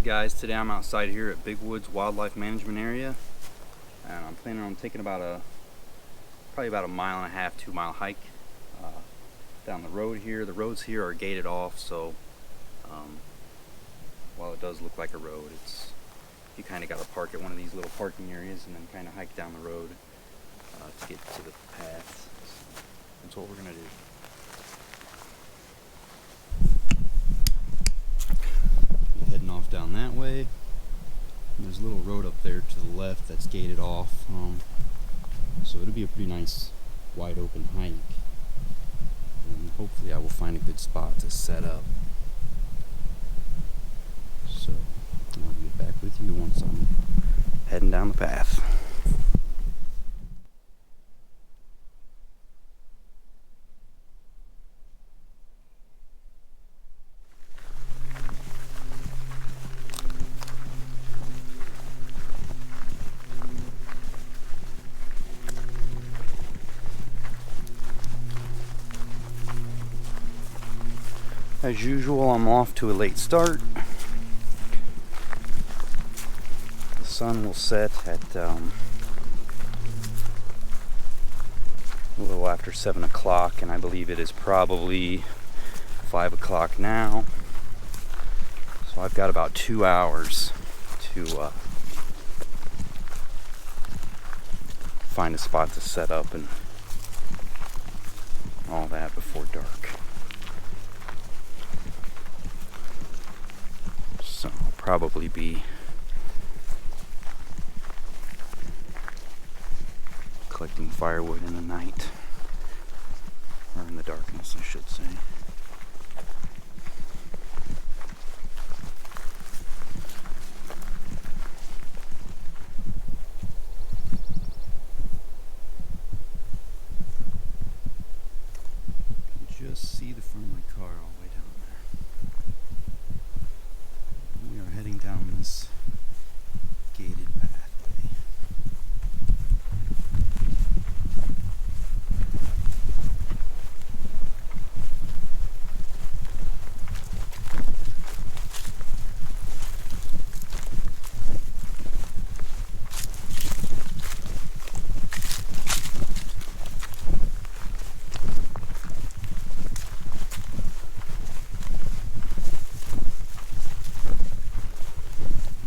guys, today I'm outside here at Big Woods Wildlife Management Area, and I'm planning on taking probably about a 1.5 2 mile hike down the road here. The roads here are gated off, so while it does look like a road, you kind of got to park at one of these little parking areas and then kind of hike down the road to get to the paths. So that's what we're gonna do. Heading off down that way. There's a little road up there to the left that's gated off, so it'll be a pretty nice wide open hike, and hopefully I will find a good spot to set up. So I'll get back with you once I'm heading down the path. As usual, I'm off to a late start. The sun will set at a little after 7 o'clock, and I believe it is probably 5 o'clock now. So I've got about 2 hours to find a spot to set up and all that before dark. So I'll probably be collecting firewood in the night, or in the darkness, I should say. You can just see the front of my car all the way down there. We are heading down this gated pathway.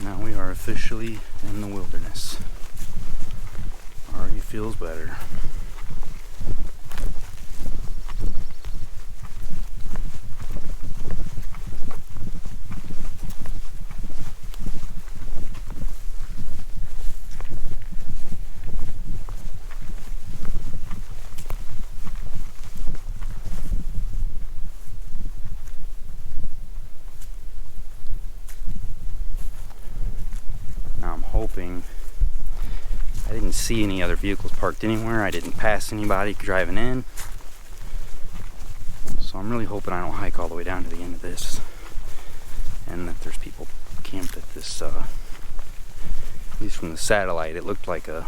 Now we are officially in the wilderness. Already feels better. I'm hoping, I didn't see any other vehicles parked anywhere. I didn't pass anybody driving in. So I'm really hoping I don't hike all the way down to the end of this, and that there's people camped at this, at least from the satellite, it looked like a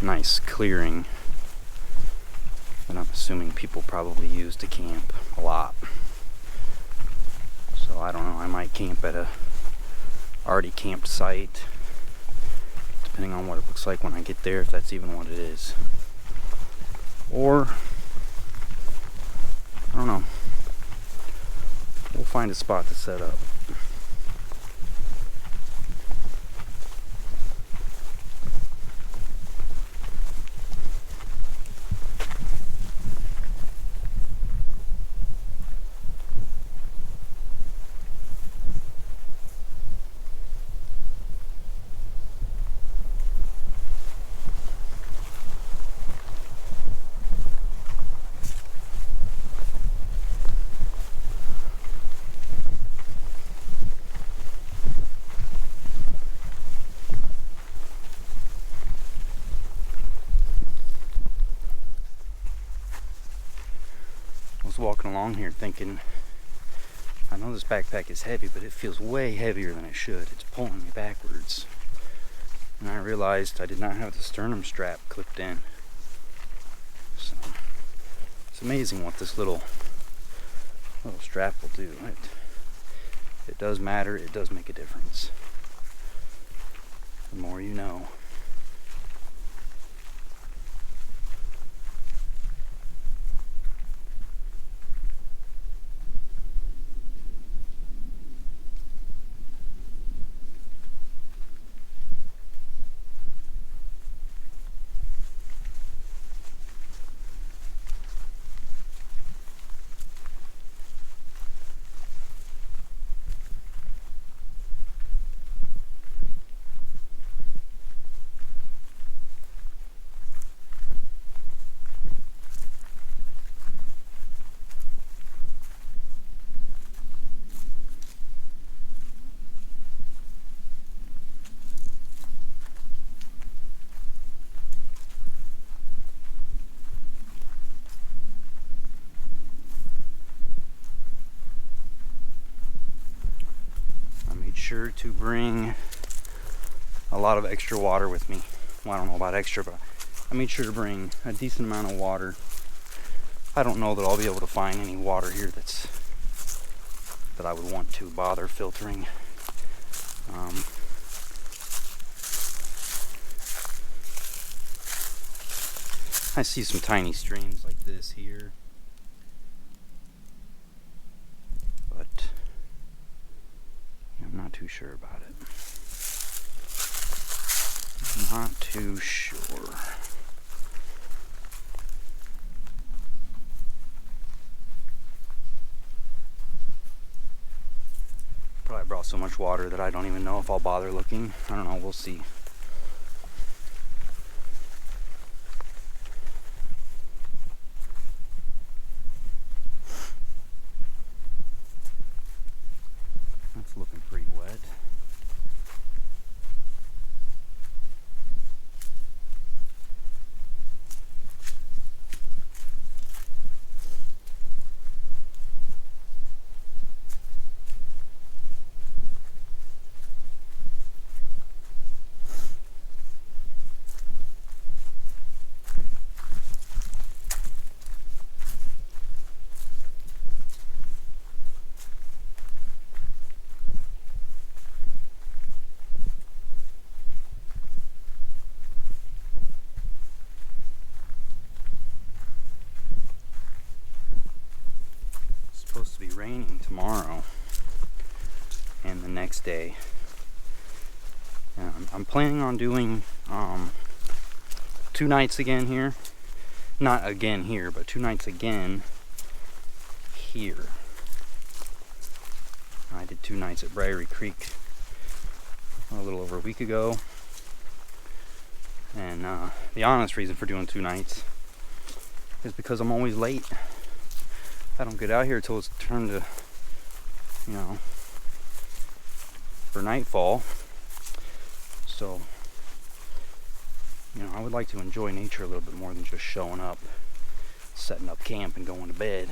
nice clearing that I'm assuming people probably use to camp a lot. So I don't know, I might camp at a already camped site, depending on what it looks like when I get there, if that's even what it is. Or, I don't know, we'll find a spot to set up. Walking along here thinking, I know this backpack is heavy, but it feels way heavier than it should. It's pulling me backwards. And I realized I did not have the sternum strap clipped in. So it's amazing what this little strap will do. It does matter, it does make a difference. The more you know. Sure to bring a lot of extra water with me. Well, I don't know about extra, but I made sure to bring a decent amount of water. I don't know that I'll be able to find any water here that I would want to bother filtering. I see some tiny streams like this here, but I'm not too sure about it. Not too sure. Probably brought so much water that I don't even know if I'll bother looking. I don't know, we'll see. That's looking pretty wet. Supposed to be raining tomorrow and the next day. I'm planning on doing 2 nights again here. Not again here, but 2 nights again here. I did 2 nights at Briary Creek a little over a week ago. And the honest reason for doing 2 nights is because I'm always late. I don't get out here till it's turned to, for nightfall. So, I would like to enjoy nature a little bit more than just showing up, setting up camp and going to bed,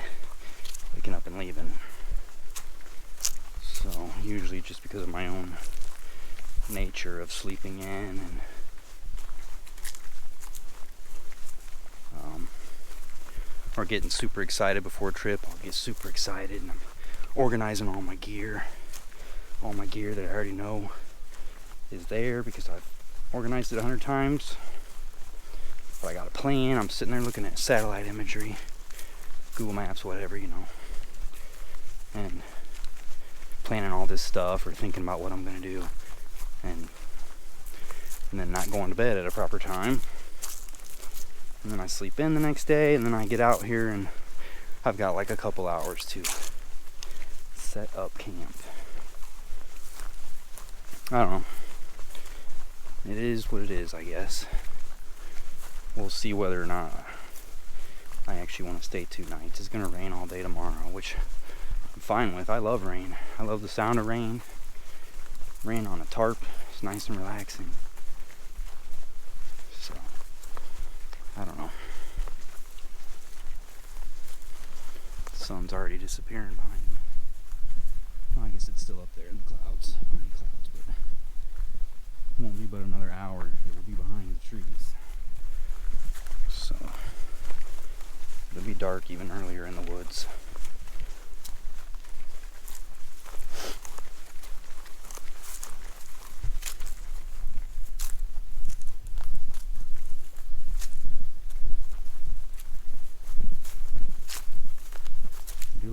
waking up and leaving. So, usually just because of my own nature of sleeping in and or getting super excited before a trip. I'll get super excited and I'm organizing all my gear that I already know is there because I've organized it 100 times. But I got a plan. I'm sitting there looking at satellite imagery, Google Maps, whatever, and planning all this stuff or thinking about what I'm going to do and then not going to bed at a proper time. And then I sleep in the next day, and then I get out here and I've got like a couple hours to set up camp. I don't know. It is what it is, I guess. We'll see whether or not I actually want to stay 2 nights. It's going to rain all day tomorrow, which I'm fine with. I love rain. I love the sound of rain. Rain on a tarp. It's nice and relaxing. So, I don't know. The sun's already disappearing behind me. Well, I guess it's still up there in the clouds. Behind the clouds, but it won't be but another hour. It will be behind the trees. So, it'll be dark even earlier in the woods.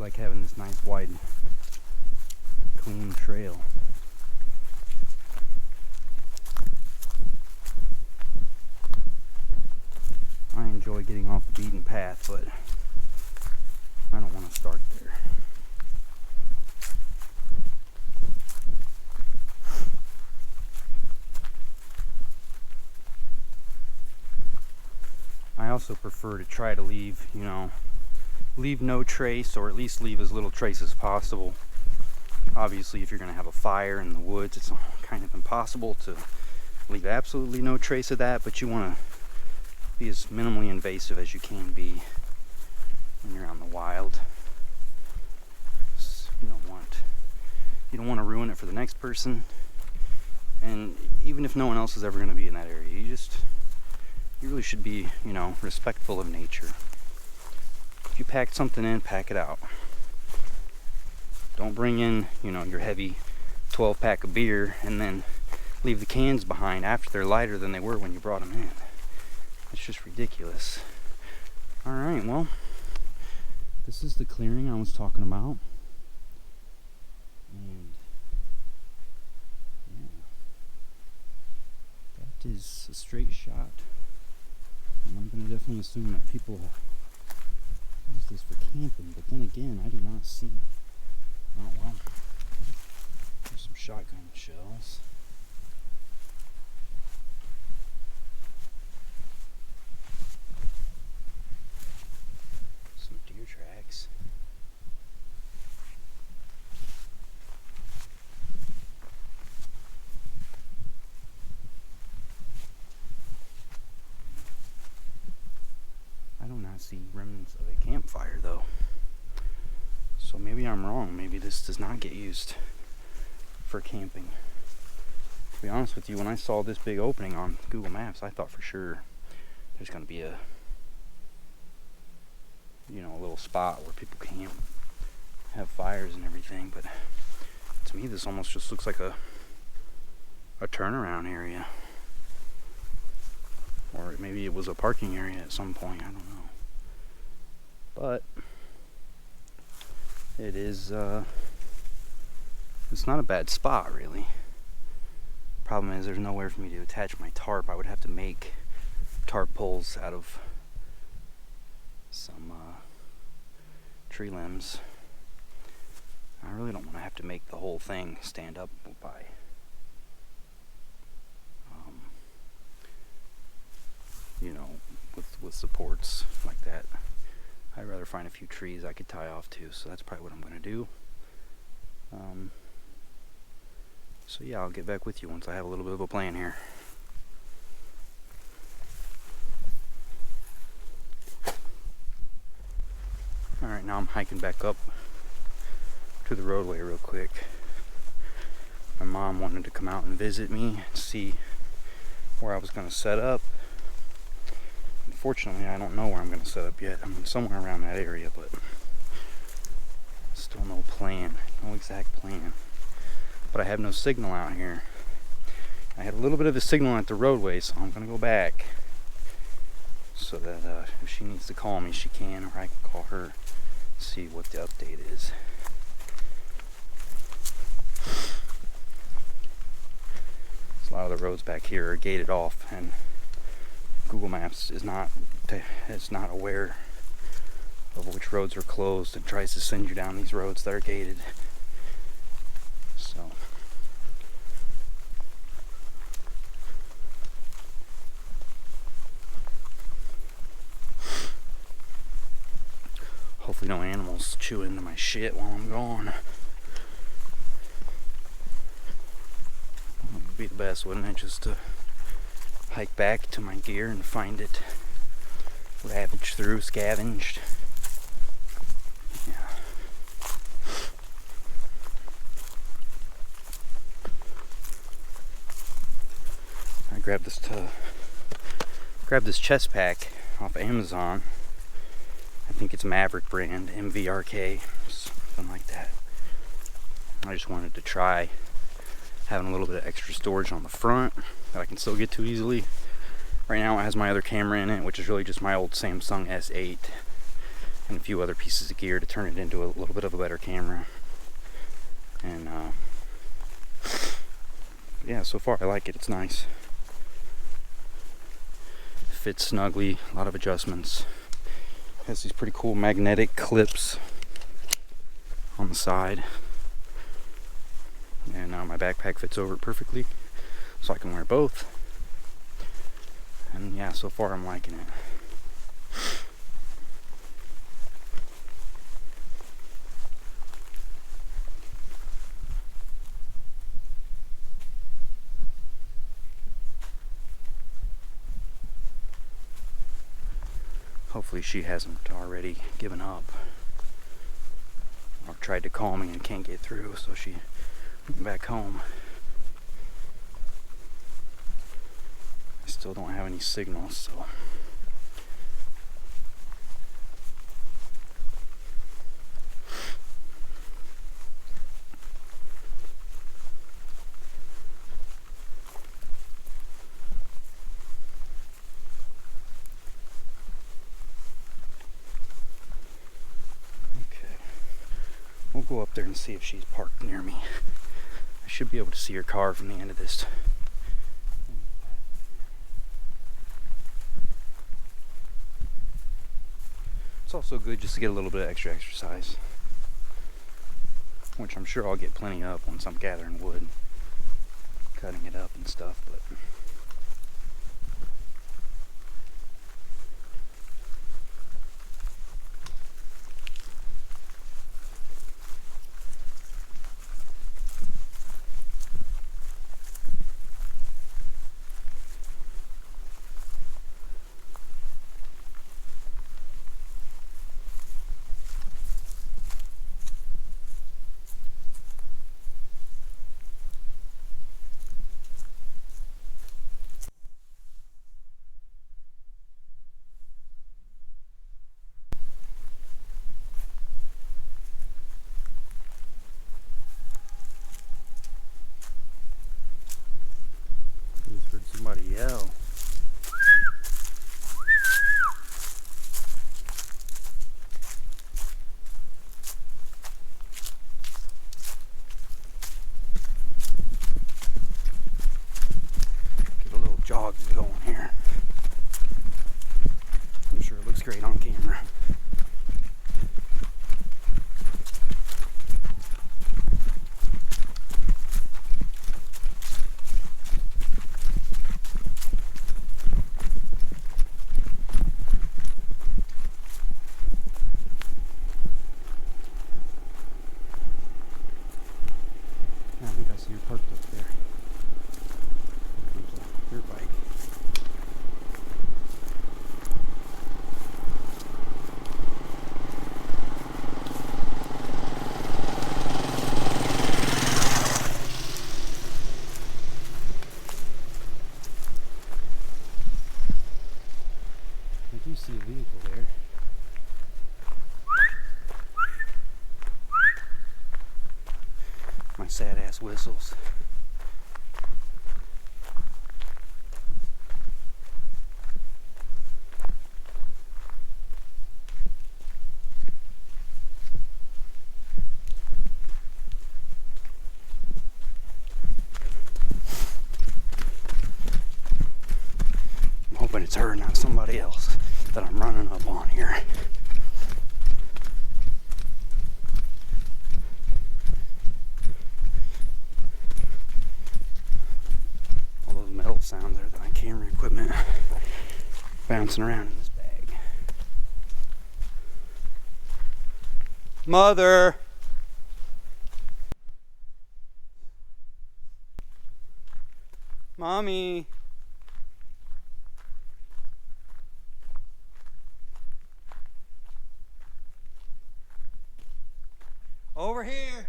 like having this nice wide clean trail. I enjoy getting off the beaten path, but I don't want to start there. I also prefer to try to leave, leave no trace, or at least leave as little trace as possible. Obviously, if you're going to have a fire in the woods, it's kind of impossible to leave absolutely no trace of that, but you want to be as minimally invasive as you can be when you're out in the wild. You don't want to ruin it for the next person, and even if no one else is ever going to be in that area, you really should be, respectful of nature. If you pack something in, pack it out. Don't bring in, your heavy 12-pack of beer and then leave the cans behind after they're lighter than they were when you brought them in. It's just ridiculous. Alright, well, this is the clearing I was talking about. And yeah, that is a straight shot. And I'm going to definitely assume that people use this for camping, but then again, I do not see. Oh well, there's some shotgun shells. Some deer tracks. I do not see remnants of a campfire though. So maybe I'm wrong. Maybe this does not get used for camping. To be honest with you, when I saw this big opening on Google Maps, I thought for sure there's going to be a little spot where people camp, have fires and everything. But to me, this almost just looks like a turnaround area. Or maybe it was a parking area at some point. I don't know. But it is, it's not a bad spot, really. Problem is, there's nowhere for me to attach my tarp. I would have to make tarp poles out of some tree limbs. I really don't want to have to make the whole thing stand up by with supports like that. I'd rather find a few trees I could tie off to, so that's probably what I'm going to do. So yeah, I'll get back with you once I have a little bit of a plan here. Alright, now I'm hiking back up to the roadway real quick. My mom wanted to come out and visit me and see where I was going to set up. Unfortunately, I don't know where I'm going to set up yet. I'm somewhere around that area, but still no plan, no exact plan. But I have no signal out here. I had a little bit of a signal at the roadway, so I'm going to go back so that if she needs to call me, she can, or I can call her, see what the update is. A lot of the roads back here are gated off, and Google Maps is not aware of which roads are closed and tries to send you down these roads that are gated. So hopefully no animals chew into my shit while I'm gone. That would be the best, wouldn't it? Just to hike back to my gear and find it ravaged through, scavenged. Yeah. I grabbed this chest pack off Amazon. I think it's Maverick brand, MVRK, something like that. I just wanted to try having a little bit of extra storage on the front that I can still get to easily. Right now it has my other camera in it, which is really just my old Samsung S8, and a few other pieces of gear to turn it into a little bit of a better camera. And yeah, so far I like it. It's nice. Fits snugly, a lot of adjustments. Has these pretty cool magnetic clips on the side. And my backpack fits over it perfectly, so I can wear both. And yeah, so far I'm liking it. Hopefully she hasn't already given up or tried to call me and can't get through, so she went back home. I still don't have any signals, so we'll go up there and see if she's parked near me. I should be able to see her car from the end of this. It's also good just to get a little bit of extra exercise, which I'm sure I'll get plenty of once I'm gathering wood, cutting it up and stuff, but I just heard somebody yell. Get a little jog going here. I'm sure it looks great on camera. I think I see her parked up there. Here comes a dirt bike. I do see a vehicle there. My sad ass whistles. I'm hoping it's her, not somebody else that I'm running up on here. All those metal sounds are my camera equipment bouncing around in this bag. Mother! Mommy! Over here!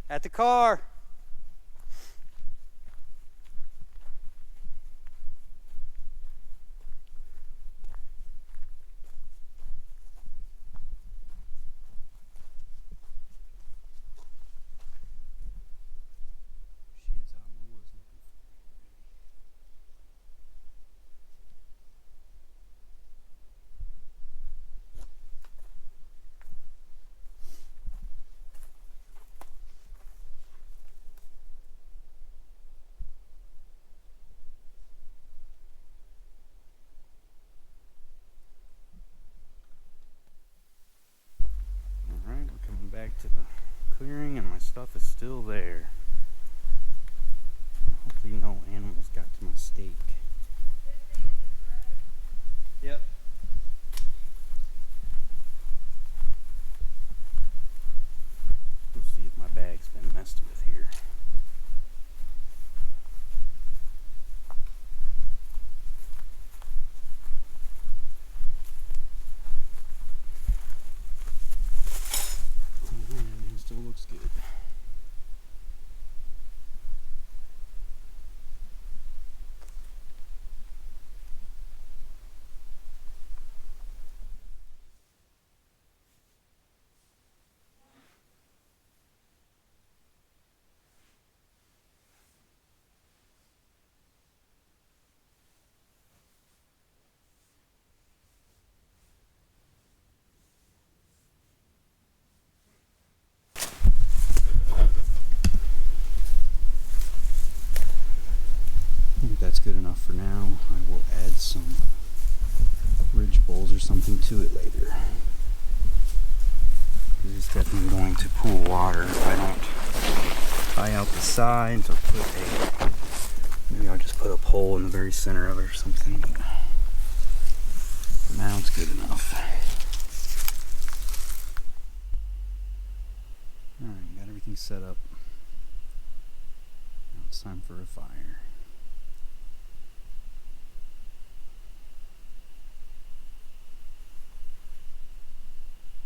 At the car! stuff is still there. Hopefully no animals got to my steak. Yep. We'll see if my bag's been messed with here. Everything still looks good. I think that's good enough for now. I will add some ridge bowls or something to it later. It's definitely going to pool water if I don't tie out the sides or maybe I'll just put a pole in the very center of it or something. But for now it's good enough. Alright, got everything set up. Now it's time for a fire.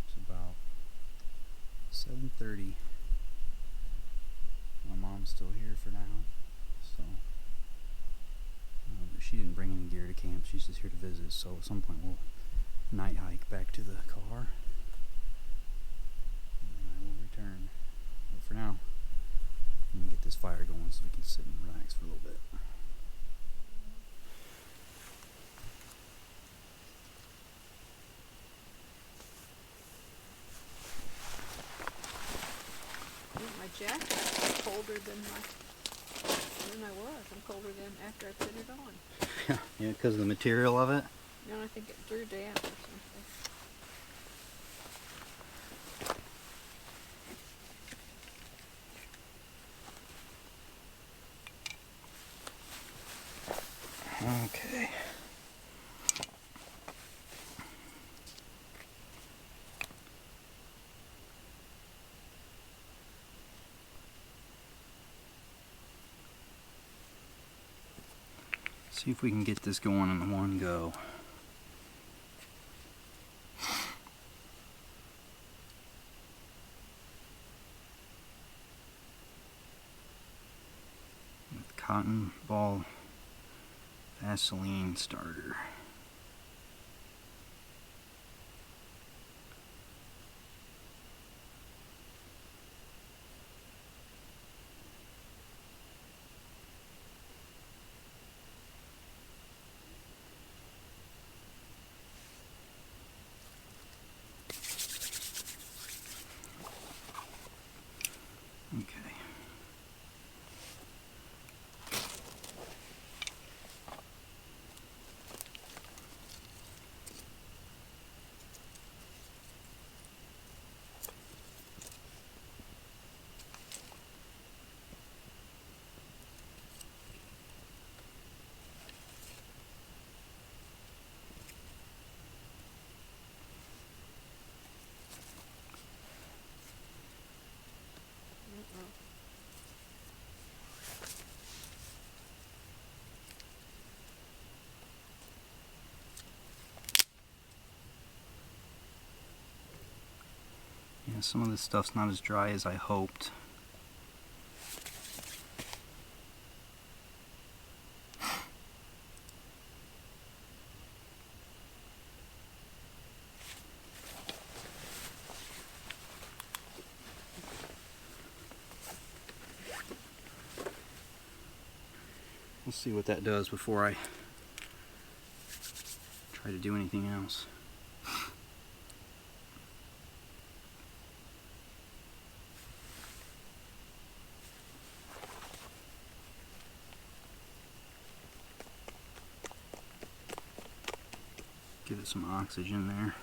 It's about 7:30. My mom's still here for now, so she didn't bring any gear to camp. She's just here to visit, so at some point we'll night hike back to the car and I will return. But for now, I'm gonna get this fire going so we can sit and relax for a little bit. My jacket's colder than I was. I'm colder than after I put it on. Yeah, because of the material of it? No, I think it drew down or something. Okay. See if we can get this going in one go. With cotton ball Vaseline starter. Okay. Yeah, some of this stuff's not as dry as I hoped. We'll see what that does before I try to do anything else. Give it some oxygen there.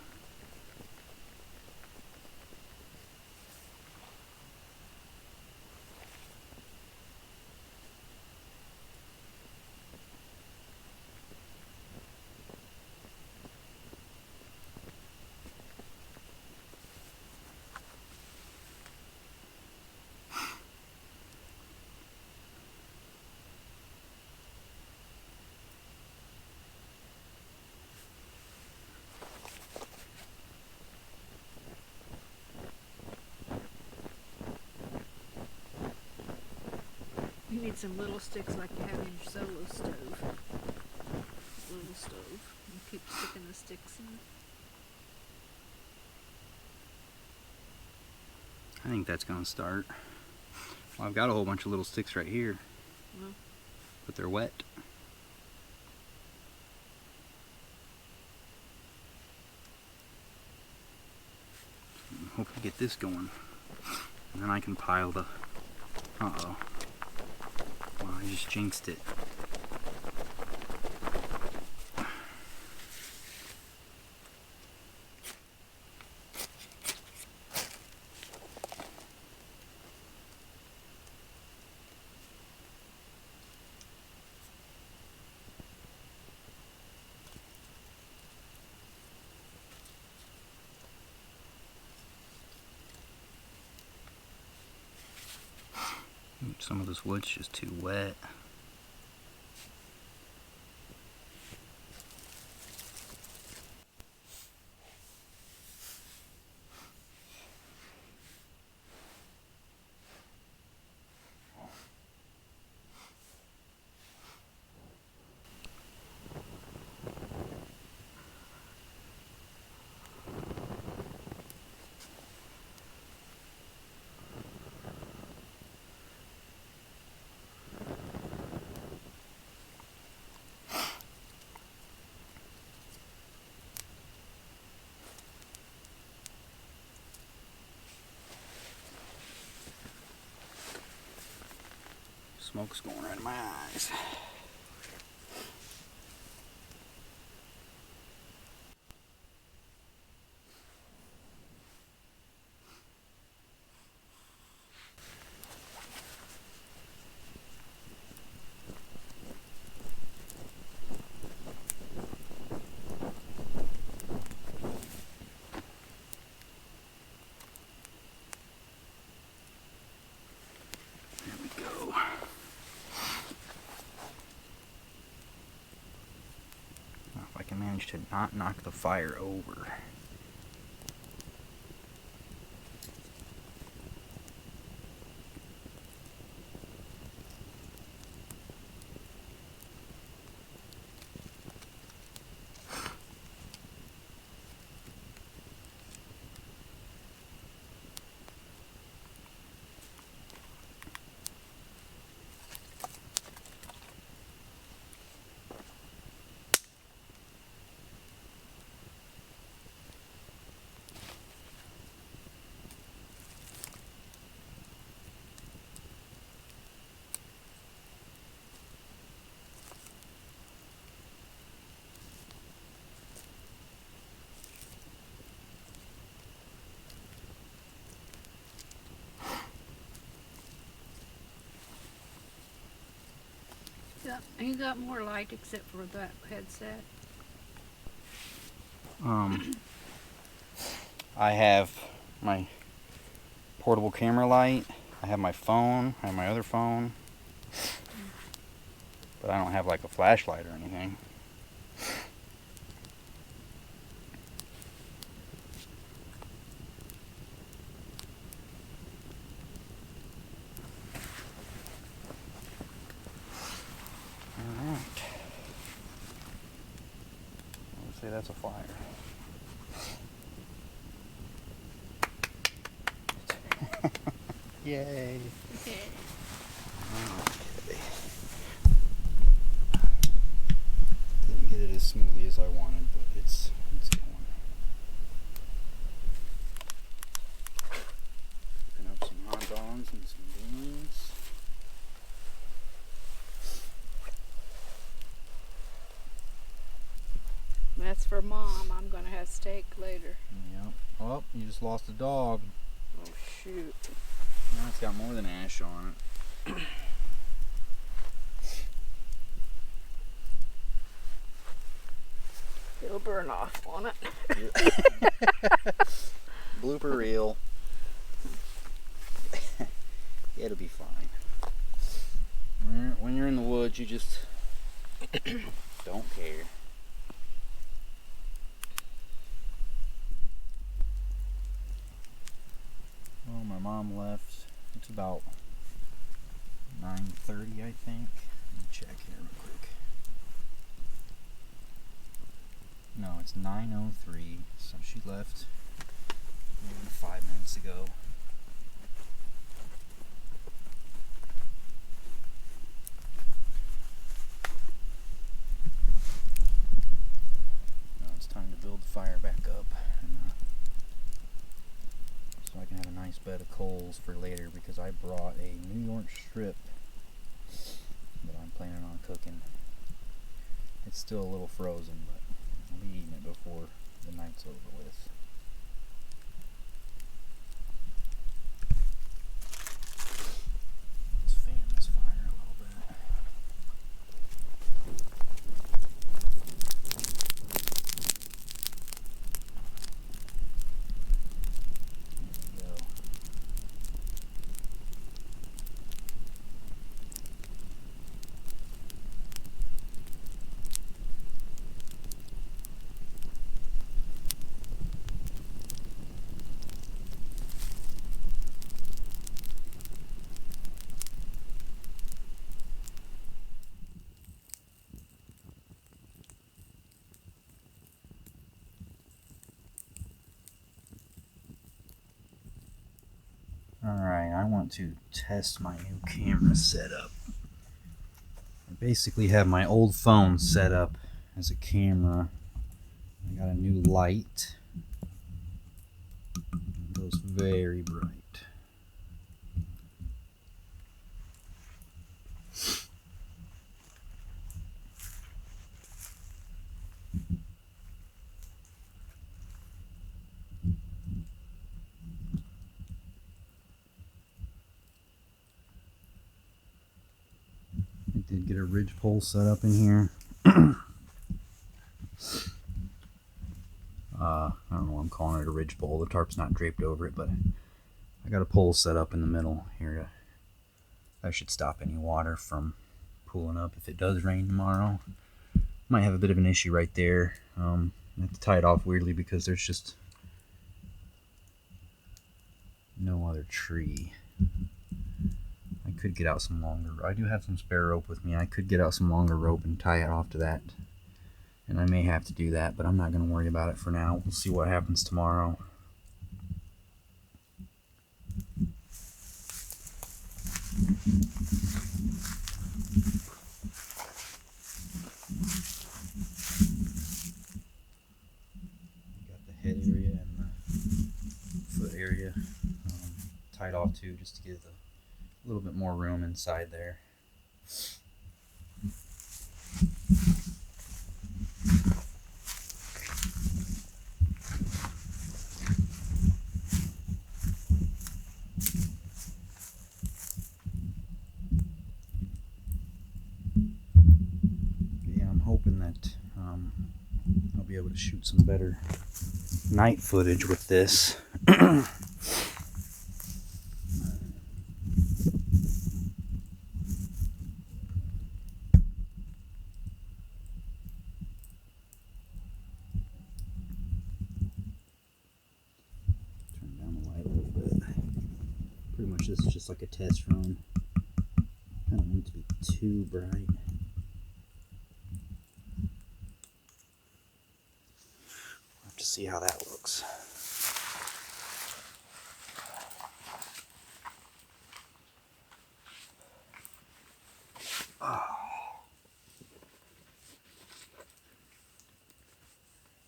Need some little sticks like you have in your solo stove. Little stove. And keep sticking the sticks in. I think that's gonna start. Well, I've got a whole bunch of little sticks right here, Well, but they're wet. Hope we get this going, and then I can pile the. Uh-oh. Well, I just jinxed it. Some of this wood's just too wet. Smoke's going right in my eyes. There we go. Now, if I can manage to not knock the fire over. yeah, you got more light except for that headset. I have my portable camera light. I have my phone. I have my other phone. But I don't have like a flashlight or anything. Alright. Let's say that's a fire. Yay. Okay. Okay. Didn't get it as smoothly as I wanted, but it's going. Cooking up some hot dogs and some beans. That's for Mom. I'm gonna have steak later. Yep. Oh, you just lost a dog. Oh shoot. Now it's got more than ash on it. It'll burn off on it. Blooper reel. It'll be fine. When you're in the woods, you just don't care. Well, my mom left. It's about 9:30, I think. Let me check here real quick. No, it's 9:03, so she left maybe 5 minutes ago. Now it's time to build the fire back up, so I can have a nice bed of coals for later, because I brought a New York strip that I'm planning on cooking. It's still a little frozen, but I'll be eating it before the night's over with. Let's fan this fire a little bit. There we go. Alright, I want to test my new camera setup. I basically have my old phone set up as a camera. I got a new light. It goes very bright. I did get a ridge pole set up in here. I don't know why I'm calling it a ridge pole. The tarp's not draped over it, but I got a pole set up in the middle here. That should stop any water from pooling up if it does rain tomorrow. Might have a bit of an issue right there. I have to tie it off weirdly because there's just no other tree. I could get out some longer. I do have some spare rope with me. I could get out some longer rope and tie it off to that. And I may have to do that, but I'm not going to worry about it for now. We'll see what happens tomorrow. Got the head area and the foot area tied off too, just to give a little bit more room inside there. Hoping that I'll be able to shoot some better night footage with this. Turn down the light a little bit. Pretty much this is just like a test run. I don't want it to be too bright. To see how that looks.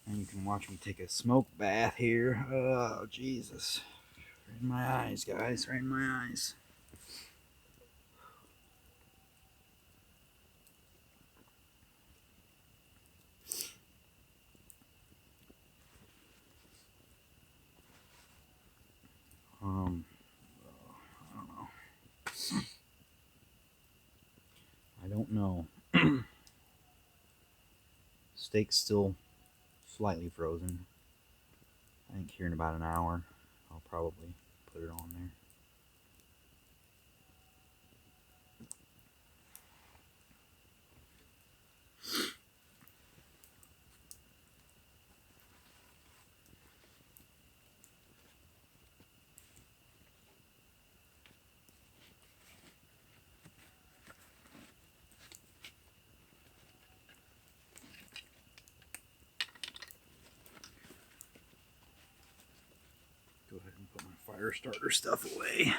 And you can watch me take a smoke bath here. Oh, Jesus. Right in my eyes, guys. Right in my eyes. I don't know. Steak's still slightly frozen. I think here in about an hour I'll probably put it on there. Put my fire starter stuff away.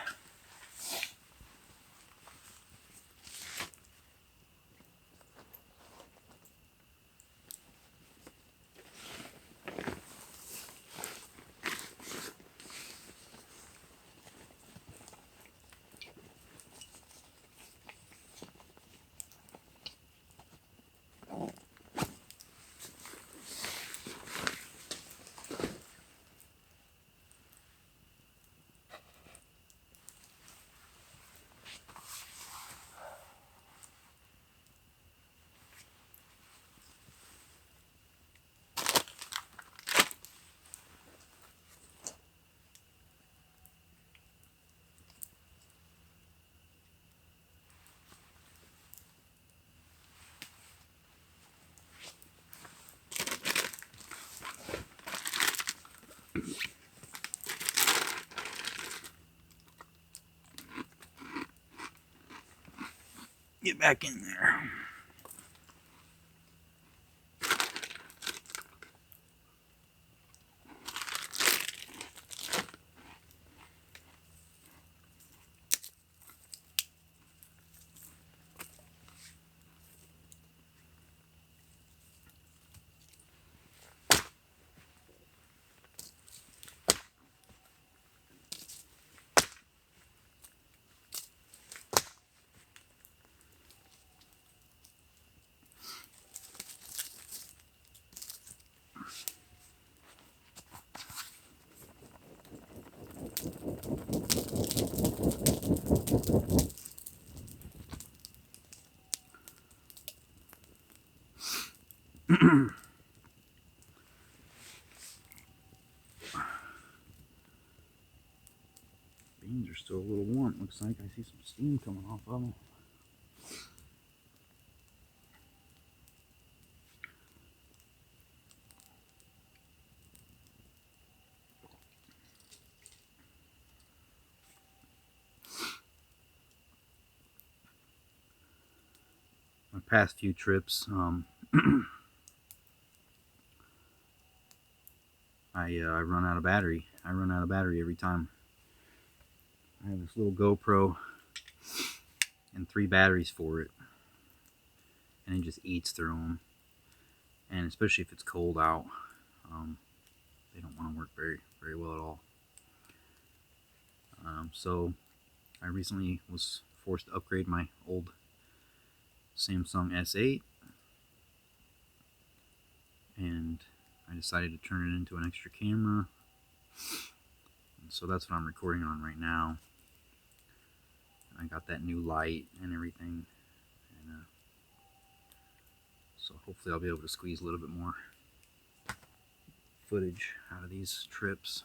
Get back in there. Beans are still a little warm. Looks like I see some steam coming off of them. My past few trips, I run out of battery. I run out of battery every time. I have this little GoPro and 3 batteries for it, and it just eats through them. And especially if it's cold out, they don't want to work very well at all. So I recently was forced to upgrade my old Samsung S8, and I decided to turn it into an extra camera. And so that's what I'm recording on right now. I got that new light and everything, and so hopefully I'll be able to squeeze a little bit more footage out of these trips.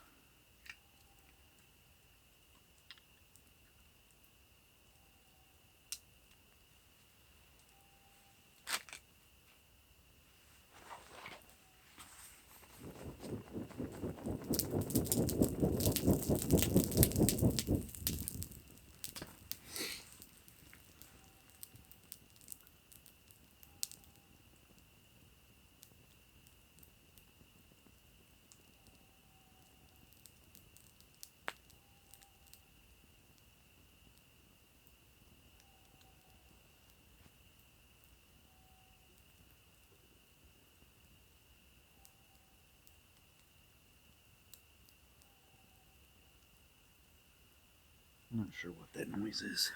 I'm not sure what that noise is.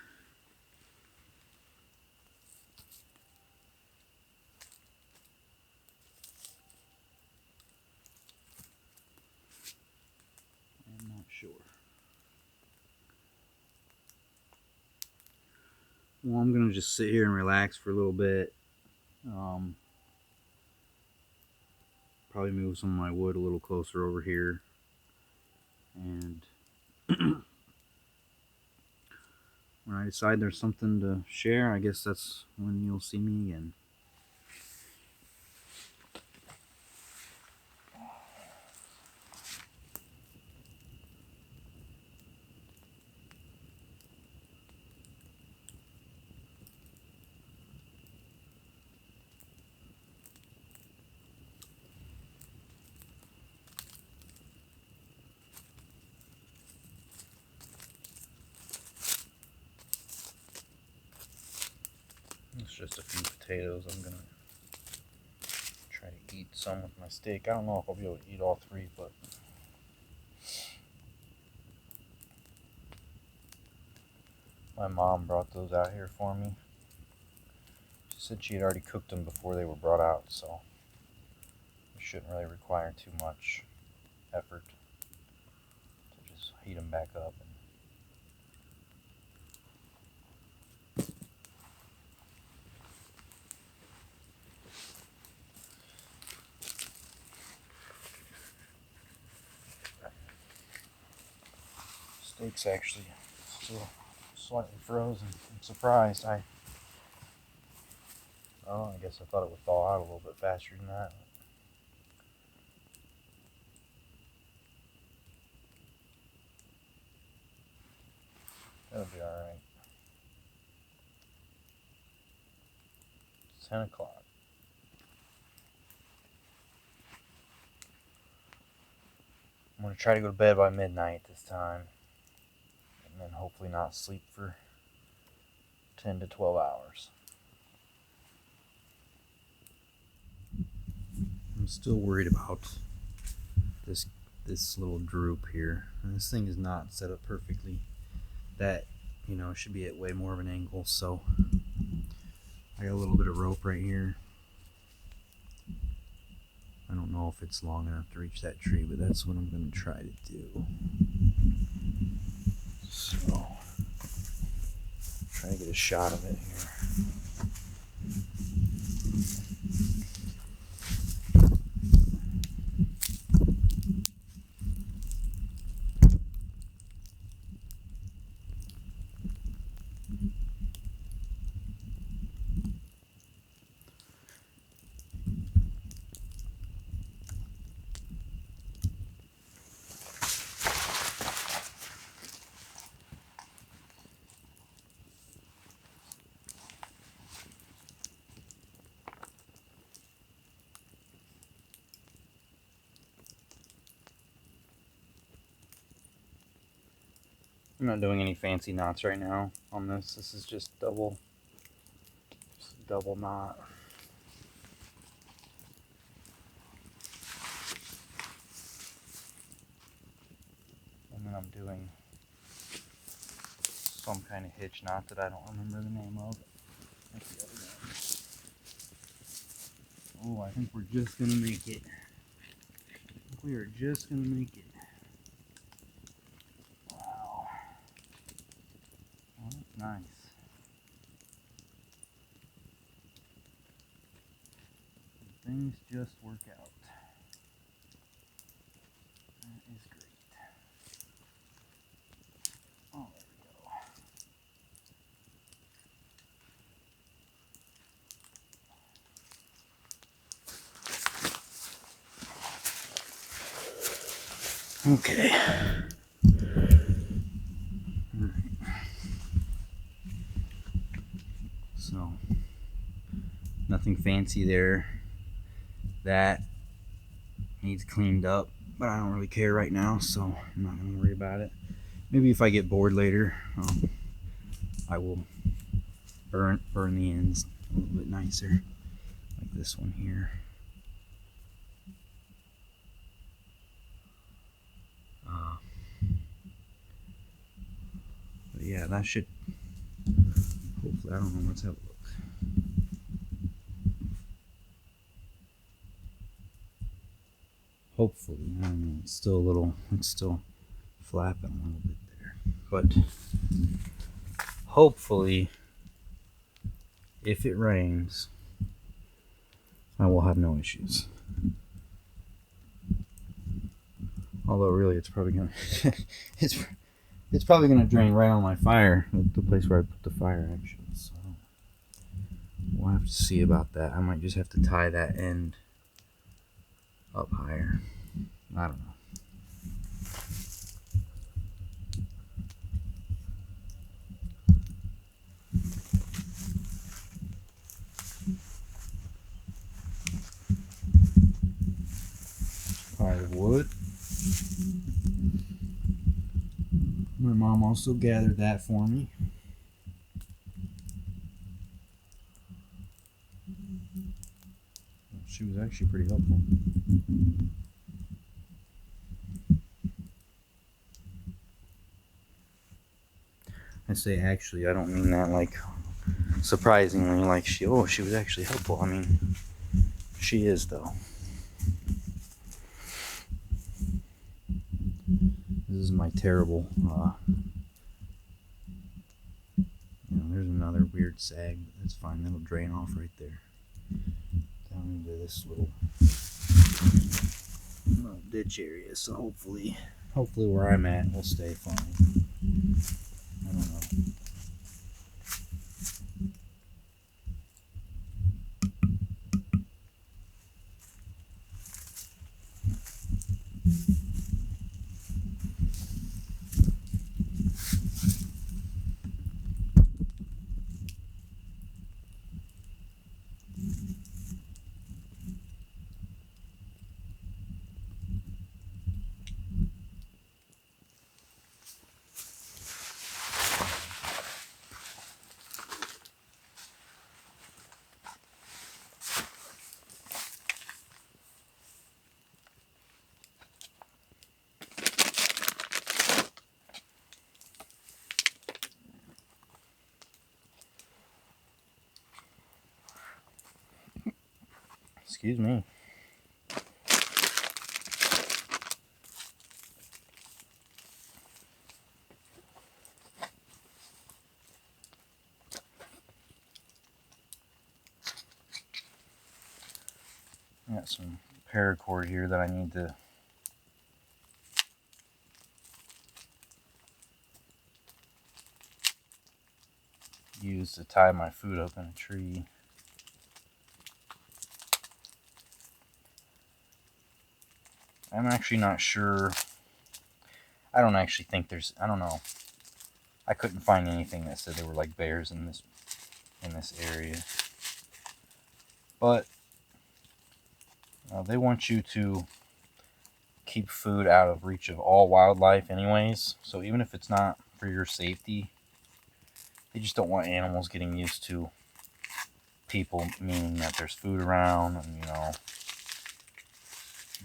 I'm not sure. Well, I'm gonna just sit here and relax for a little bit. Probably move some of my wood a little closer over here. And when I decide there's something to share, I guess that's when you'll see me again. just a few potatoes. I'm gonna try to eat some with my steak. I don't know if I'll be able to eat all three, but my mom brought those out here for me. She said she had already cooked them before they were brought out, so it shouldn't really require too much effort to just heat them back up. Steak's actually still slightly frozen. I'm surprised. I guess I thought it would thaw out a little bit faster than that. That'll be alright. It's 10 o'clock. I'm going to try to go to bed by midnight this time. And then hopefully not sleep for 10 to 12 hours. I'm still worried about this little droop here. And this thing is not set up perfectly. That, should be at way more of an angle, so I got a little bit of rope right here. I don't know if it's long enough to reach that tree, but that's what I'm going to try to do. So, try to get a shot of it here. I'm not doing any fancy knots right now on this. This is just double knot. And then I'm doing some kind of hitch knot that I don't remember the name of. That's the other one. Oh, I think we're just gonna make it. We are just gonna make it. Wow. Well, that's nice. Things just work out. That is great. Oh, there we go. Okay. Alright. So, nothing fancy there. That needs cleaned up, but I don't really care right now, so I'm not going to worry about it. Maybe if I get bored later, I will burn the ends a little bit nicer, like this one here. But yeah, that should hopefully, I don't know, let's have a look. Hopefully, I don't know, it's still flapping a little bit there. But hopefully, if it rains, I will have no issues. Although really, it's probably gonna it's probably gonna drain right on my fire, the place where I put the fire actually. So we'll have to see about that. I might just have to tie that end up higher. I don't know. Pile of wood. My mom also gathered that for me. she was actually pretty helpful. I say actually, I don't mean that like surprisingly, like she was actually helpful. I mean, she is though. This is my terrible, there's another weird sag, but that's fine. That'll drain off right there. Down into this little ditch area. So hopefully where I'm at will stay fine. I don't know. Excuse me. I got some paracord here that I need to use to tie my food up in a tree. I'm actually not sure. I don't actually think there's, I don't know. I couldn't find anything that said there were like bears in this area. But they want you to keep food out of reach of all wildlife anyways. So even if it's not for your safety, they just don't want animals getting used to people, meaning that there's food around and,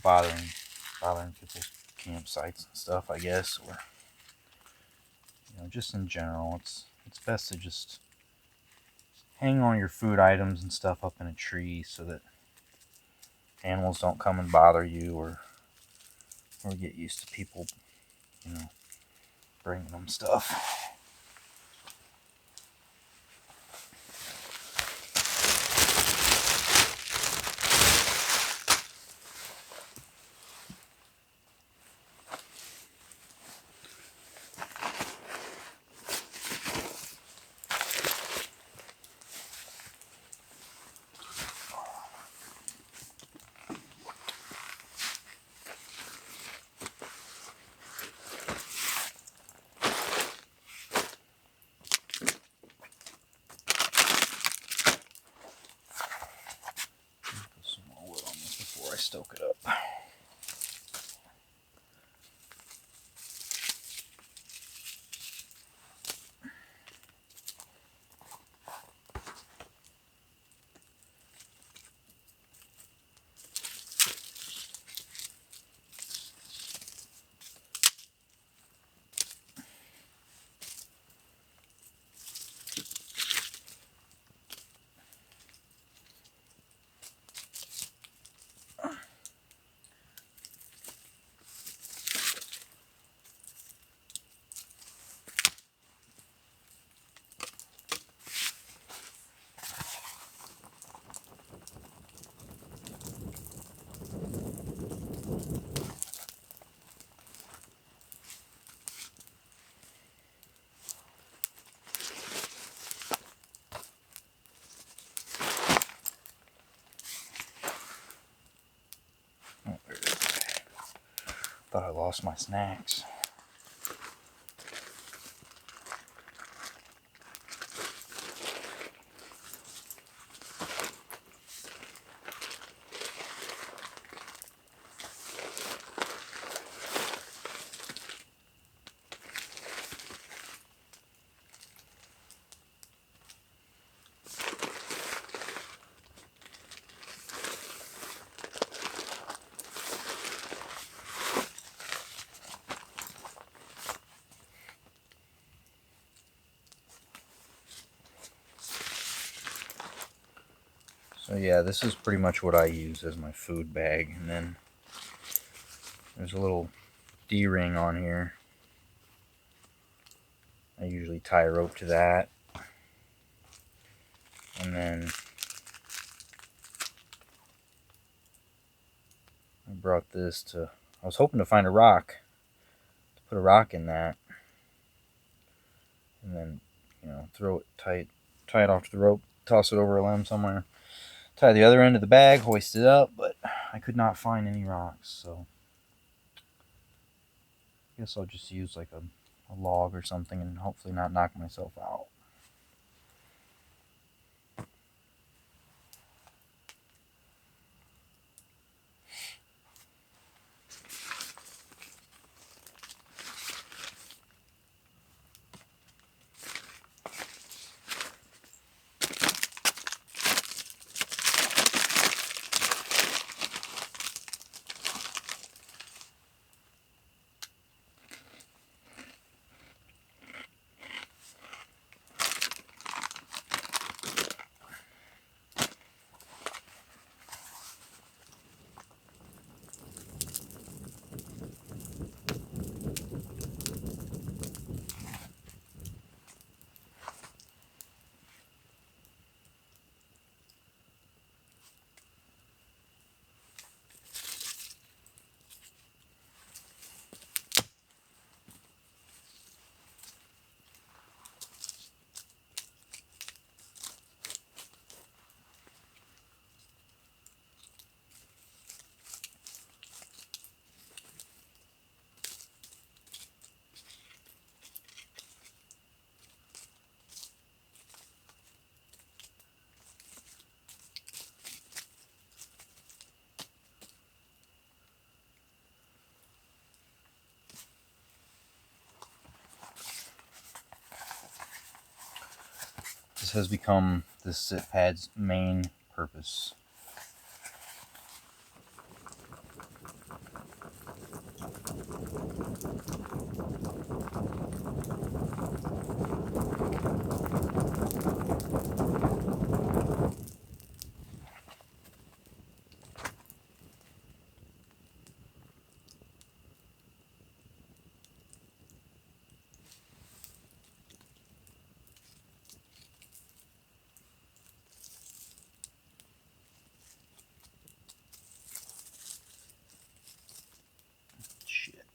bothering people's campsites and stuff, I guess. Or, just in general, it's best to just hang all your food items and stuff up in a tree so that animals don't come and bother you or get used to people, bringing them stuff. I stoke it up. Thought I lost my snacks. So yeah, this is pretty much what I use as my food bag. And then there's a little D-ring on here. I usually tie a rope to that. And then I brought this to, I was hoping to find a rock, to put a rock in that. And then, you know, throw it tight, tie it off to the rope, toss it over a limb somewhere. Tie the other end of the bag, hoist it up, but I could not find any rocks, so I guess I'll just use like a log or something and hopefully not knock myself out. This has become this sit pad's main purpose. Shit.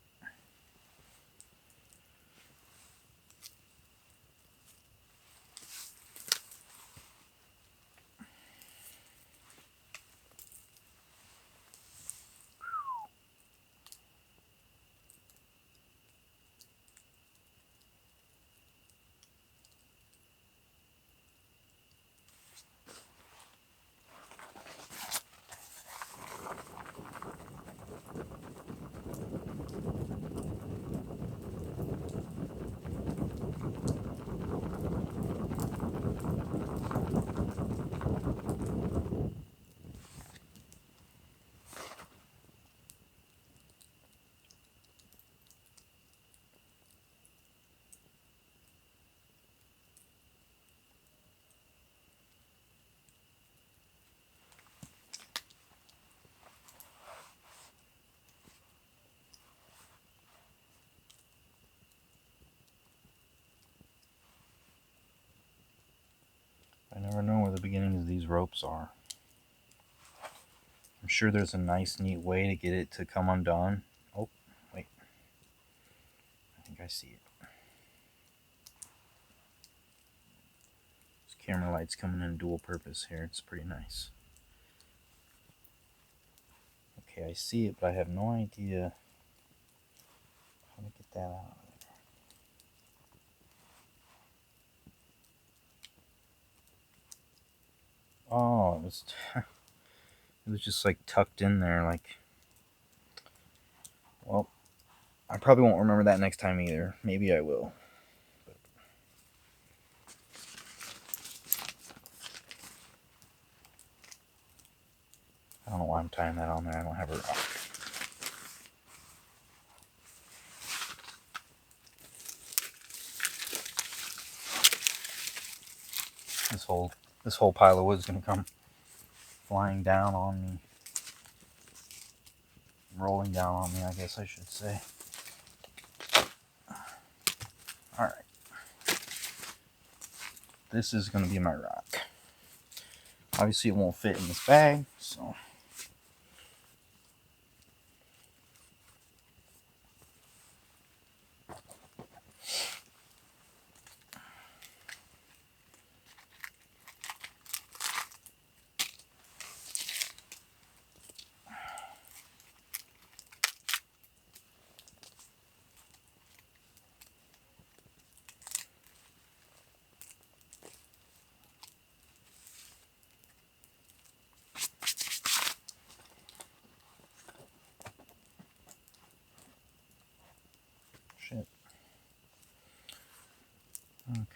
I never know where the beginnings of these ropes are. I'm sure there's a nice, neat way to get it to come undone. Oh, wait. I think I see it. This camera light's coming in dual purpose here. It's pretty nice. Okay, I see it, but I have no idea how to get that out. Oh, it was just like tucked in there, like, well, I probably won't remember that next time either. Maybe I will. I don't know why I'm tying that on there. I don't have a rock. This whole pile of wood's gonna come flying down on me. Rolling down on me, I guess I should say. Alright. This is going to be my rock. Obviously it won't fit in this bag, so... Shit. Okay.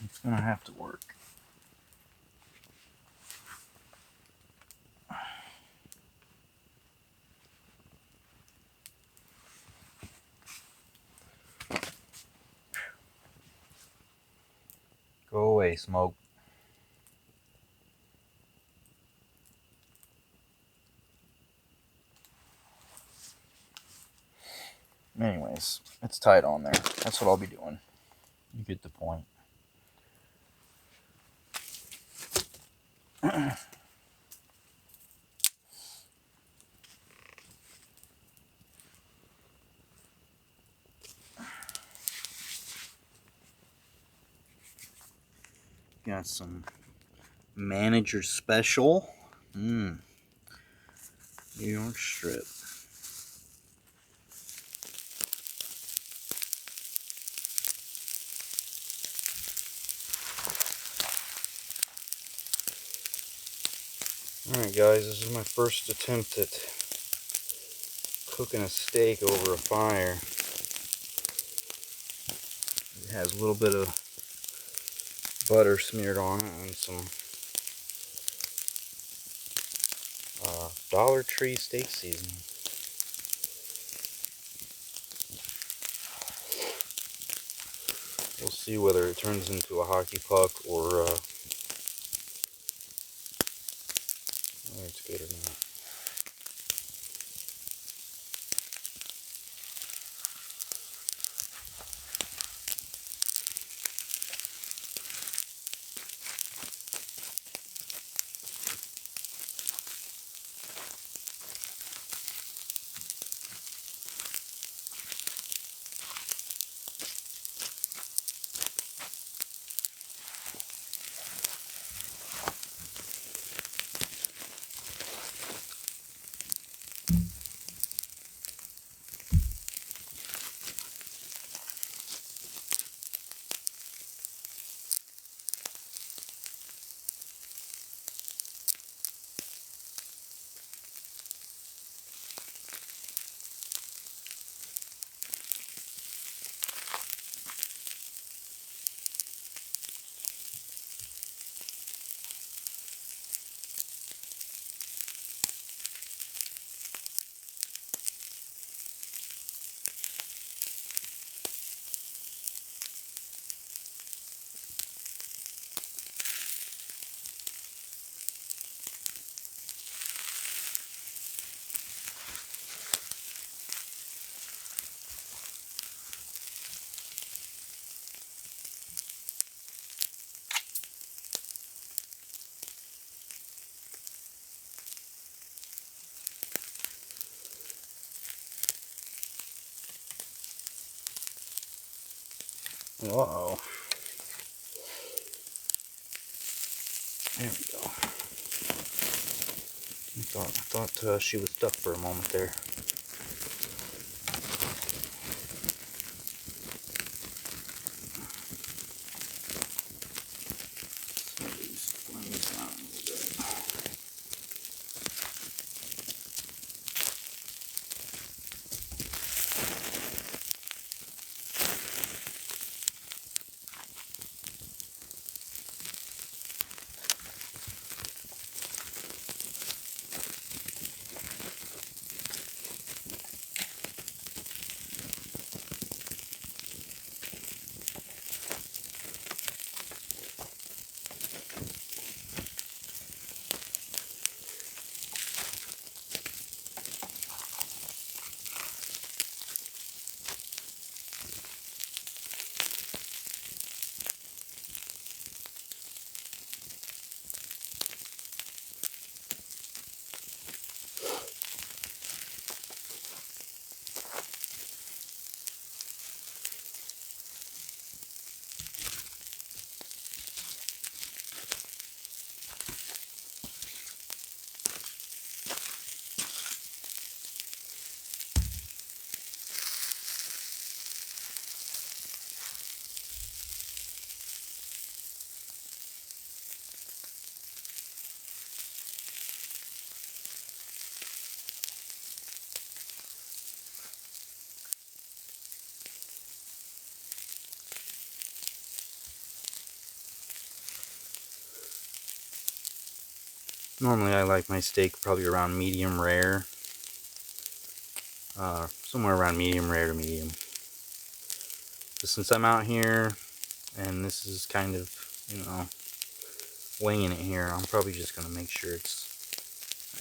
It's gonna have to work. Go away, smoke. Anyways, it's tied on there. That's what I'll be doing. You get the point. Got some manager special. New York strip. Alright guys, this is my first attempt at cooking a steak over a fire. It has a little bit of butter smeared on it and some Dollar Tree steak seasoning. We'll see whether it turns into a hockey puck or whether it's good or not. Uh-oh. There we go. I thought she was stuck for a moment there. Normally I like my steak probably around medium rare. Somewhere around medium rare to medium. But since I'm out here and this is kind of, you know, winging it here, I'm probably just going to make sure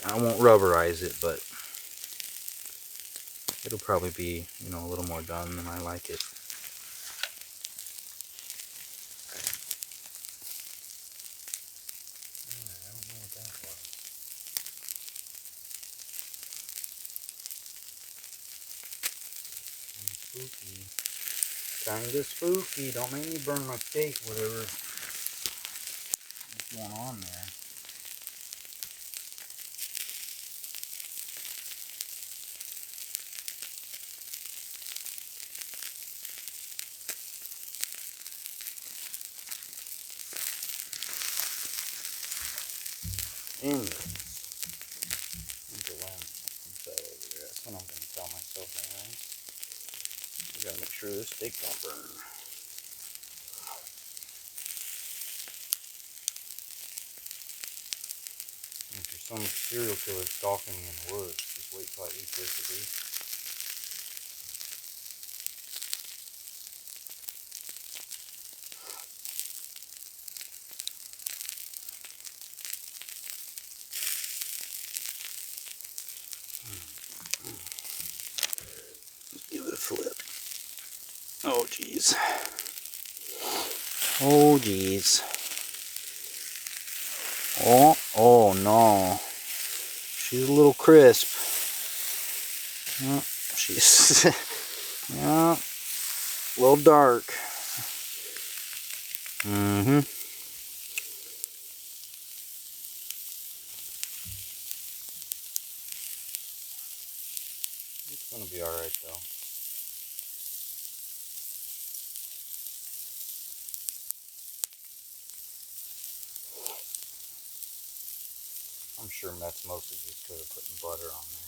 I won't rubberize it, but it'll probably be, you know, a little more done than I like it. I don't know what that was. Spooky. Kinda spooky. Don't make me burn my steak, whatever is going on there. Anyways, the lamb fell over there. That's what I'm going to tell myself anyway. We got to make sure this steak don't burn. If you're some serial killer stalking me in the woods, just wait till I eat this at least. Let's give it a flip. Oh geez. Oh geez. Oh no. She's a little crisp. She's yeah, a little dark. It's gonna be alright though. I'm sure that's mostly just because of putting butter on there.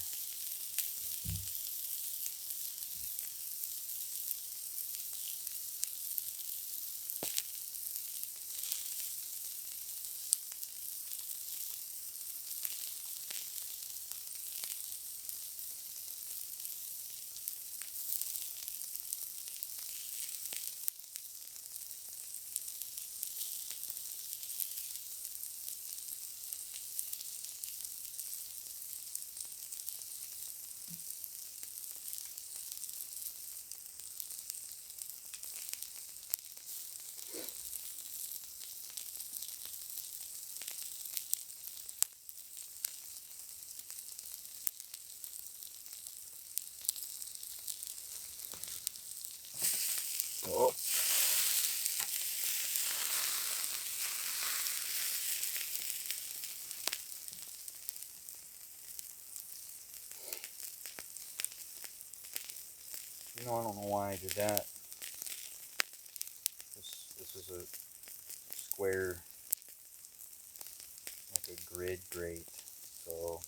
You know, I don't know why I did that. This is a square, like a grid grate, so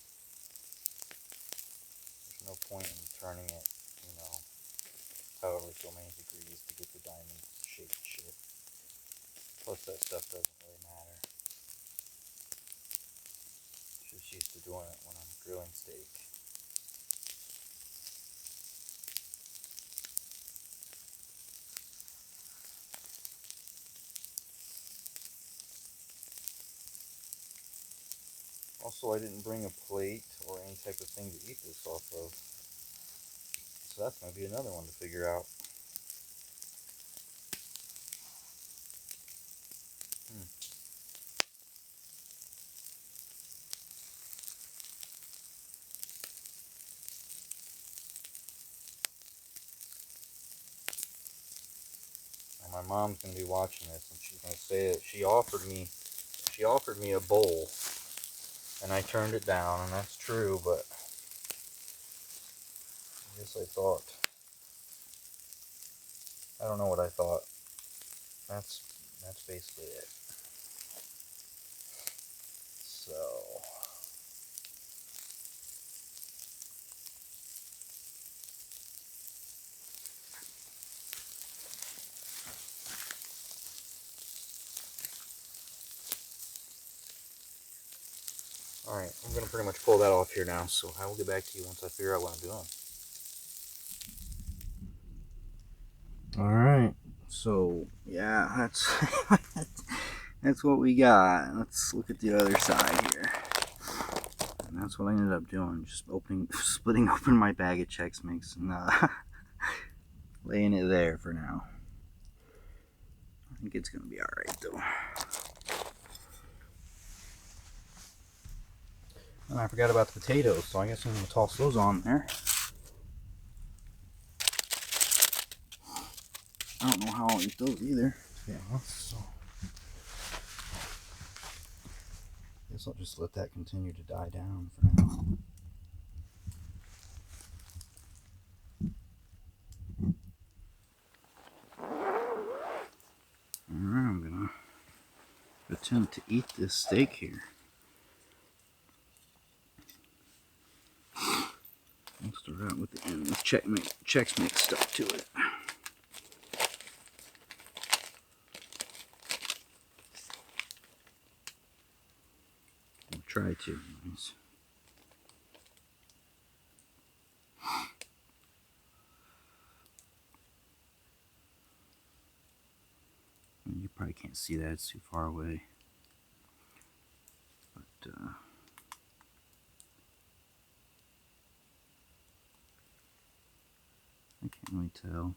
there's no point in turning it, you know, however so many degrees to get the diamond shaped shit. Plus that stuff doesn't really matter. Just used to doing it when I'm grilling steak. Also, I didn't bring a plate or any type of thing to eat this off of. So that's going to be another one to figure out. Now my mom's going to be watching this and she's going to say that she offered me a bowl and I turned it down, and that's true, but I guess I thought, I don't know what I thought. That's basically it. So alright, I'm going to pretty much pull that off here now, so I will get back to you once I figure out what I'm doing. Alright, so yeah, that's what we got. Let's look at the other side here. And that's what I ended up doing, just splitting open my bag of Chex Mix and laying it there for now. I think it's going to be alright though. And I forgot about the potatoes, so I guess I'm going to toss those on there. I don't know how I'll eat those either, to be honest, so I guess I'll just let that continue to die down for now. Alright, I'm going to attempt to eat this steak here. I'll start out with the end with Chex Mix stuff to it. I'll try to. You probably can't see that, it's too far away. But I can't really tell.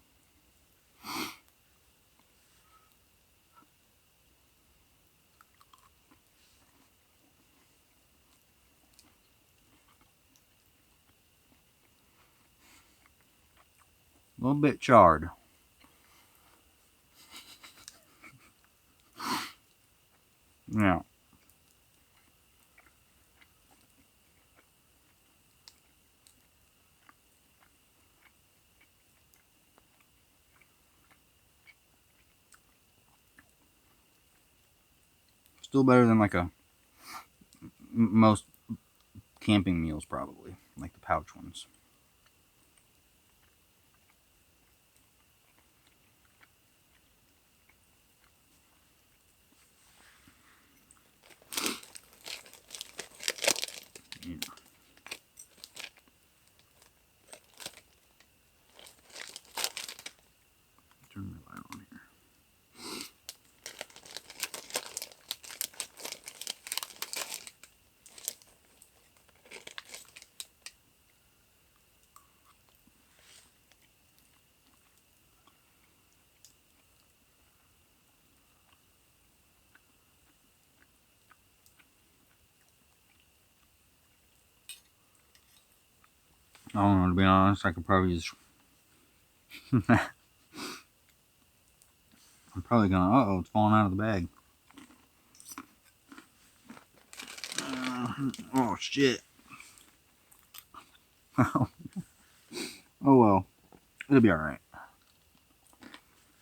A little bit charred. Yeah. Still better than like most camping meals, probably, like the pouch ones. Yeah. Turn my light on here. I don't know, to be honest, I could probably just... I'm probably gonna... Uh-oh, it's falling out of the bag. Oh, shit. Oh well. It'll be alright.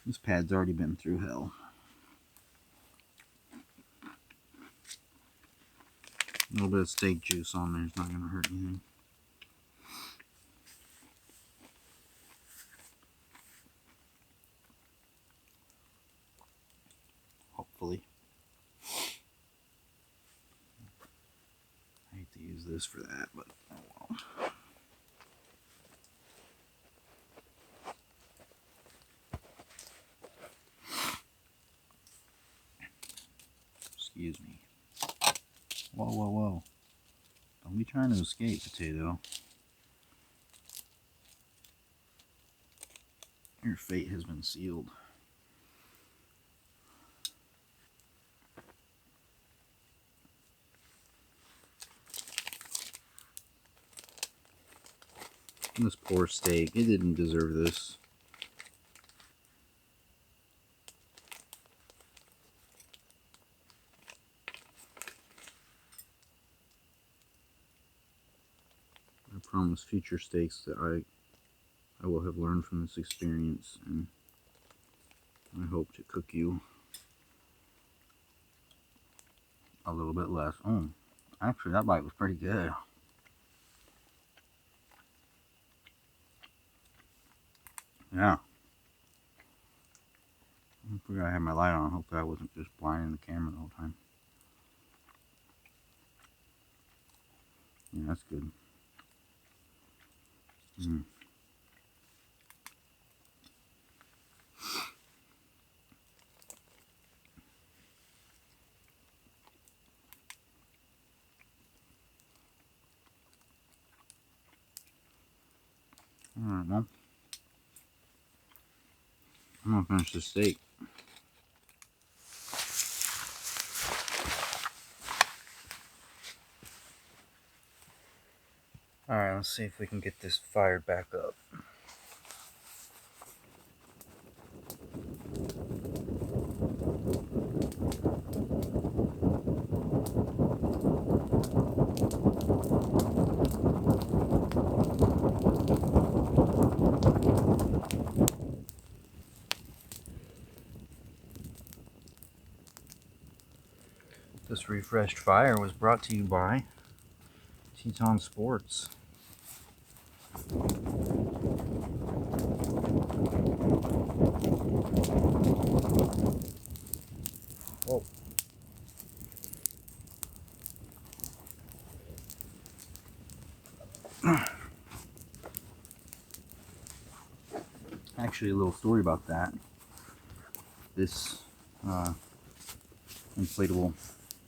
This pad's already been through hell. A little bit of steak juice on there is not going to hurt anything. Hopefully. I hate to use this for that, but oh well. Excuse me. Whoa, whoa, whoa. Don't be trying to escape, potato. Your fate has been sealed. This poor steak, it didn't deserve this. I promise future steaks that I will have learned from this experience, and I hope to cook you a little bit less. Oh, actually that bite was pretty good. Yeah. I forgot I had my light on. Hopefully I wasn't just blinding the camera the whole time. Yeah, that's good. Alright, well, I'm gonna finish this steak. Alright, let's see if we can get this fired back up. This refreshed fire was brought to you by Teton Sports. Oh. Actually, a little story about that. This inflatable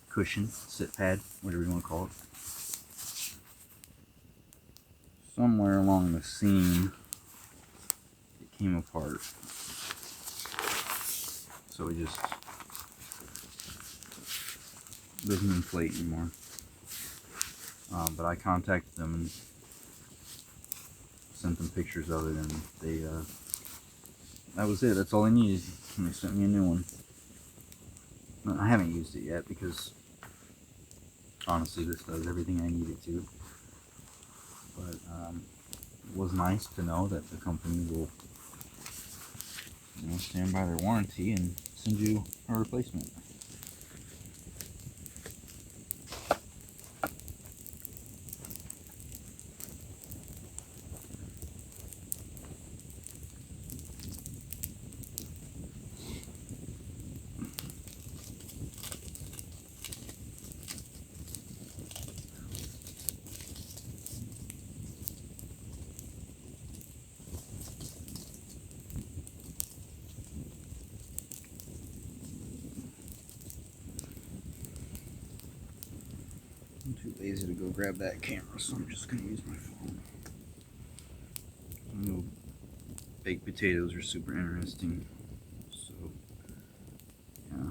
cushion, sit pad, whatever you want to call it. Somewhere along the seam, it came apart. So it just doesn't inflate anymore. But I contacted them and sent them pictures of it, and they that was it. That's all I needed, and they sent me a new one. I haven't used it yet because honestly this does everything I need it to. But it was nice to know that the company will, stand by their warranty and send you a replacement. I'm too lazy to go grab that camera, so I'm just going to use my phone. I know baked potatoes are super interesting, so yeah.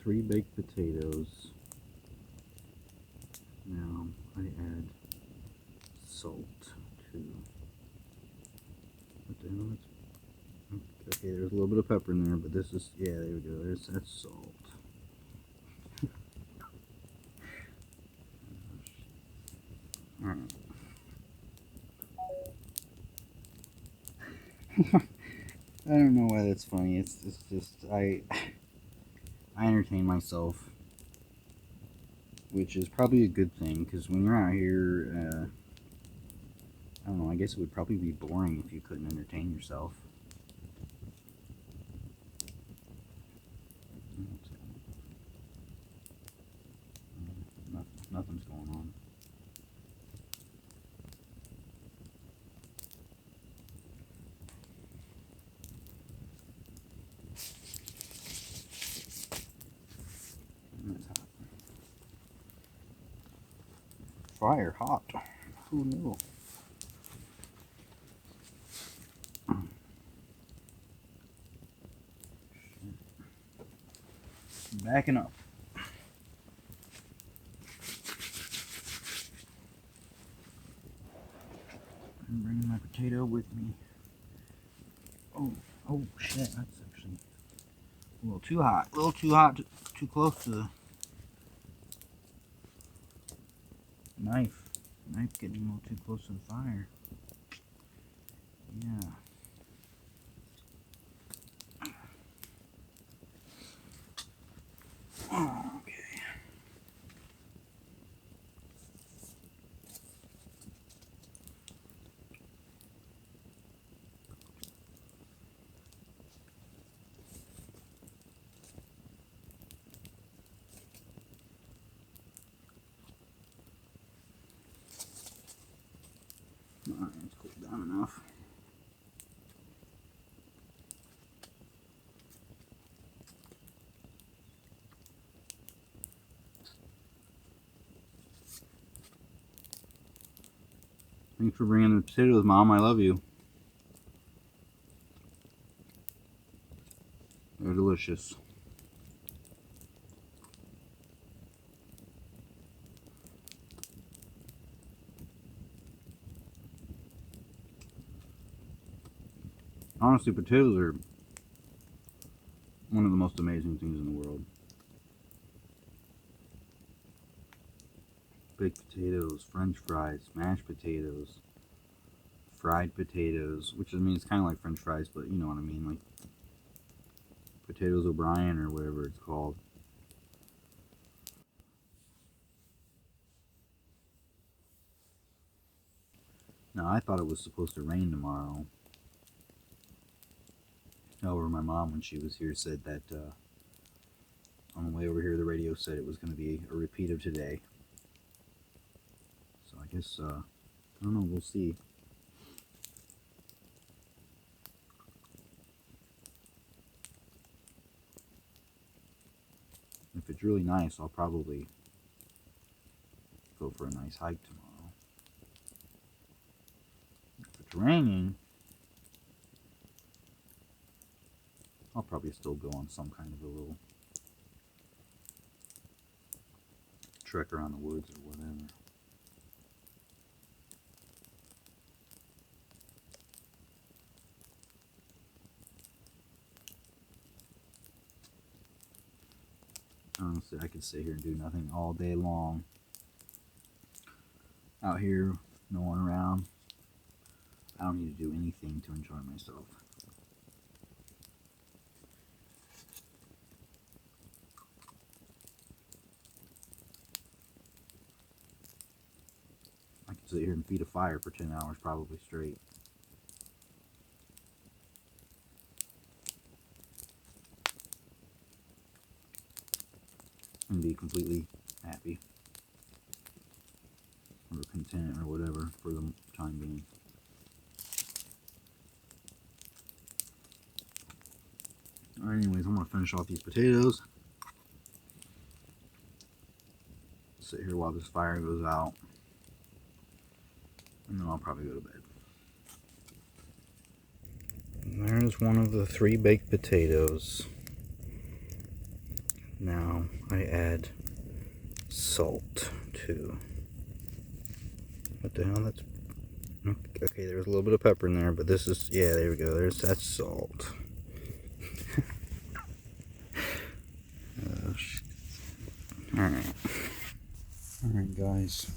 3 baked potatoes. Now I add salt to. What the hell? Okay, there's a little bit of pepper in there, but this is, yeah, there we go. That's salt. Alright. I don't know why that's funny. It's just I entertain myself, which is probably a good thing, because when you're out here, I don't know, I guess it would probably be boring if you couldn't entertain yourself. Nothing's going on. It's hot. Fire hot. Who knew? Backing up. I'm bringing my potato with me. Oh shit, that's actually a little too hot. A little too hot, too close to the knife. Knife getting a little too close to the fire. Yeah. Okay. Alright, it's cooled down enough. Thanks for bringing the potatoes, Mom. I love you. They're delicious. Honestly, potatoes are one of the most amazing things in the world. Baked potatoes, french fries, mashed potatoes, fried potatoes, which I mean, it's kind of like french fries, but you know what I mean, like potatoes O'Brien or whatever it's called. Now, I thought it was supposed to rain tomorrow. However, my mom, when she was here, said that on the way over here, the radio said it was going to be a repeat of today. So I guess, I don't know, we'll see. If it's really nice, I'll probably go for a nice hike tomorrow. If it's raining, I'll probably still go on some kind of a little trek around the woods or whatever. Honestly, I could sit here and do nothing all day long. Out here, no one around. I don't need to do anything to enjoy myself. I could sit here and feed a fire for 10 hours probably straight. And be completely happy. Or content or whatever for the time being. Alright, anyways, I'm going to finish off these potatoes. Sit here while this fire goes out. And then I'll probably go to bed. And there's one of the 3 baked potatoes. Now I add salt too. What the hell? That's okay. There's a little bit of pepper in there, but this is, yeah, there we go. That's salt. Oh, shit. Alright. Alright, guys.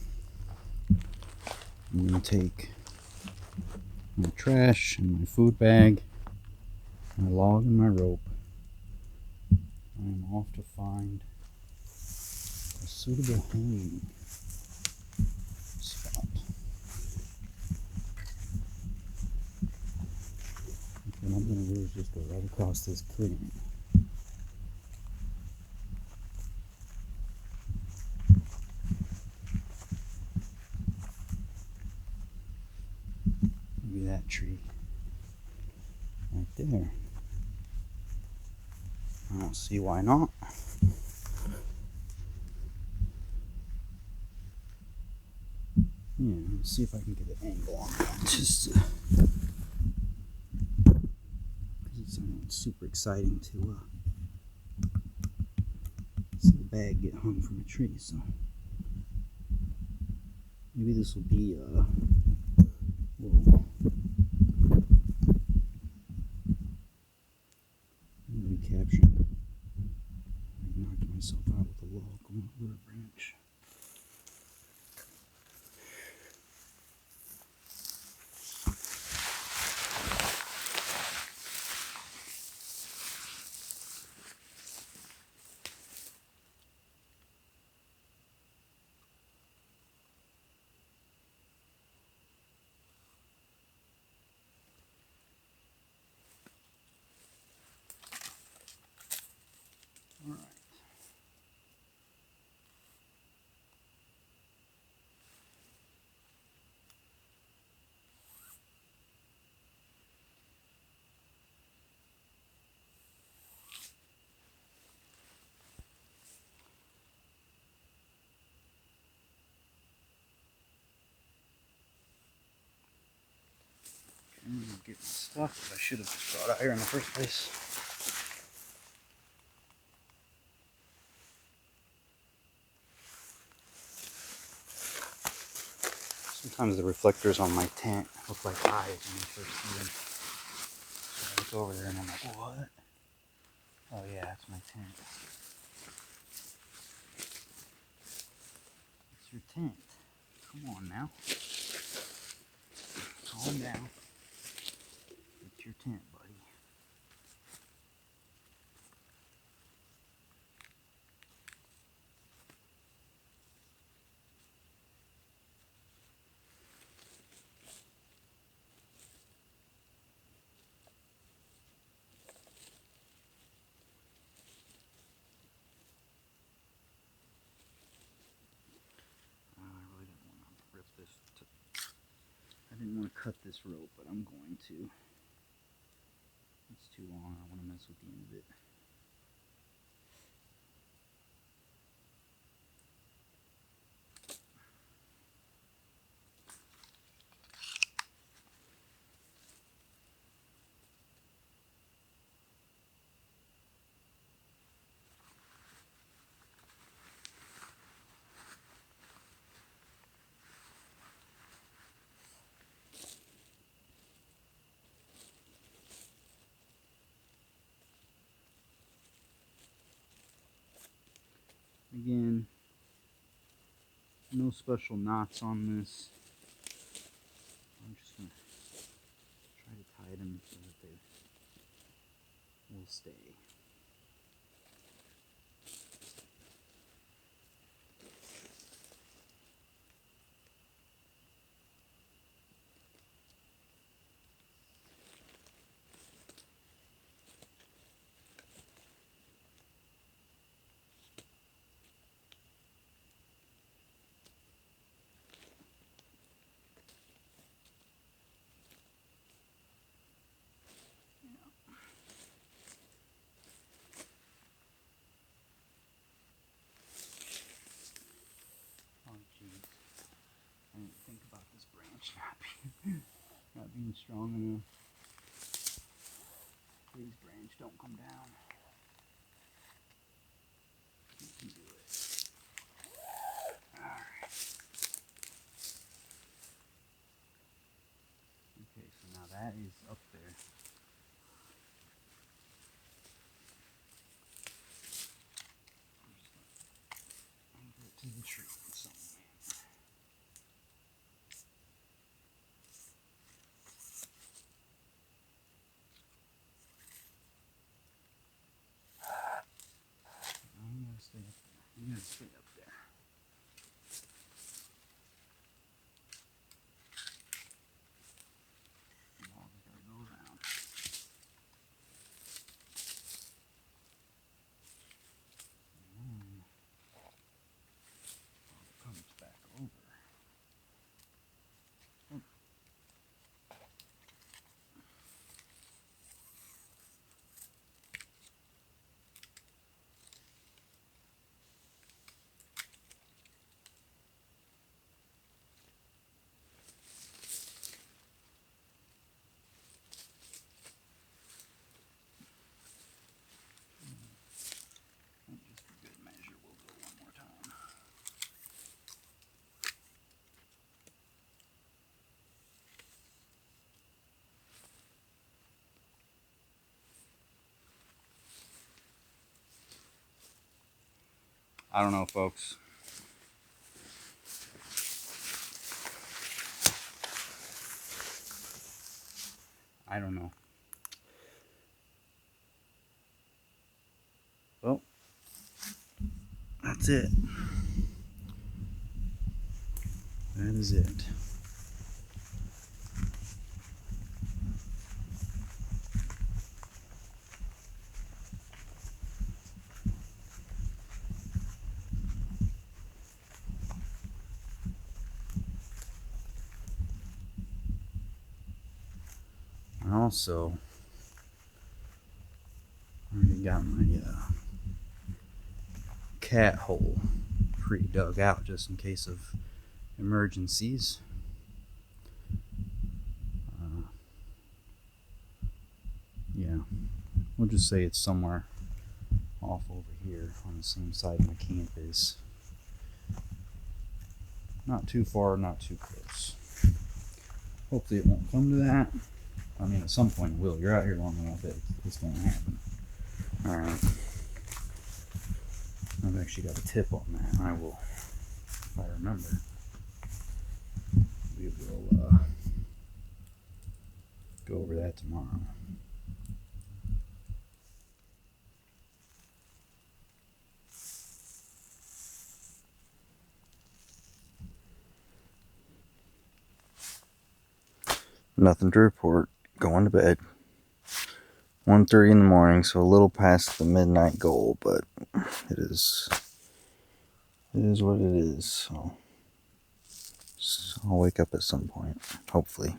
I'm gonna take my trash and my food bag, my log and my rope. I'm off to find a suitable hanging spot. What I'm going to do is just go right across this clearing. Maybe that tree right there. I don't see why not. Yeah, let's see if I can get an angle on that. Just because it's super exciting to see the bag get hung from a tree. So maybe this will be whoa. I'm gonna be capturing. I knocked myself out with a log on over a branch. All right. I'm getting stuck. I should have just brought out here in the first place. Sometimes the reflectors on my tent look like eyes when you first see them. So I look over there and I'm like, what? Oh yeah, that's my tent. It's your tent. Come on now. Calm down. It's your tent, buddy. I really didn't want to rip this. I didn't want to cut this rope, but I'm going to. It's too long. I don't want to mess with the end of it. Again, no special knots on this. I'm just going to try to tie them so that they will stay. I didn't think about this branch not being strong enough. Please, branch, don't come down. tree somewhere. I'm gonna stay up there. I'm gonna stay up there. Now we gotta go around. Comes back over. Just for good measure, we'll go one more time. I don't know, folks. I don't know. Well, that's it. That is it. And also, I already got my cat hole pre-dug out just in case of emergencies. Yeah, we'll just say it's somewhere off over here on the same side my camp is. Not too far, not too close. Hopefully it won't come to that. I mean, at some point it will. You're out here long enough that it's going to happen. Alright. I've actually got a tip on that. I will, if I remember, we will go over that tomorrow. Nothing to report. Going to bed. 1:30 in the morning, so a little past the midnight goal, but it is what it is. So I'll wake up at some point, hopefully.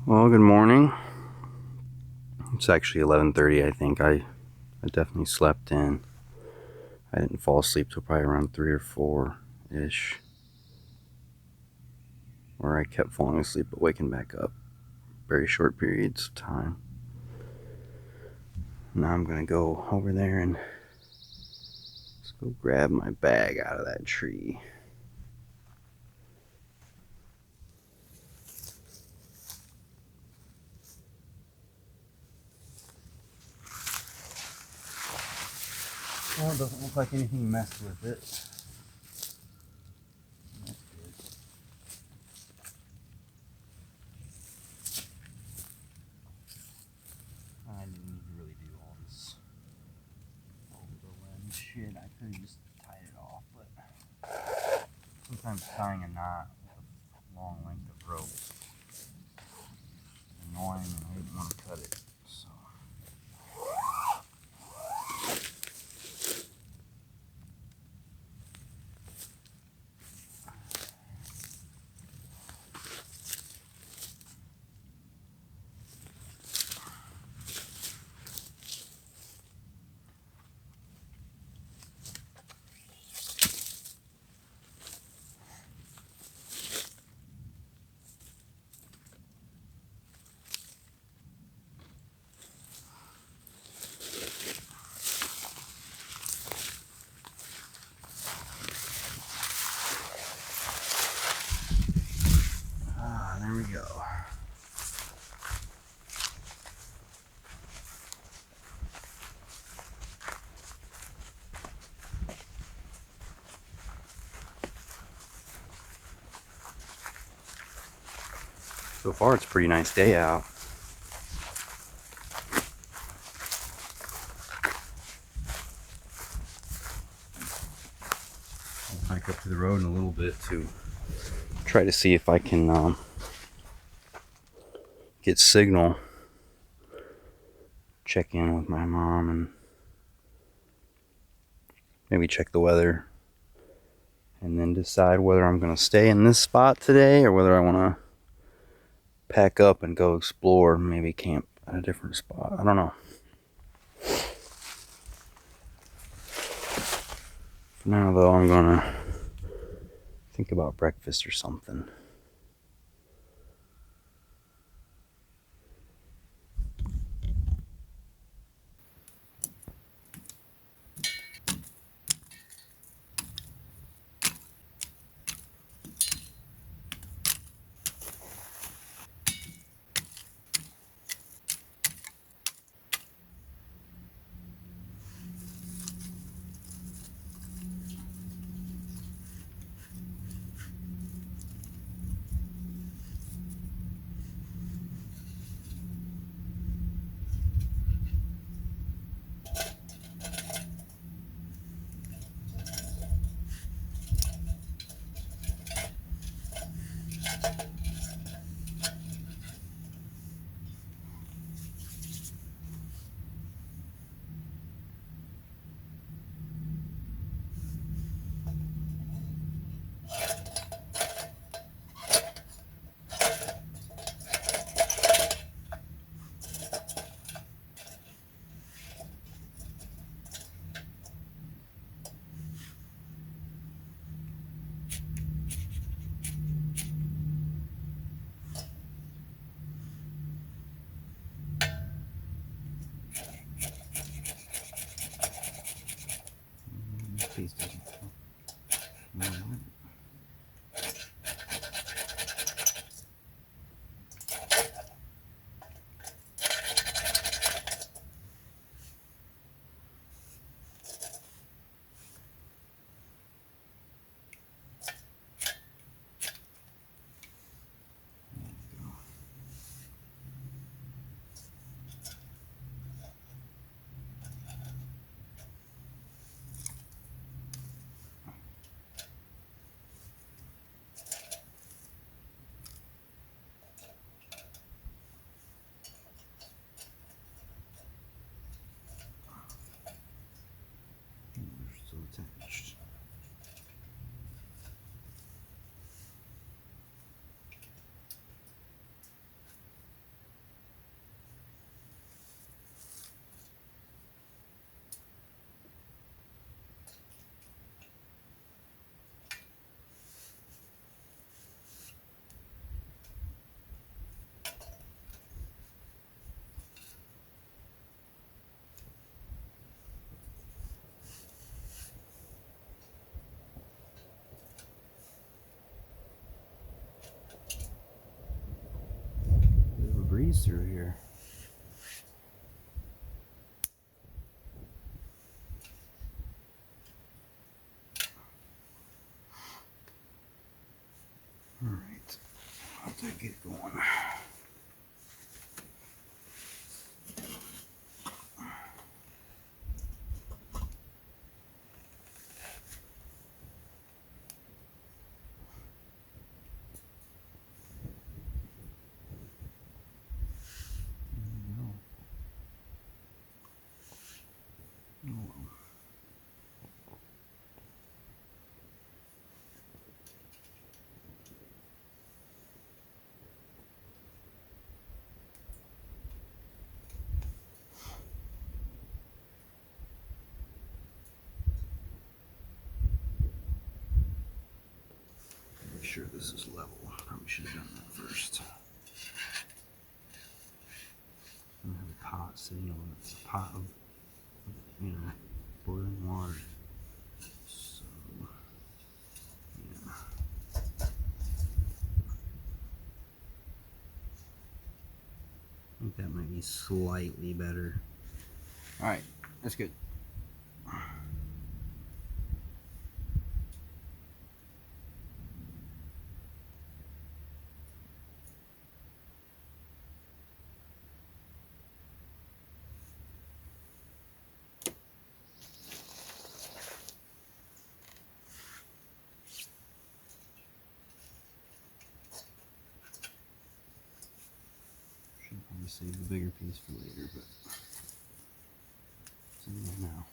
Well, good morning. It's actually 11:30, I think. I definitely slept in. I didn't fall asleep till probably around 3 or 4-ish. Where I kept falling asleep but waking back up. Very short periods of time. Now I'm gonna go over there and let's go grab my bag out of that tree. Well, it doesn't look like anything messed with it. That's good. I didn't need to really do all this over the limb shit. I could have just tied it off, but sometimes tying a knot with a long length of rope is annoying, and I didn't want to cut it. So. So far, it's a pretty nice day out. I'll hike up to the road in a little bit to try to see if I can get signal. Check in with my mom and maybe check the weather. And then decide whether I'm going to stay in this spot today or whether I want to pack up and go explore, maybe camp at a different spot. I don't know. For now, though, I'm going to think about breakfast or something. Please doesn't. They're still attached. There's a breeze through here. All right, I'll take it going. Make sure this is level. Probably should have done that first. I have a pot sitting on it. It's a pot of, boiling water. So, yeah. I think that might be slightly better. All right, that's good. Maybe save the bigger piece for later, but it's in there now.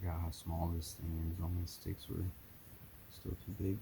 Forgot how small this thing is. All my sticks were still too big.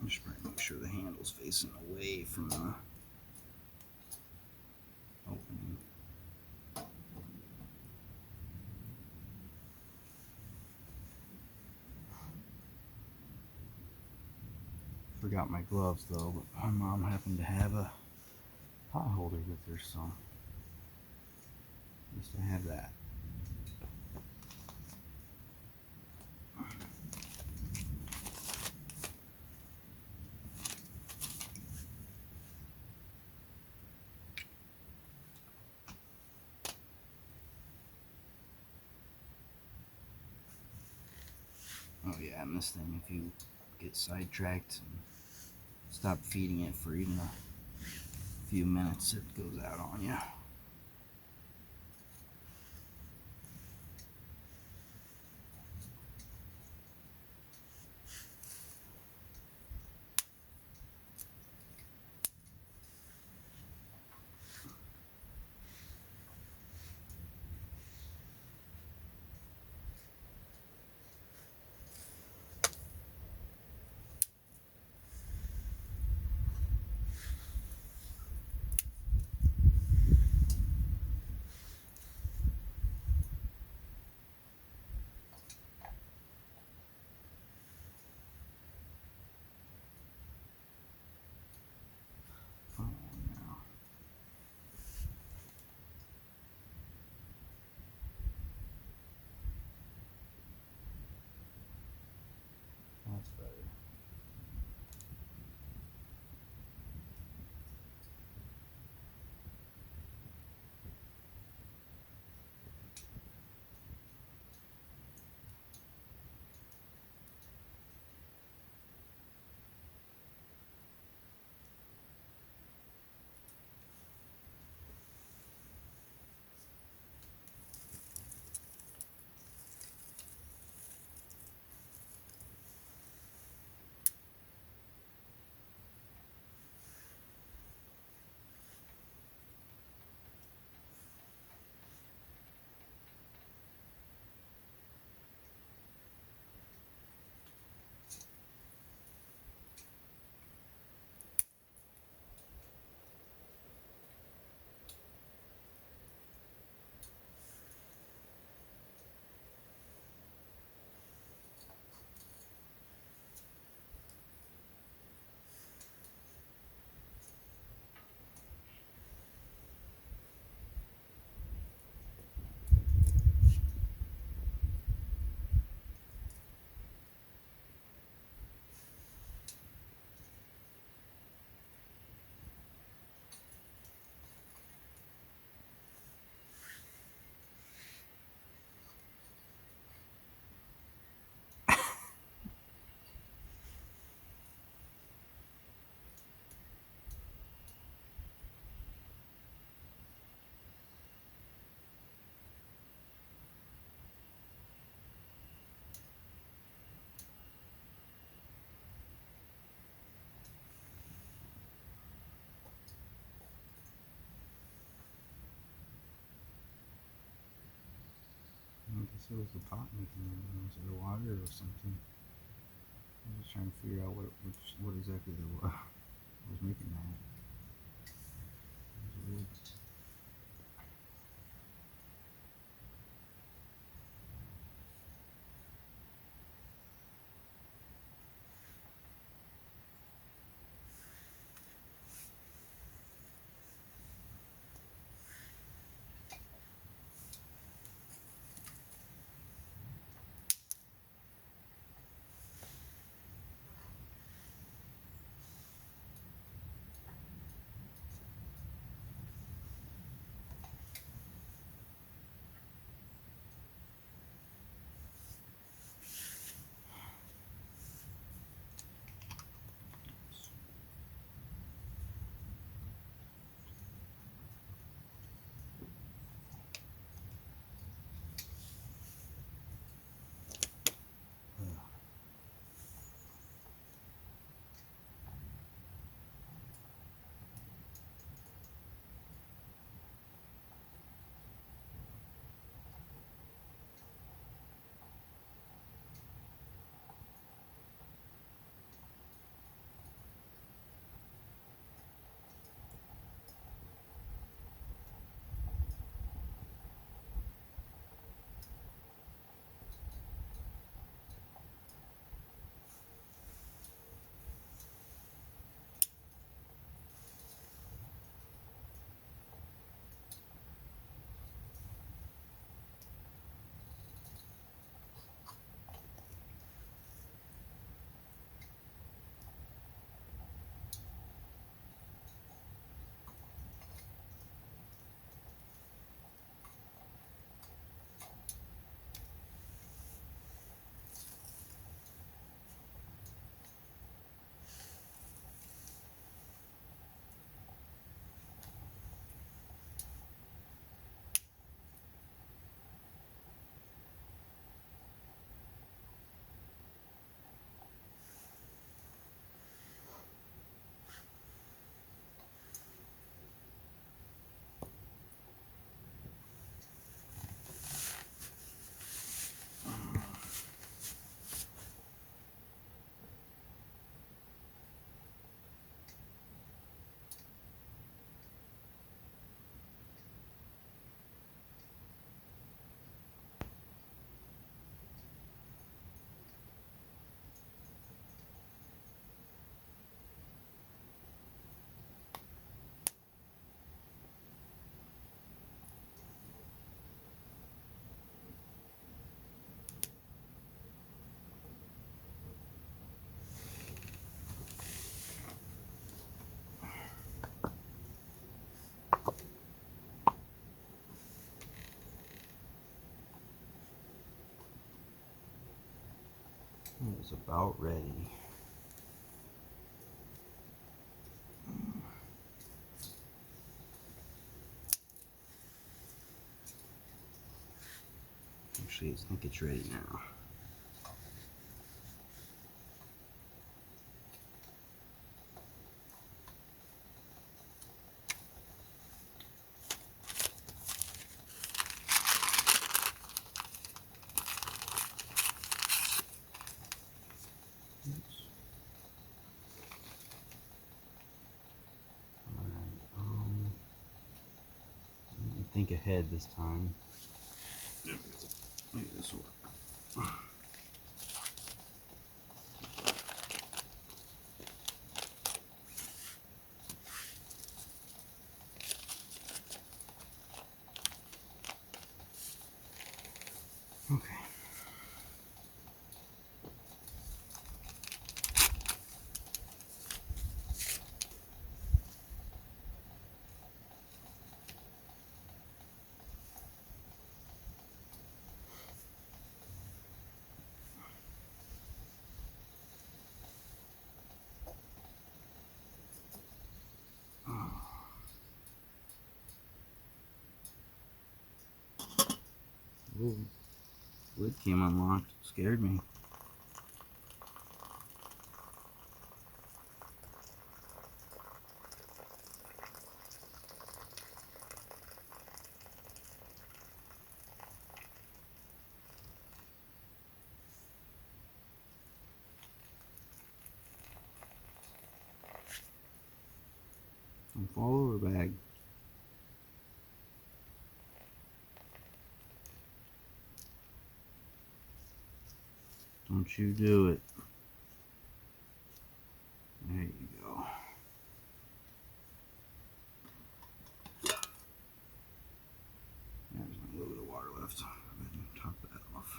I'm just trying to make sure the handle's facing away from the opening. Forgot my gloves though, but my mom happened to have a pot holder with her, so at least I have that. Oh yeah, and this thing, if you get sidetracked and stop feeding it for even a few minutes, it goes out on you. it was the pot making it. Was it water or something? I was just trying to figure out what exactly there was making that. It was weird. It was about ready. Actually, I think it's ready now. Oops. Alright, let me think ahead this time. Maybe this will work. Okay. Ooh, lid came unlocked. Scared me. Don't fall over, bag. Don't you do it. There you go. There's a little bit of water left. Go ahead and top that off.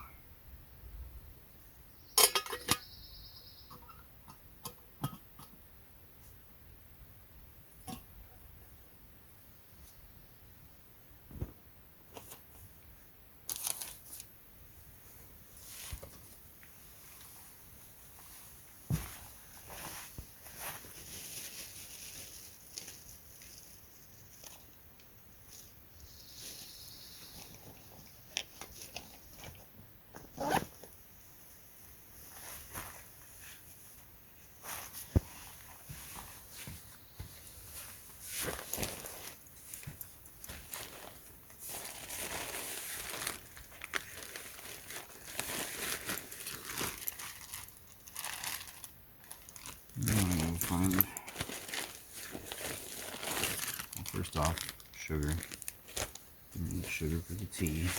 Find, well, first off, sugar. You need sugar for the tea.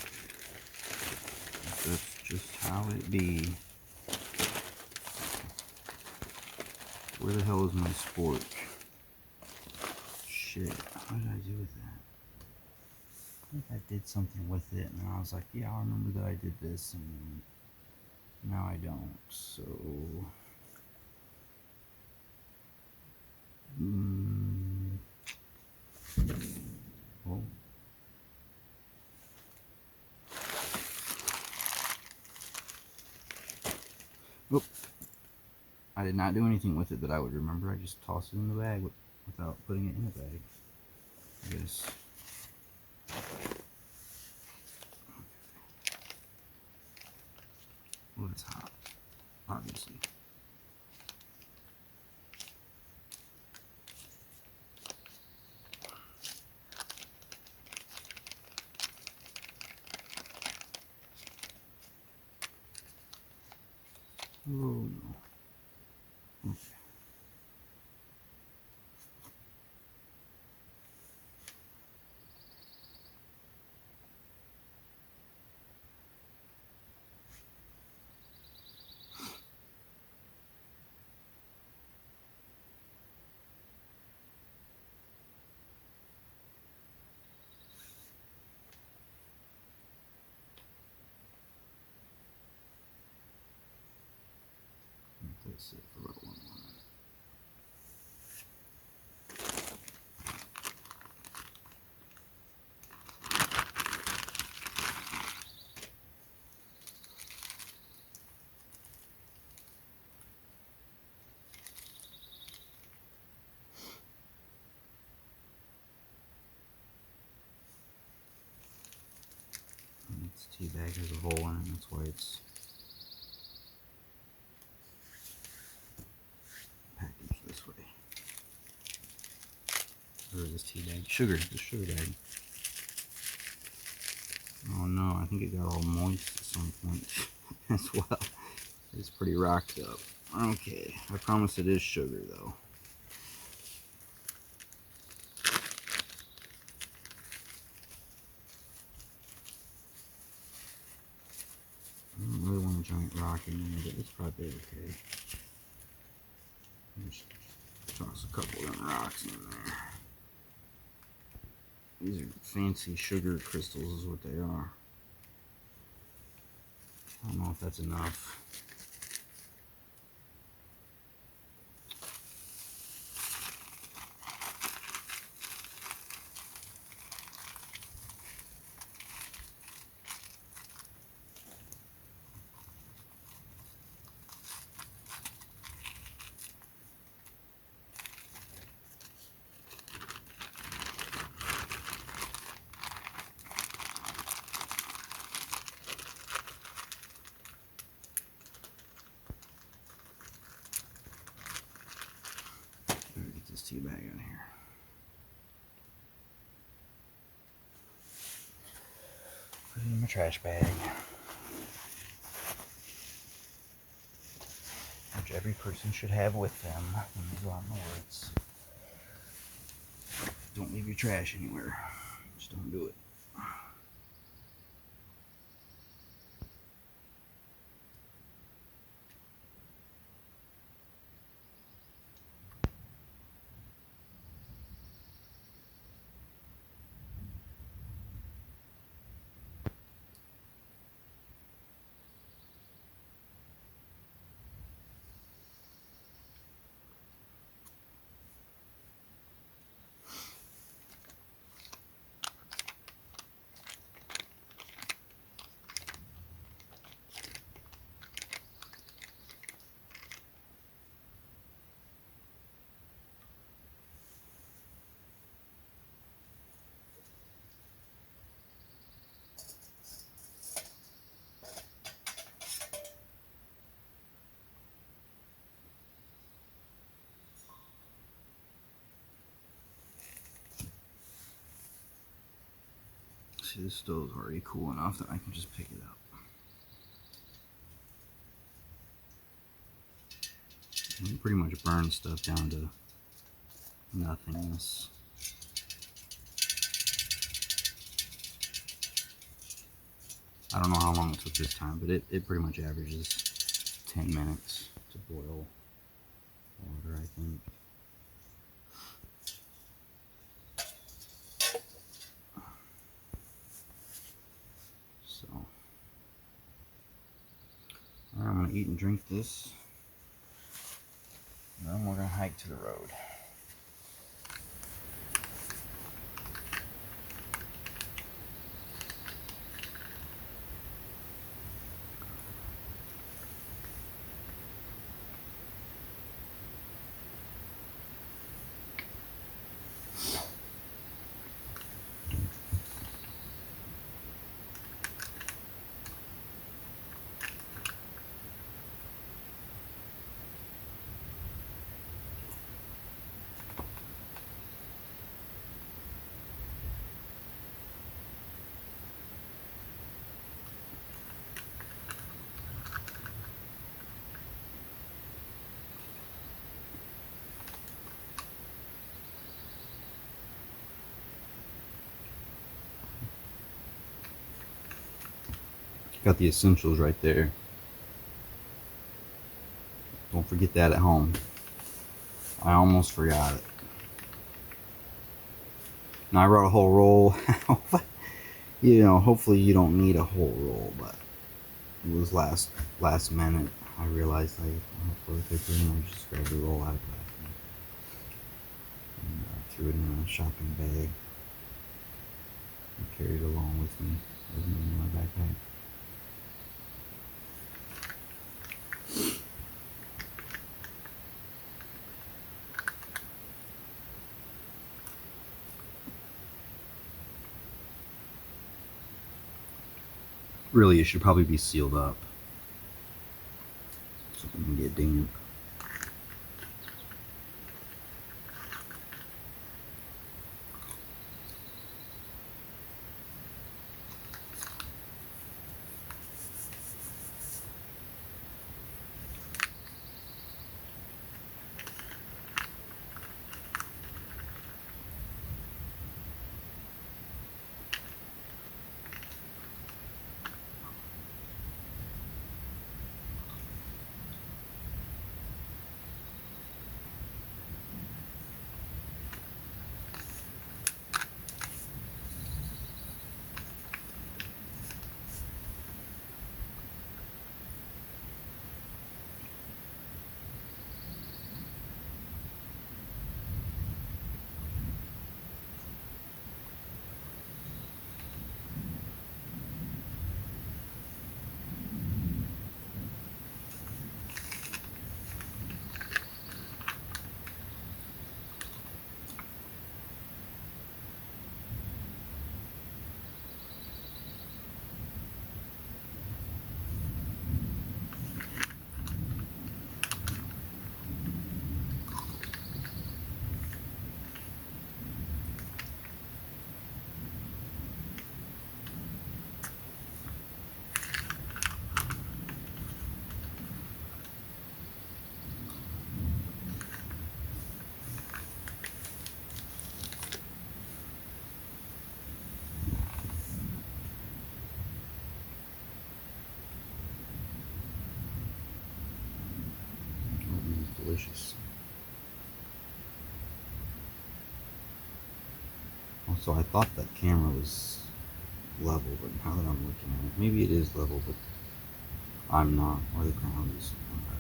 That's just how it be. Where the hell is my spork? Shit, what did I do with that? I think I did something with it, and I was like, yeah, I remember that I did this, and now I don't, so... Oh. Oop. I did not do anything with it that I would remember. I just tossed it in the bag without putting it in the bag. I guess. Well, it's hot, obviously. Oh no. Okay. Let that sit for about 1 more minute. And this tea bag has a hole in it, that's why it's packaged this way. Or this tea bag. Sugar, the sugar bag. Oh no, I think it got all moist at some point as well. It's pretty rocked up. Okay, I promise it is sugar though. I don't really want a giant rock in there, but it's probably okay. Just toss a couple of them rocks in there. These are fancy sugar crystals is what they are. I don't know if that's enough. Get this tea bag out of here. Put it in my trash bag. Which every person should have with them when they go out in the woods. Don't leave your trash anywhere. Just don't do it. See, this stove's already cool enough that I can just pick it up. And it pretty much burns stuff down to nothingness. I don't know how long it took this time, but it pretty much averages 10 minutes to boil water, I think. So, alright, I'm gonna eat and drink this. And then we're gonna hike to the road. Got the essentials right there. Don't forget that at home. I almost forgot it. Now I wrote a whole roll. You know, hopefully you don't need a whole roll, but it was last minute. I realized I had toilet paper and I just grabbed the roll out of that and threw it in a shopping bag and carried it along with me in my backpack. Really, it should probably be sealed up so it can get damp. delicious. Also, I thought that camera was level, but now that I'm looking at it, maybe it is level, but I'm not, or the ground is unlevel.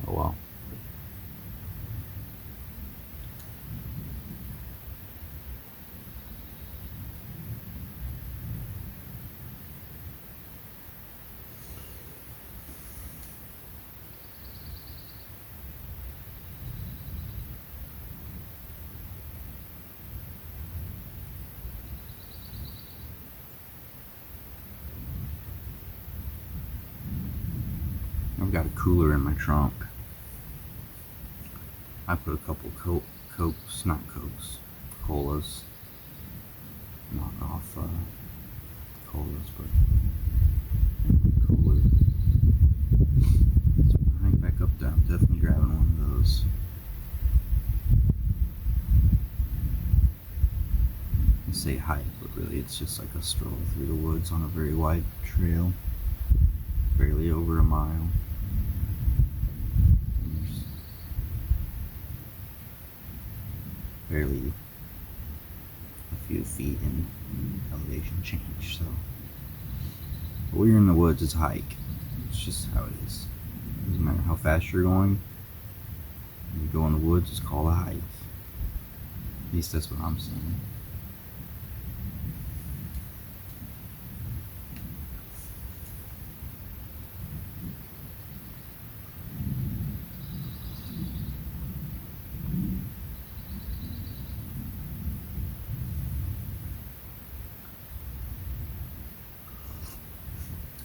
Oh well. I've got a cooler in my trunk. I put a couple Cokes, not Cokes, colas, knock off colas, but cooler. So when I hike back up there, I'm definitely grabbing one of those. I say hike, but really it's just like a stroll through the woods on a very wide trail, barely over a mile. Barely a few feet in elevation change, so but when you're in the woods, it's a hike. It's just how it is. Doesn't matter how fast you're going. When you go in the woods, it's called a hike. At least that's what I'm saying.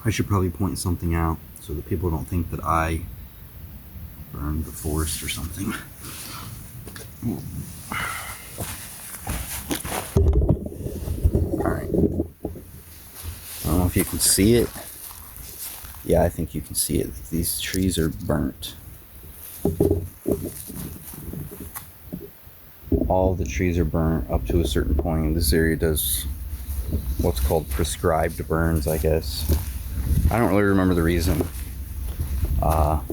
I should probably point something out so that people don't think that I burned the forest or something. Alright. I don't know if you can see it. Yeah, I think you can see it. These trees are burnt. All the trees are burnt up to a certain point. This area does what's called prescribed burns, I guess. I don't really remember the reason, but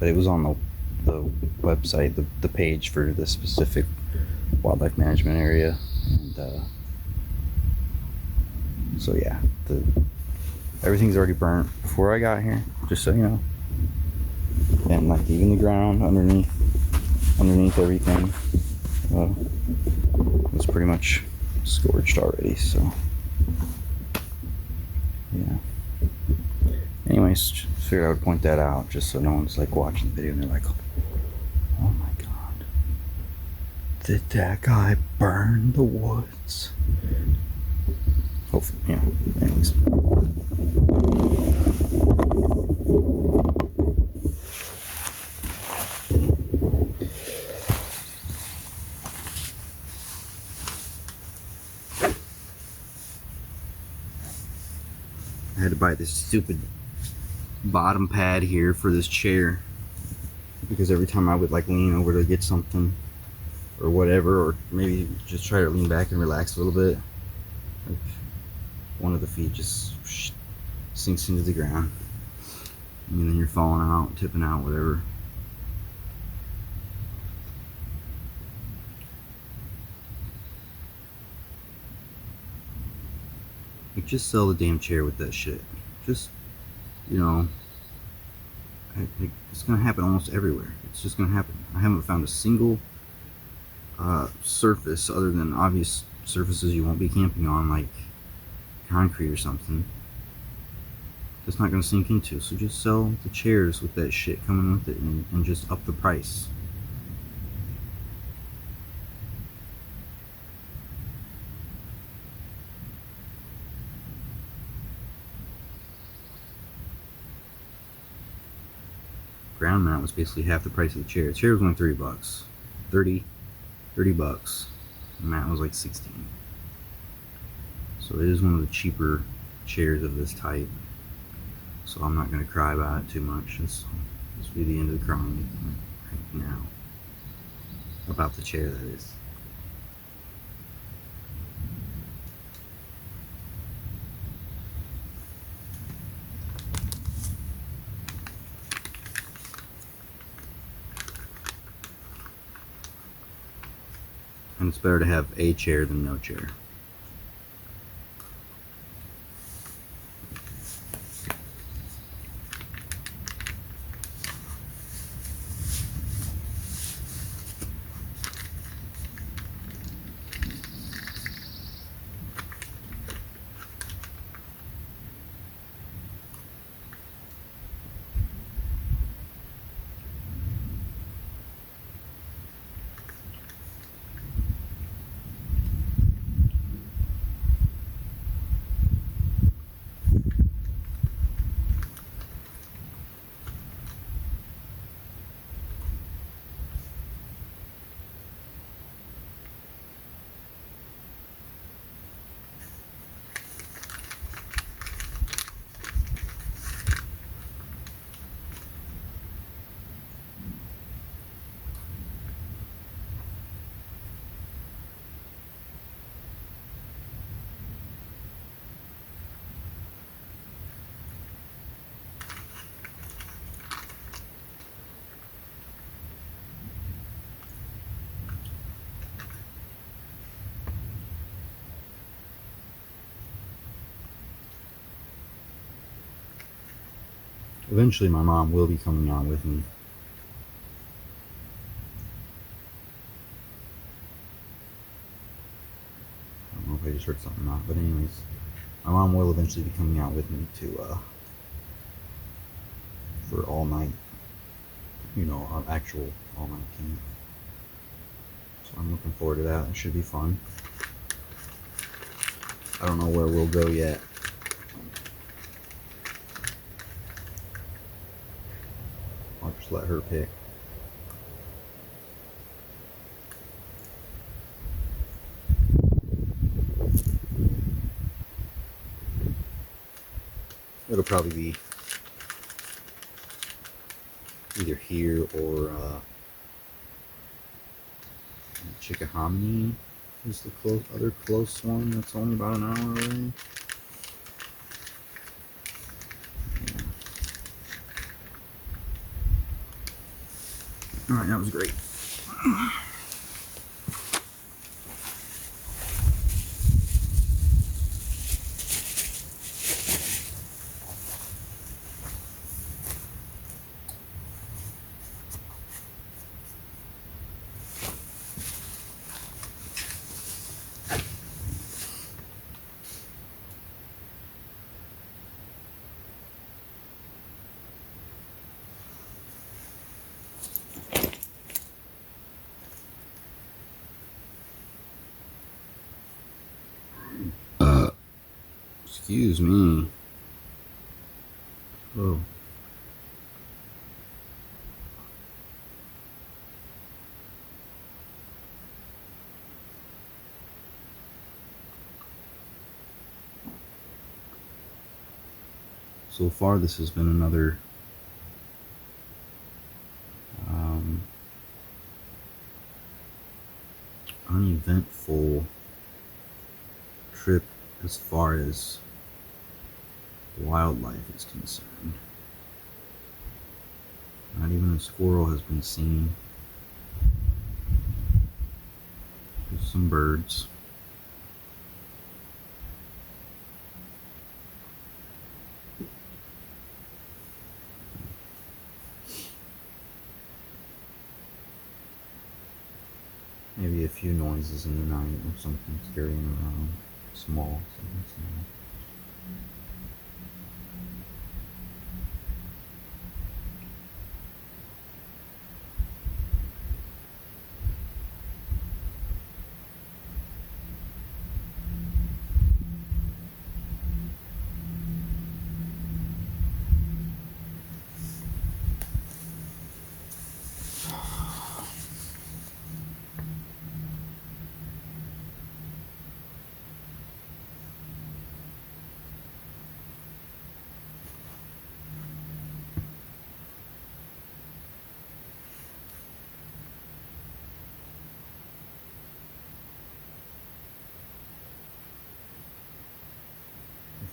it was on the website, the page for the specific wildlife management area, and so yeah, everything's already burnt before I got here, just so you know, and like even the ground underneath everything was pretty much scorched already, so yeah. Anyways, just figured I would point that out just so no one's like watching the video and they're like, oh my god, did that guy burn the woods? Hopefully, yeah. Anyways. I had to buy this stupid bottom pad here for this chair because every time I would like lean over to get something or whatever, or maybe just try to lean back and relax a little bit, like one of the feet just sinks into the ground and then you're falling out, tipping out, whatever. Like, just sell the damn chair with that shit. Just, you know, it's gonna happen almost everywhere. It's just gonna happen. I haven't found a single surface other than obvious surfaces you won't be camping on, like concrete or something, that's not gonna sink into. So just sell the chairs with that shit coming with it, and just up the price. Ground mount was basically half the price of the chair. The chair was only $30. 30 bucks. The mat was like 16. So it is one of the cheaper chairs of this type. So I'm not gonna cry about it too much. This will be the end of the crying right now. About the chair, that is. And it's better to have a chair than no chair. Eventually my mom will be coming on with me. I don't know if I just heard something or not, but anyways, my mom will eventually be coming out with me to for all night, you know, our actual all night camp. So I'm looking forward to that. It should be fun. I don't know where we'll go yet. I'll just let her pick. It'll probably be either here or Chickahominy is the other close one that's only about an hour away. Alright, that was great. Excuse me. Oh. So far, this has been another uneventful trip as far as wildlife is concerned. Not even a squirrel has been seen. There's some birds. Maybe a few noises in the night or something scurrying around. Small, something small.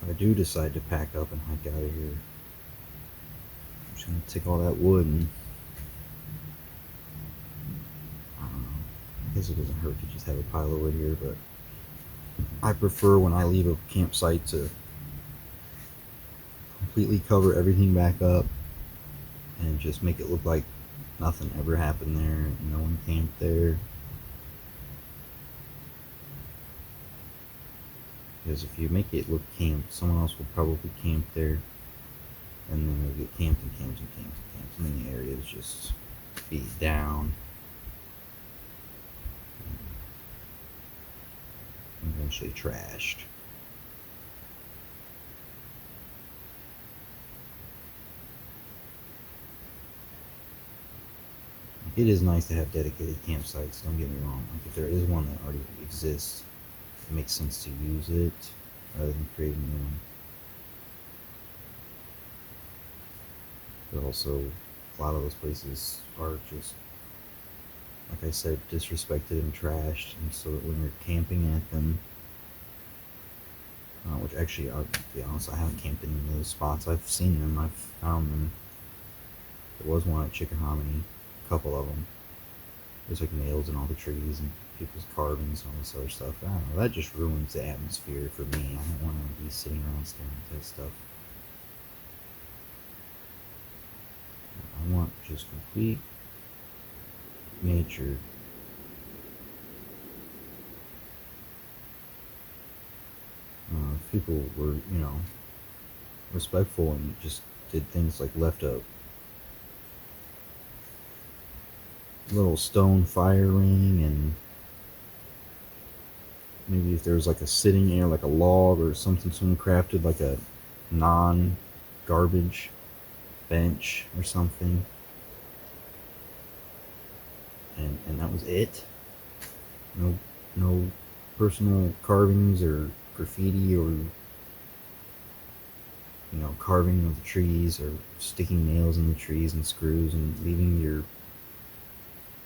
If I do decide to pack up and hike out of here, I'm just gonna take all that wood and I don't know, guess it doesn't hurt to just have a pile of wood here, but I prefer when I leave a campsite to completely cover everything back up and just make it look like nothing ever happened there, no one camped there. Because if you make it look camped, someone else will probably camp there, and then it'll get camped and camped and camped and camped, and then the area is just beat down and eventually trashed. It is nice to have dedicated campsites, don't get me wrong. Like if there is one that already exists, it makes sense to use it rather than create a new one. But also, a lot of those places are just, like I said, disrespected and trashed, and so that when you're camping at them, which actually, I'll be honest, I haven't camped in any of those spots. I've seen them, I've found them. There was one at Chickahominy, a couple of them. There's like nails in all the trees and people's carvings and all this other stuff. I don't know, that just ruins the atmosphere for me. I don't want to be sitting around staring at that stuff. I want just complete nature. If people were, respectful and just did things like left a little stone fire ring, and maybe if there was like a sitting area, like a log or something, someone crafted like a non-garbage bench or something, and that was it. No personal carvings or graffiti or carving of the trees or sticking nails in the trees and screws and leaving your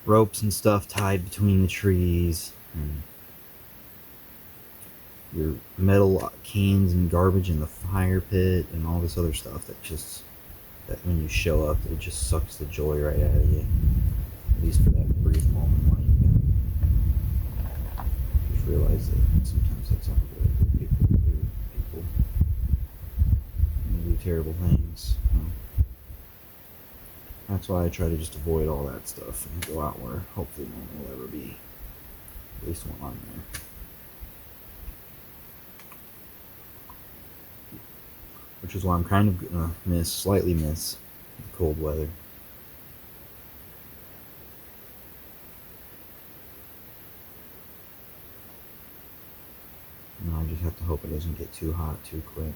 ropes and stuff tied between the trees and your metal cans and garbage in the fire pit and all this other stuff that when you show up, it just sucks the joy right out of you, at least for that brief moment when you just realize that sometimes that's not good. People do terrible things. That's why I try to just avoid all that stuff and go out where hopefully no one will ever be, at least when I'm there. Which is why I'm kind of gonna slightly miss the cold weather. I just have to hope it doesn't get too hot too quick.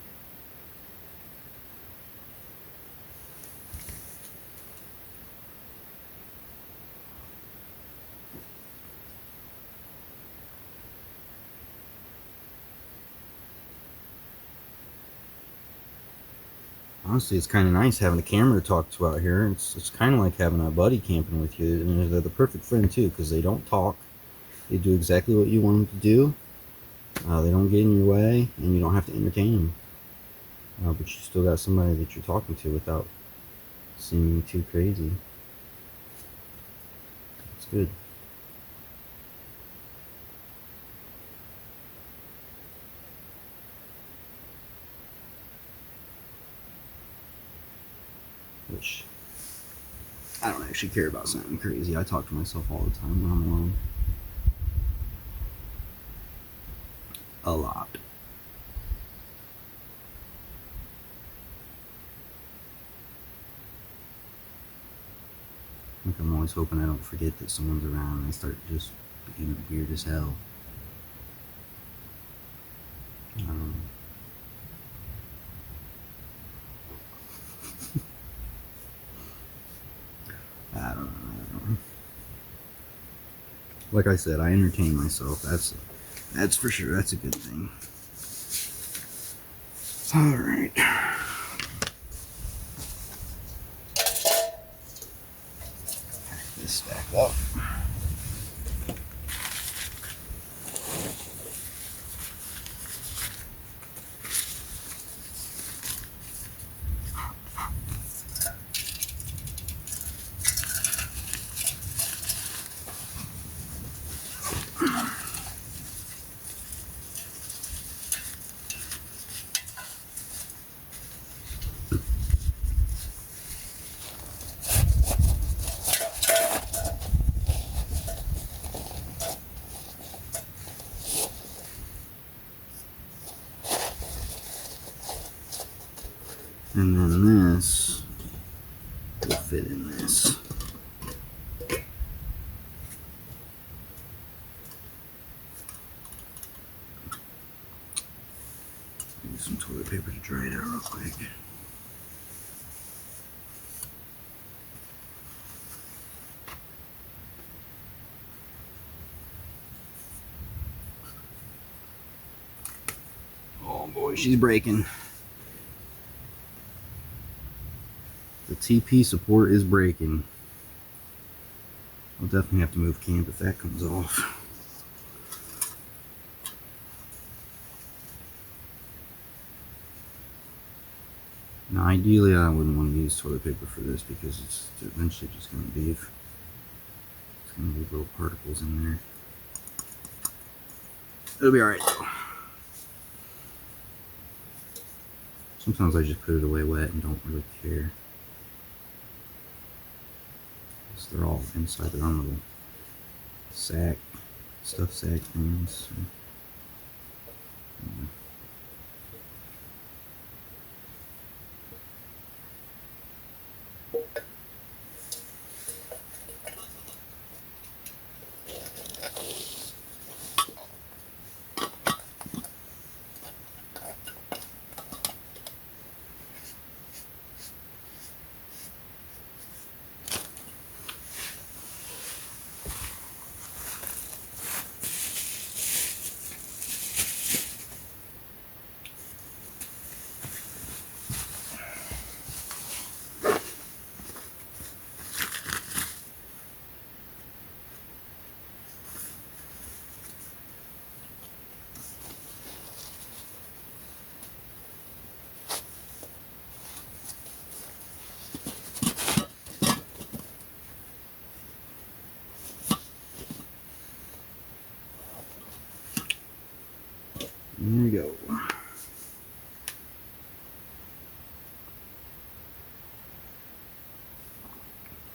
Honestly, it's kind of nice having a camera to talk to out here. It's kind of like having a buddy camping with you. And they're the perfect friend too, because they don't talk. They do exactly what you want them to do. They don't get in your way, and you don't have to entertain them. But you still got somebody that you're talking to without seeming too crazy. It's good. Which, I don't actually care about sounding crazy. I talk to myself all the time when I'm alone. A lot. Like I'm always hoping I don't forget that someone's around and I start just being weird as hell. I don't know. Like I said, I entertain myself. That's for sure. That's a good thing. All right. Pack this back up. And then this will fit in this. Use some toilet paper to dry it out real quick. Oh boy, she's breaking. The TP support is breaking. I'll definitely have to move camp if that comes off. Now, ideally, I wouldn't want to use toilet paper for this because it's eventually just going to leave. It's going to leave little particles in there. It'll be alright though. Sometimes I just put it away wet and don't really care. Because they're all inside their own little sack, stuff sack things. So, yeah. There we go.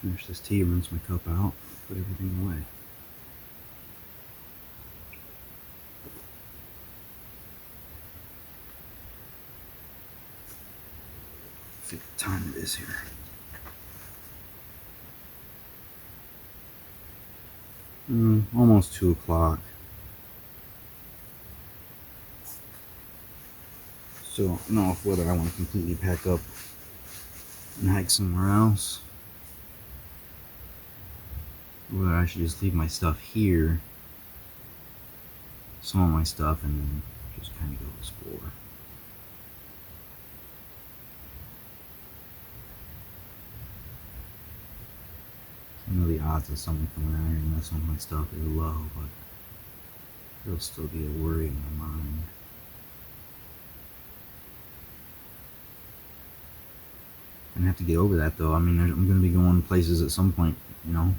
Finish this tea, rinse my cup out, put everything away. See what time it is here. Almost 2 o'clock. So I don't know whether I want to completely pack up and hike somewhere else, or whether I should just leave my stuff here, some of my stuff, and then just kind of go explore. I know the odds of someone coming out here and messing with my stuff is low, but it'll still be a worry in my mind. I'm gonna have to get over that though. I mean, I'm gonna be going places at some point, you know.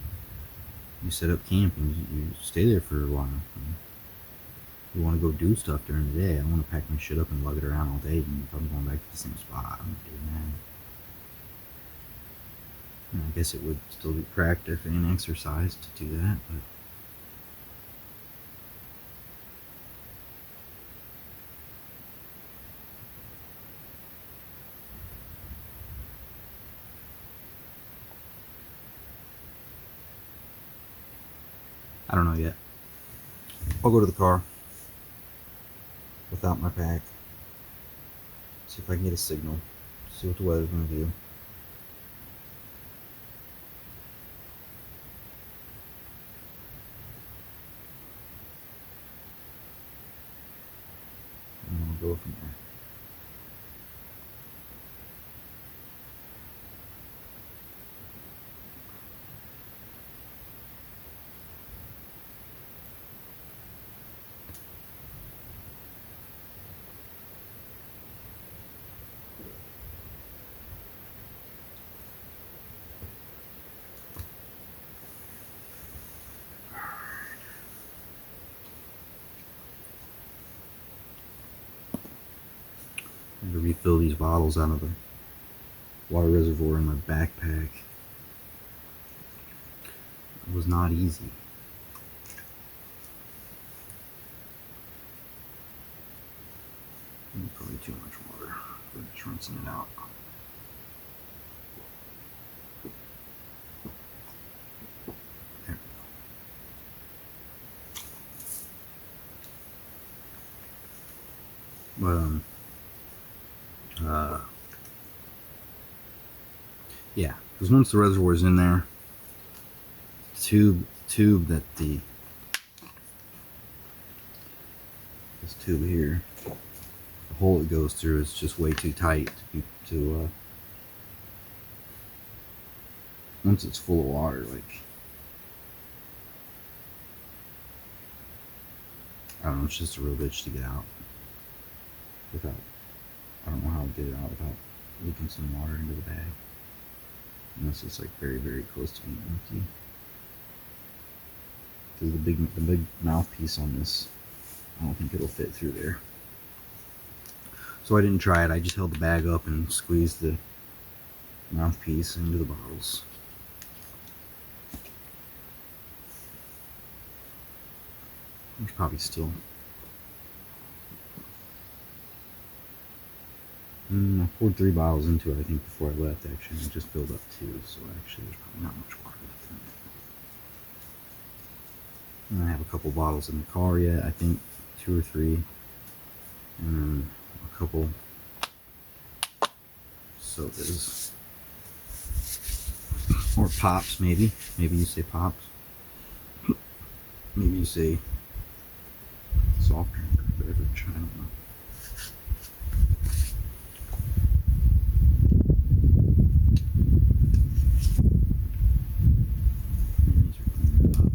You set up camp and you stay there for a while. You want to go do stuff during the day. I want to pack my shit up and lug it around all day. And if I'm going back to the same spot, I'm not doing that. And I guess it would still be practice and exercise to do that, but I don't know yet. I'll go to the car without my pack. See if I can get a signal. See what the weather's going to do. And we'll go from there. I had to refill these bottles out of the water reservoir in my backpack. It was not easy. Probably too much water. I'm just rinsing it out. But yeah, because once the reservoir is in there, tube that this tube here, the hole it goes through is just way too tight to once it's full of water, like, I don't know, it's just a real bitch to get out without, I don't know how to get it out without leaking some water into the bag, unless it's like very, very close to being empty. Because the big mouthpiece on this, I don't think it'll fit through there. So I didn't try it, I just held the bag up and squeezed the mouthpiece into the bottles. There's probably still. I poured 3 bottles into it, I think, before I left, actually, and it just filled up 2, so actually there's probably not much water left in it. And I have a couple bottles in the car yet, I think 2 or 3, and then a couple sodas. Or pops, maybe. Maybe you say pops. Maybe you say soft drink or beverage, I don't know. These are cleaning up.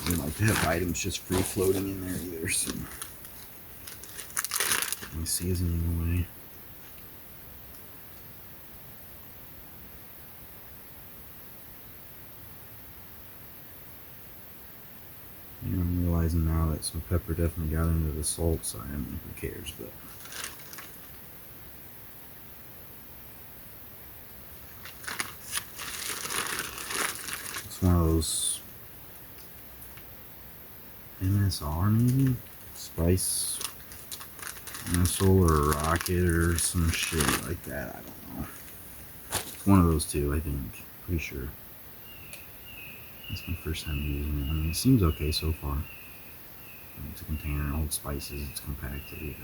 We like to have items just free floating in there either, so my seasoning away. You know, I'm realizing now that some pepper definitely got into the salt side. I mean, who cares, but it's one of those MSR maybe? Spice missile or rocket or some shit like that. I don't know. It's one of those two, I think. Pretty sure. It's my first time using it. I mean, it seems okay so far. It's a container, it holds spices, it's compacted, you know.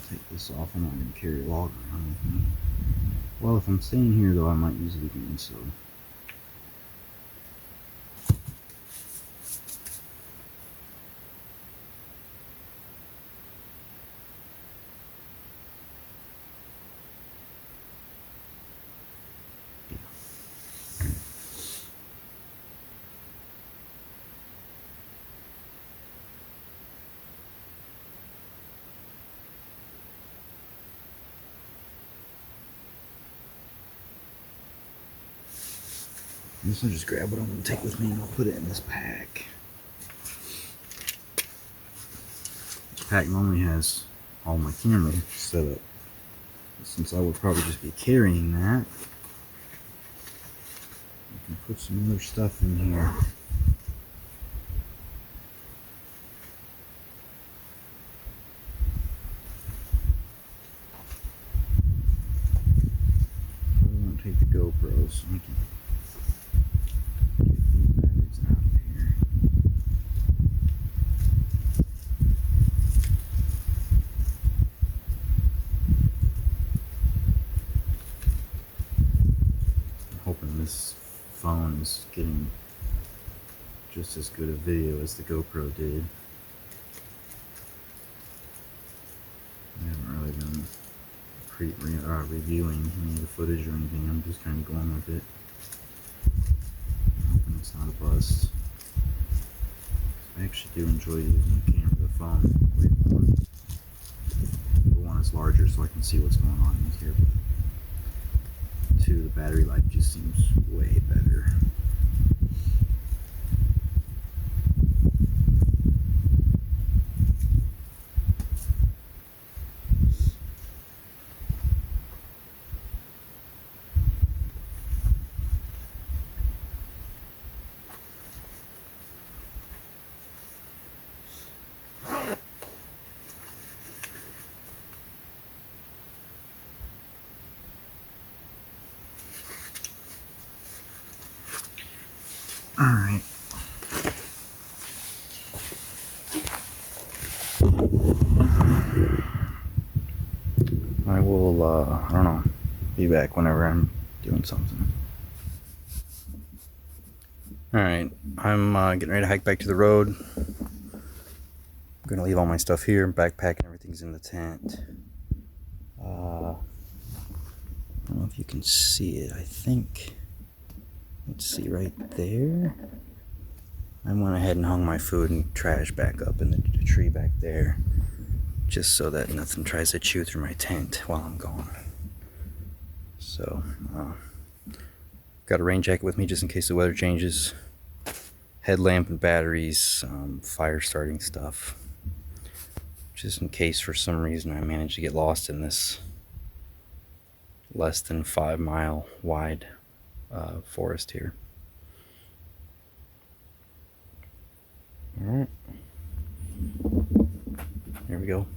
Take this off. I'm not going to carry a log around with me. Well, if I'm staying here, though, I might use it again, so. I guess I'll just grab what I'm going to take with me and I'll put it in this pack. This pack normally has all my camera set up. Since I would probably just be carrying that, Put some other stuff in here. I won't take the GoPro so we can get these batteries out of here. I'm hoping this phone is getting just as good a video as the GoPro did. I haven't really been reviewing any of the footage or anything. I'm just kind of going with it. Hoping it's not a bust. I actually do enjoy using the camera, the phone, way more. The one is larger so I can see what's going on in here. But two, the battery life just seems way better. Alright. I will, I don't know, be back whenever I'm doing something. Alright, I'm getting ready to hike back to the road. I'm gonna leave all my stuff here, backpack and everything's in the tent. I don't know if you can see it, I think. Let's see right there. I went ahead and hung my food and trash back up in the tree back there, just so that nothing tries to chew through my tent while I'm gone. So, got a rain jacket with me just in case the weather changes. Headlamp and batteries, fire starting stuff. Just in case for some reason I manage to get lost in this less than 5 mile wide forest here. Alright. Here we go.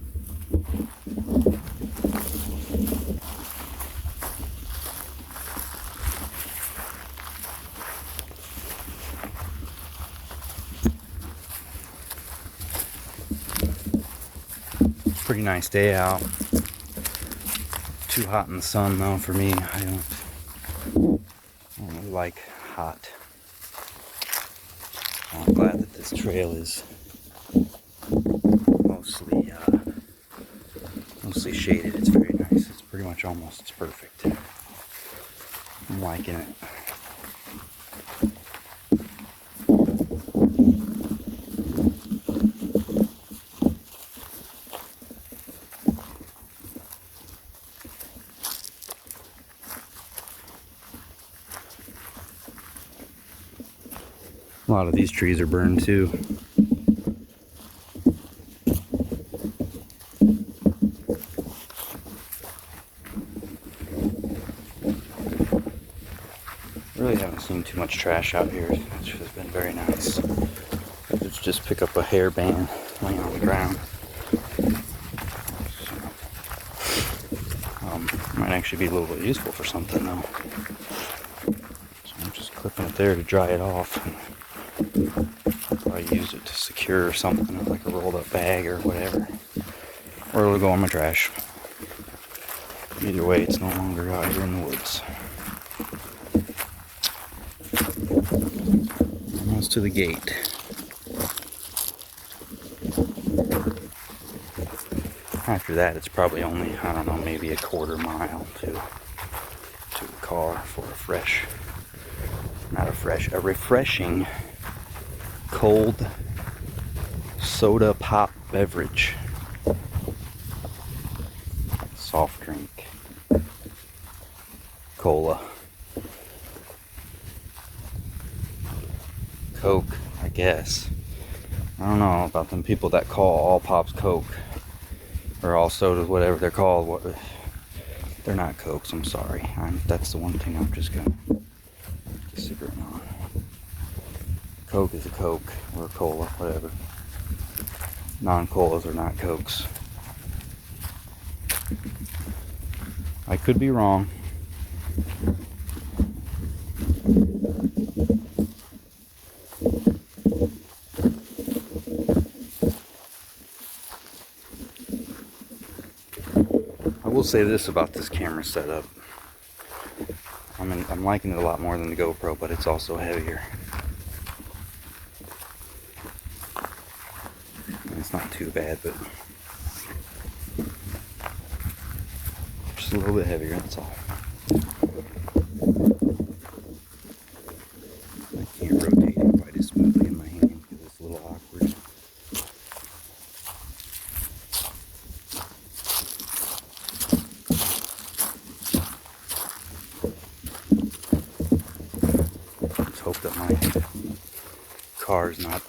Pretty nice day out. Too hot in the sun though for me. I don't really like hot. I'm glad that this trail is mostly shaded. It's very nice. It's pretty much it's perfect. I'm liking it. A lot of these trees are burned too. Really haven't seen too much trash out here, which has been very nice. Let's just pick up a hairband laying on the ground. So, might actually be a little bit useful for something though. So I'm just clipping it there to dry it off. I'll probably use it to secure something like a rolled up bag or whatever. Or it'll go in my trash. Either way, it's no longer out here in the woods. Almost to the gate. After that, it's probably only, I don't know, maybe a quarter mile to the car for a refreshing cold soda pop beverage. Soft drink. Cola. Coke, I guess. I don't know about them people that call all pops Coke. Or all sodas, whatever they're called. They're not Cokes, I'm sorry. That's the one thing I'm just gonna disagree on. Coke is a Coke, or a cola, whatever. Non-colas are not Cokes. I could be wrong. I will say this about this camera setup. I'm liking it a lot more than the GoPro, but it's also heavier. It's not too bad, but just a little bit heavier, that's all. I can't rotate it quite as smoothly in my hand because it's a little awkward. Let's hope that my car's not.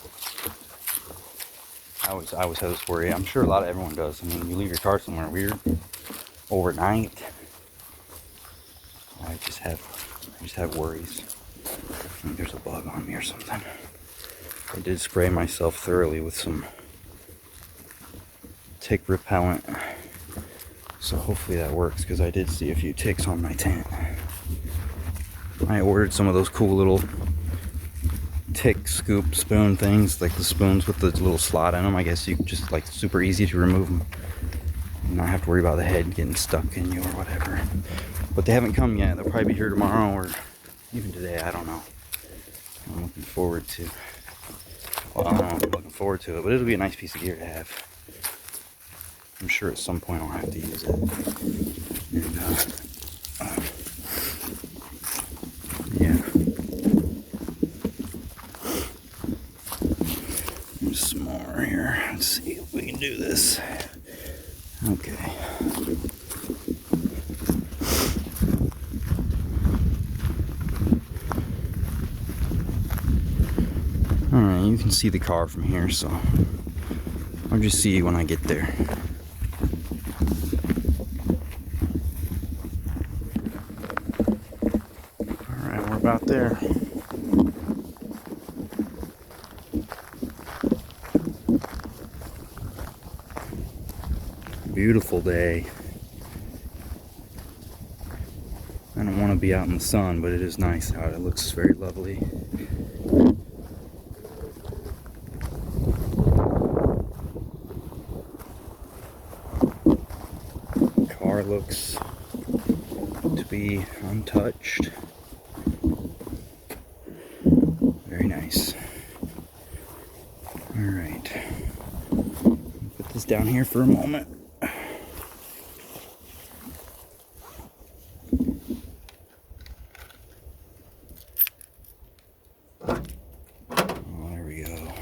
I always have this worry. I'm sure a lot of everyone does. I mean, you leave your car somewhere weird overnight. I just have worries. I think there's a bug on me or something. I did spray myself thoroughly with some tick repellent, so hopefully that works, because I did see a few ticks on my tent. I ordered some of those cool little tick scoop spoon things, like the spoons with the little slot in them. I guess you just, like, super easy to remove them and not have to worry about the head getting stuck in you or whatever. But they haven't come yet. They'll probably be here tomorrow or even today. I don't know. I'm looking forward to. Well, I don't know if I'm looking forward to it, but it'll be a nice piece of gear to have. I'm sure at some point I'll have to use it. And yeah. There's some more here. Let's see if we can do this. Okay. Alright, you can see the car from here, so I'll just see you when I get there. Alright, we're about there. Beautiful day. I don't want to be out in the sun, but it is nice out. It looks very lovely. Car looks to be untouched. Very nice. Alright. Put this down here for a moment. Oh, there we go.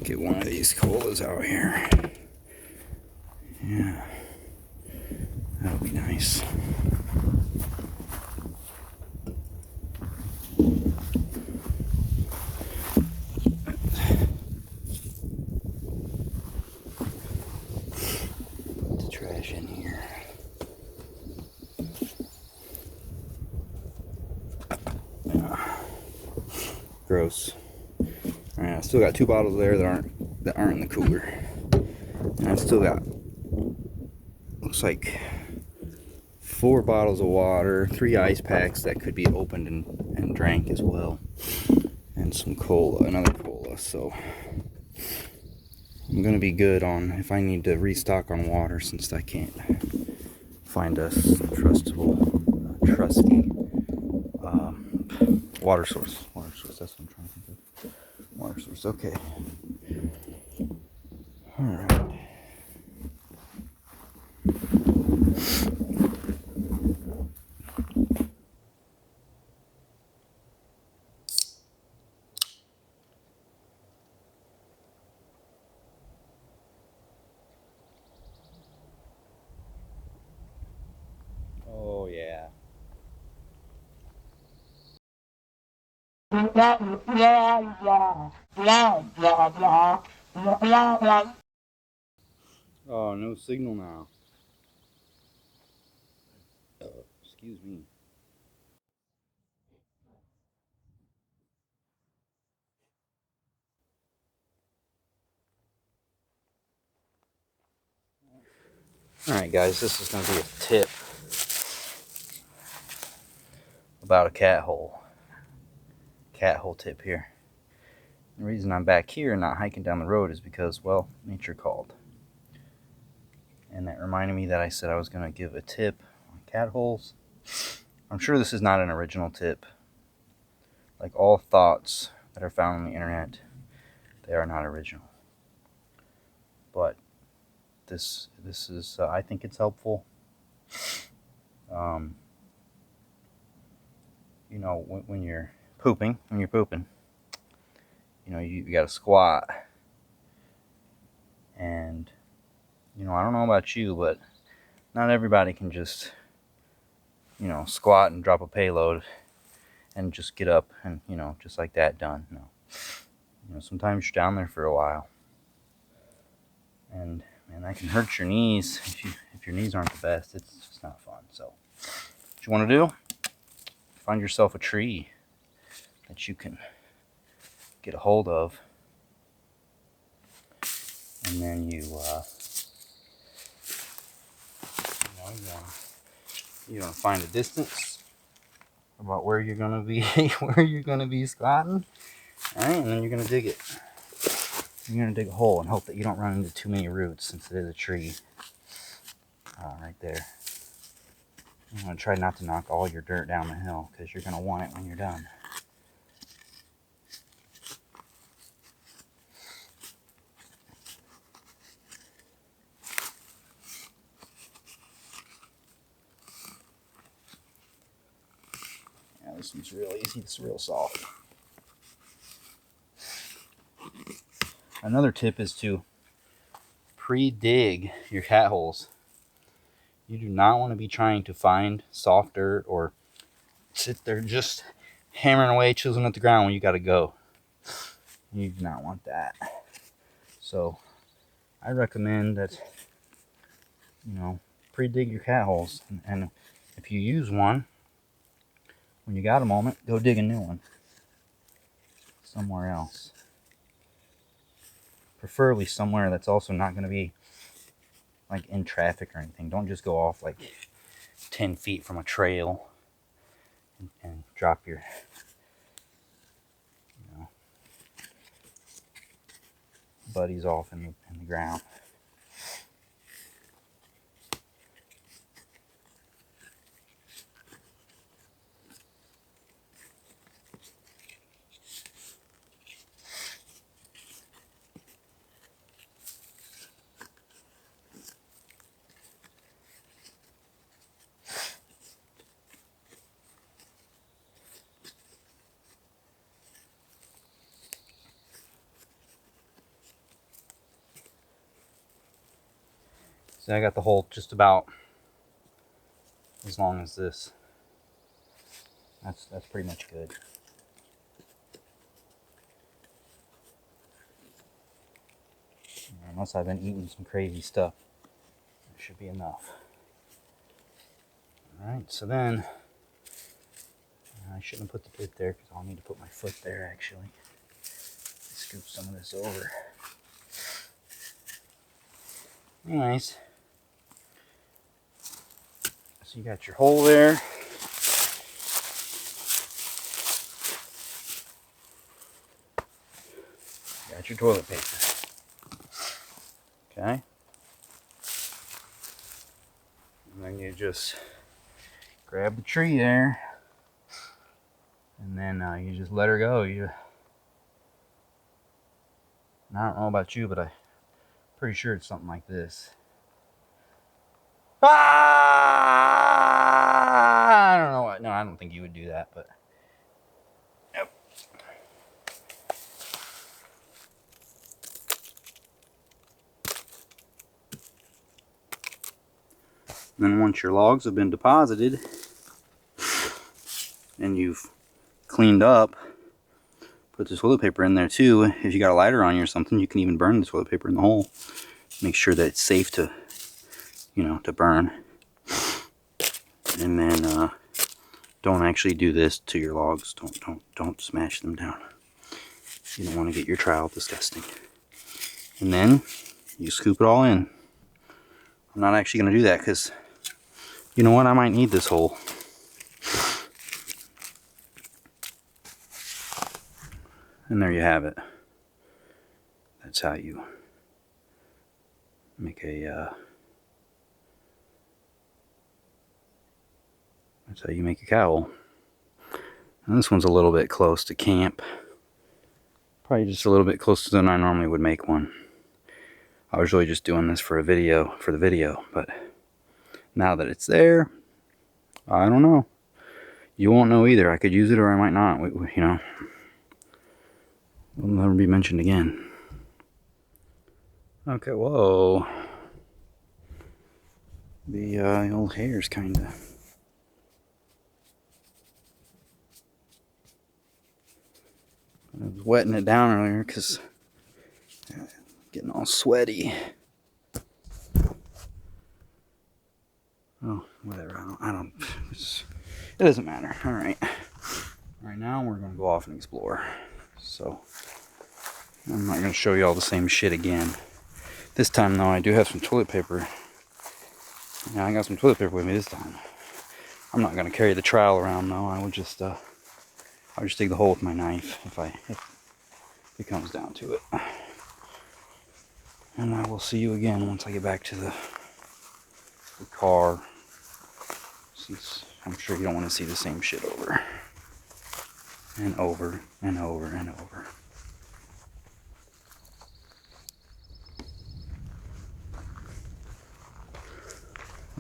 Get one of these colas out here. Yeah, that'll be nice. Put the trash in here. Gross. Alright, I still got 2 bottles there that aren't in the cooler. And I've still got, looks like 4 bottles of water, 3 ice packs that could be opened and drank as well. And some cola, another cola, so I'm gonna be good on if I need to restock on water, since I can't find a trusty water source. Water source, that's what I'm trying to think of. Water source, okay. Alright. Oh yeah. Oh, no signal now. Excuse me. Alright guys, this is going to be a tip about a cat hole. Cat hole tip here. The reason I'm back here and not hiking down the road is because, well, nature called. And that reminded me that I said I was going to give a tip on cat holes. I'm sure this is not an original tip. Like all thoughts that are found on the internet, they are not original. But this is, I think it's helpful. You know, when you're pooping, you know, you got to squat. And, you know, I don't know about you, but not everybody can just, you know, squat and drop a payload and just get up and, you know, just like that, done. No. You know, sometimes you're down there for a while. And, man, that can hurt your knees. If your knees aren't the best, it's just not fun. So, what you want to do, find yourself a tree that you can get a hold of. And then you know, you're gonna find a distance about where you're gonna be, squatting. All right, and then you're gonna dig it. You're gonna dig a hole and hope that you don't run into too many roots, since it is a tree. Right there. You're gonna try not to knock all your dirt down the hill, because you're gonna want it when you're done. This one's real easy, it's real soft. Another tip is to pre-dig your cat holes. You do not want to be trying to find soft dirt or sit there just hammering away, chiseling at the ground when you got to go. You do not want that. So I recommend that, you know, pre-dig your cat holes. And if you use one, when you got a moment, go dig a new one somewhere else. Preferably somewhere that's also not going to be like in traffic or anything. Don't just go off like 10 feet from a trail and drop your, you know, buddies off in the ground. So I got the hole just about as long as this. That's pretty much good. Unless I've been eating some crazy stuff, it should be enough. Alright, so then I shouldn't have put the tip there because I'll need to put my foot there actually. Scoop some of this over. Anyways, so you got your hole there. Got your toilet paper. Okay. And then you just grab the tree there. And then you just let her go. And I don't know about you, but I'm pretty sure it's something like this. Ah! I don't know what. No, I don't think you would do that, but nope. Then once your logs have been deposited and you've cleaned up, put the toilet paper in there too. If you got a lighter on you or something, you can even burn the toilet paper in the hole. make sure that it's safe to, you know, to burn. And then don't actually do this to your logs. Don't smash them down. You don't want to get your trowel disgusting. And then you scoop it all in. I'm not actually going to do that because, you know what, I might need this hole. And there you have it. That's how you make a that's how you make a cowl. And this one's a little bit close to camp. Probably just a little bit closer than I normally would make one. I was really just doing this for the video, but now that it's there, I don't know. You won't know either. I could use it or I might not. You know, it'll never be mentioned again. Okay, whoa. The old hair's kind of. I was wetting it down earlier because getting all sweaty. Oh, whatever. It doesn't matter. All right. All right, now we're gonna go off and explore. So I'm not gonna show you all the same shit again. This time, though, I do have some toilet paper. Yeah, I got some toilet paper with me this time. I'm not gonna carry the trowel around though. I'll just dig the hole with my knife if it comes down to it. And I will see you again once I get back to the car. Since I'm sure you don't want to see the same shit over and over and over and over.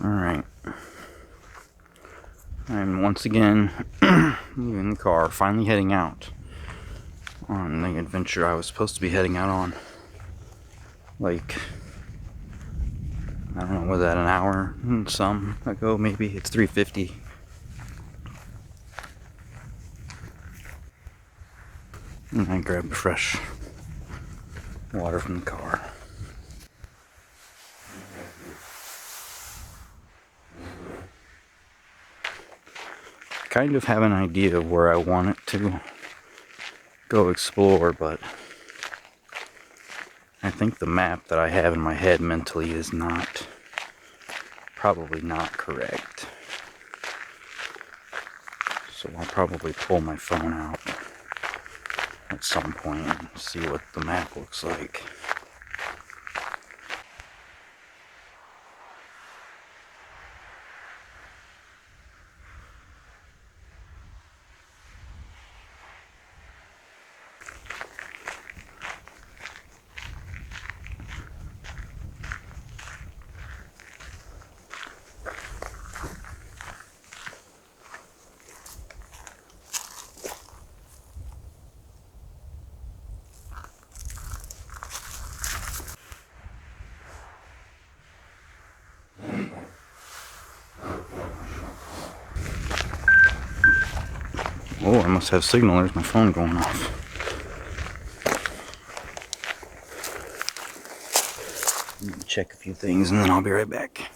Alright. I'm once again leaving the car, finally heading out on the adventure I was supposed to be heading out on. Like, I don't know, was that an hour and some ago maybe? It's 3:50. And I grabbed fresh water from the car. Kind of have an idea of where I want it to go explore, but I think the map that I have in my head mentally is probably not correct. So I'll probably pull my phone out at some point and see what the map looks like. Oh, I must have signal. There's my phone going off. Check a few things and then I'll be right back.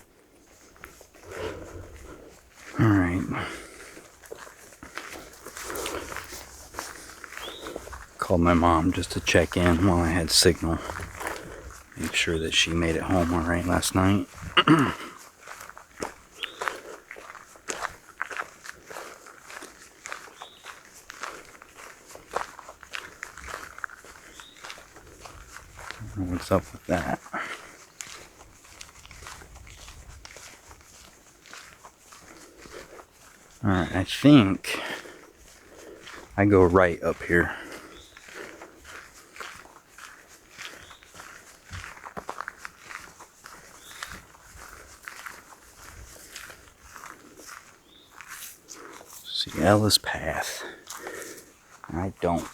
Alright. Called my mom just to check in while I had signal. Make sure that she made it home alright last night. What's up with that? Alright, I think I go right up here. See Ellis Path. I don't.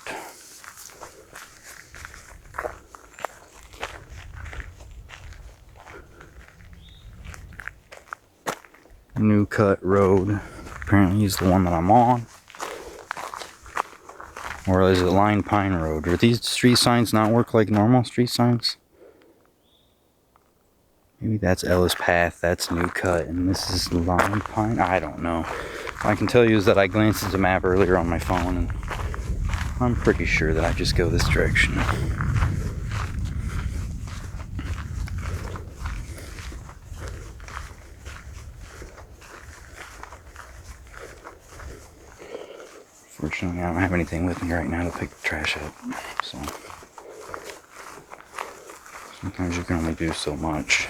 New Cut Road. Apparently is the one that I'm on. Or is it Line Pine Road? Do these street signs not work like normal street signs? Maybe that's Ellis Path, that's New Cut, and this is Lime Pine. I don't know. All I can tell you is that I glanced at the map earlier on my phone, and I'm pretty sure that I just go this direction. Fortunately, I don't have anything with me right now to pick the trash up, so sometimes you can only do so much.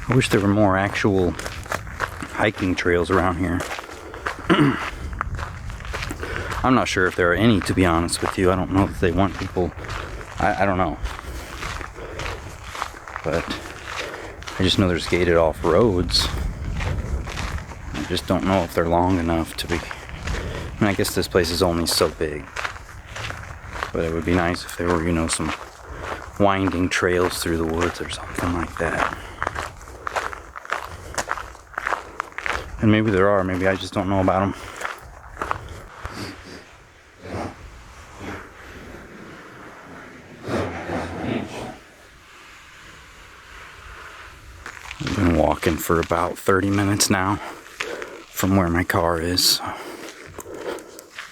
I wish there were more actual hiking trails around here. I'm not sure if there are any, to be honest with you. I don't know if they want people. I don't know. But I just know there's gated off roads. I just don't know if they're long enough to be. I mean, I guess this place is only so big. But it would be nice if there were, you know, some winding trails through the woods or something like that. And maybe there are, maybe I just don't know about them. I've been walking for about 30 minutes now from where my car is. So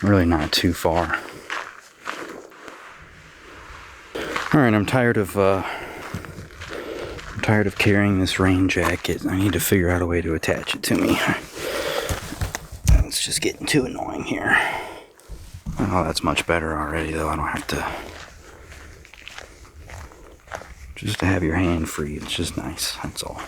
really not too far. Alright, I'm tired of carrying this rain jacket. I need to figure out a way to attach it to me. It's just getting too annoying here. Oh, that's much better already, though. I don't have to... Just to have your hand free, it's just nice, that's all.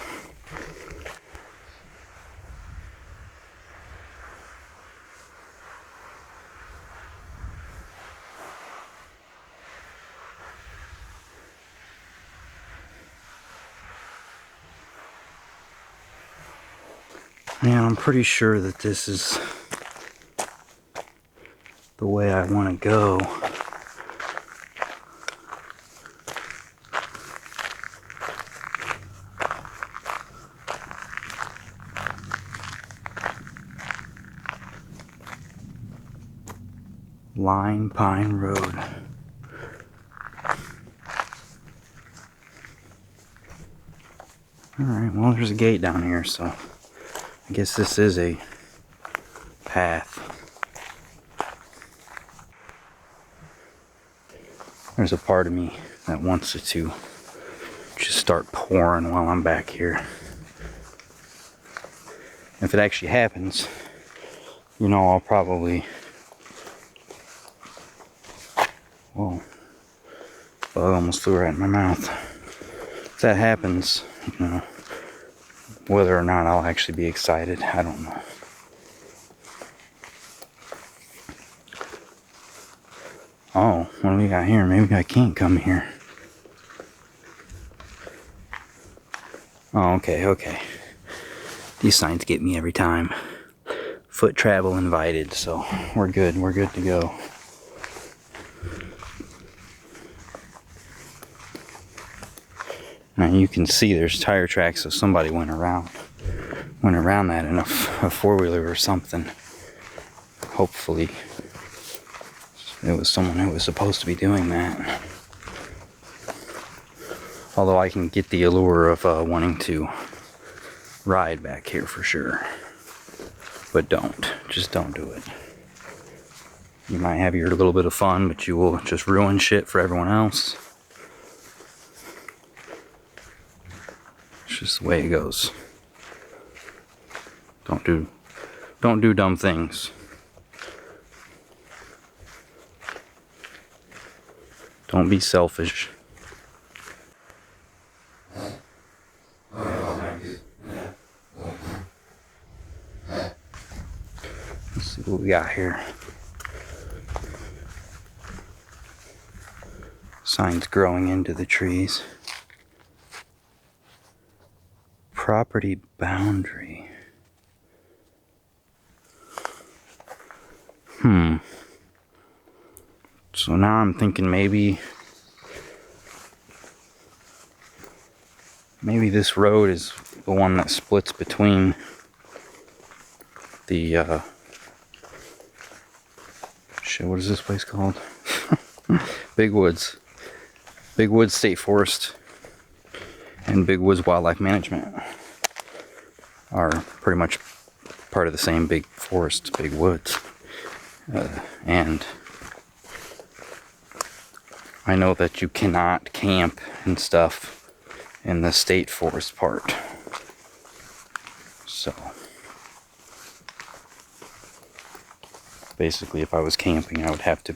Yeah, I'm pretty sure that this is the way I want to go. Lime Pine Road. Alright, well, there's a gate down here, so I guess this is a path. There's a part of me that wants it to just start pouring while I'm back here. If it actually happens, you know, I'll probably... Whoa. Bug almost flew right in my mouth. If that happens, you know, whether or not I'll actually be excited, I don't know. Oh, what do we got here? Maybe I can't come here. Oh, okay. These signs get me every time. Foot travel invited, so we're good to go. Now you can see there's tire tracks, so somebody went around that in a four-wheeler or something. Hopefully it was someone who was supposed to be doing that. Although I can get the allure of wanting to ride back here for sure. But just don't do it. You might have your little bit of fun, but you will just ruin shit for everyone else. It's just the way it goes. Don't do dumb things. Don't be selfish. Let's see what we got here. Signs growing into the trees. Property boundary. So now I'm thinking maybe this road is the one that splits between the shit, what is this place called? Big Woods. Big Woods State Forest and Big Woods Wildlife Management are pretty much part of the same big forest, Big Woods. And I know that you cannot camp and stuff in the state forest part. So basically, if I was camping, I would have to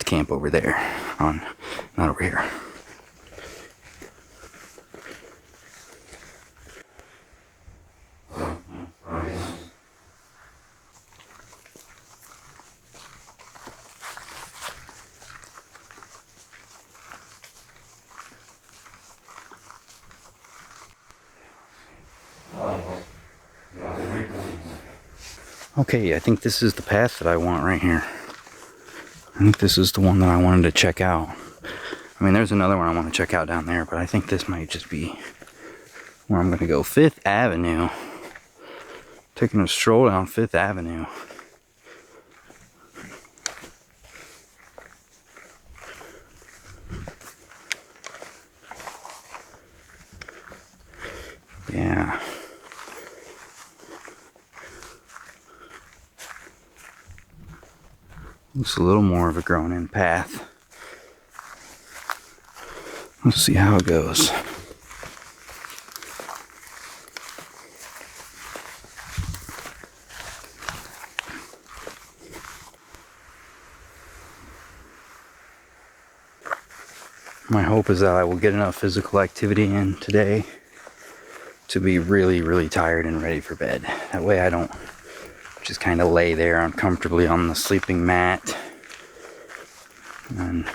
camp over there, not over here. Okay, I think this is the path that I want right here. I think this is the one that I wanted to check out. I mean, there's another one I want to check out down there, but I think this might just be where I'm going to go. 5th Avenue. Taking a stroll down 5th Avenue. Yeah. Looks a little more of a grown-in path. Let's see how it goes. My hope is that I will get enough physical activity in today to be really, really tired and ready for bed. That way I don't just kind of lay there uncomfortably on the sleeping mat. And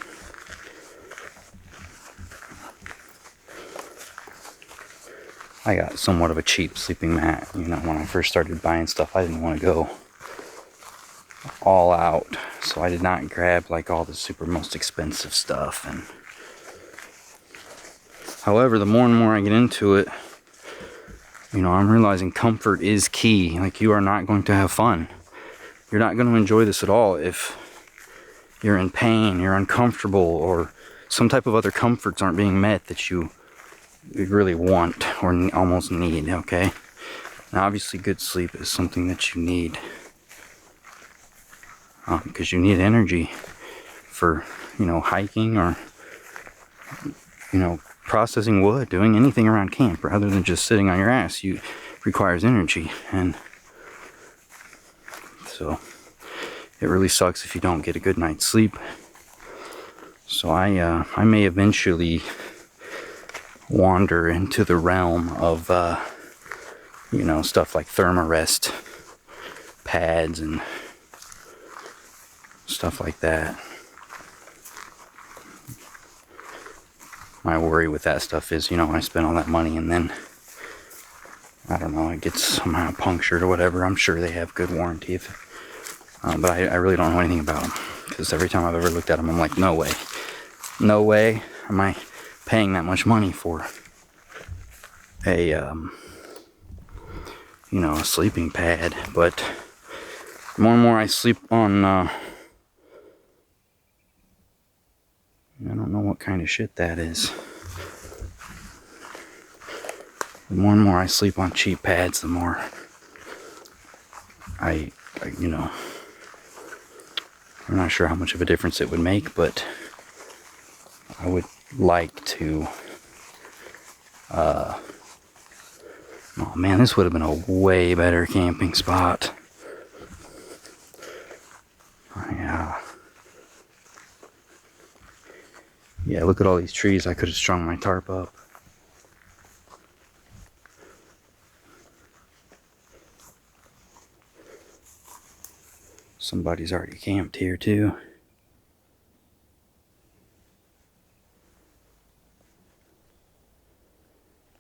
I got somewhat of a cheap sleeping mat. You know, when I first started buying stuff, I didn't want to go all out. So I did not grab like all the super most expensive stuff. And however, the more and more I get into it, you know, I'm realizing comfort is key. Like, you are not going to have fun. You're not going to enjoy this at all if you're in pain, you're uncomfortable, or some type of other comforts aren't being met that you really want or almost need, okay? Now, obviously, good sleep is something that you need. Because you need energy for, you know, hiking or, you know, processing wood, doing anything around camp rather than just sitting on your ass. You requires energy, and so it really sucks if you don't get a good night's sleep. So I may eventually wander into the realm of you know, stuff like thermarest pads and stuff like that. My worry with that stuff is, you know, I spend all that money and then, I don't know, it gets somehow punctured or whatever. I'm sure they have good warranty, but I really don't know anything about them. Because every time I've ever looked at them, I'm like, no way. No way am I paying that much money for a, you know, a sleeping pad. But the more and more I sleep on, I don't know what kind of shit that is. The more and more I sleep on cheap pads, the more I you know, I'm not sure how much of a difference it would make, but I would like to Oh man, this would have been a way better camping spot. Oh, yeah. Yeah, look at all these trees. I could have strung my tarp up. Somebody's already camped here too.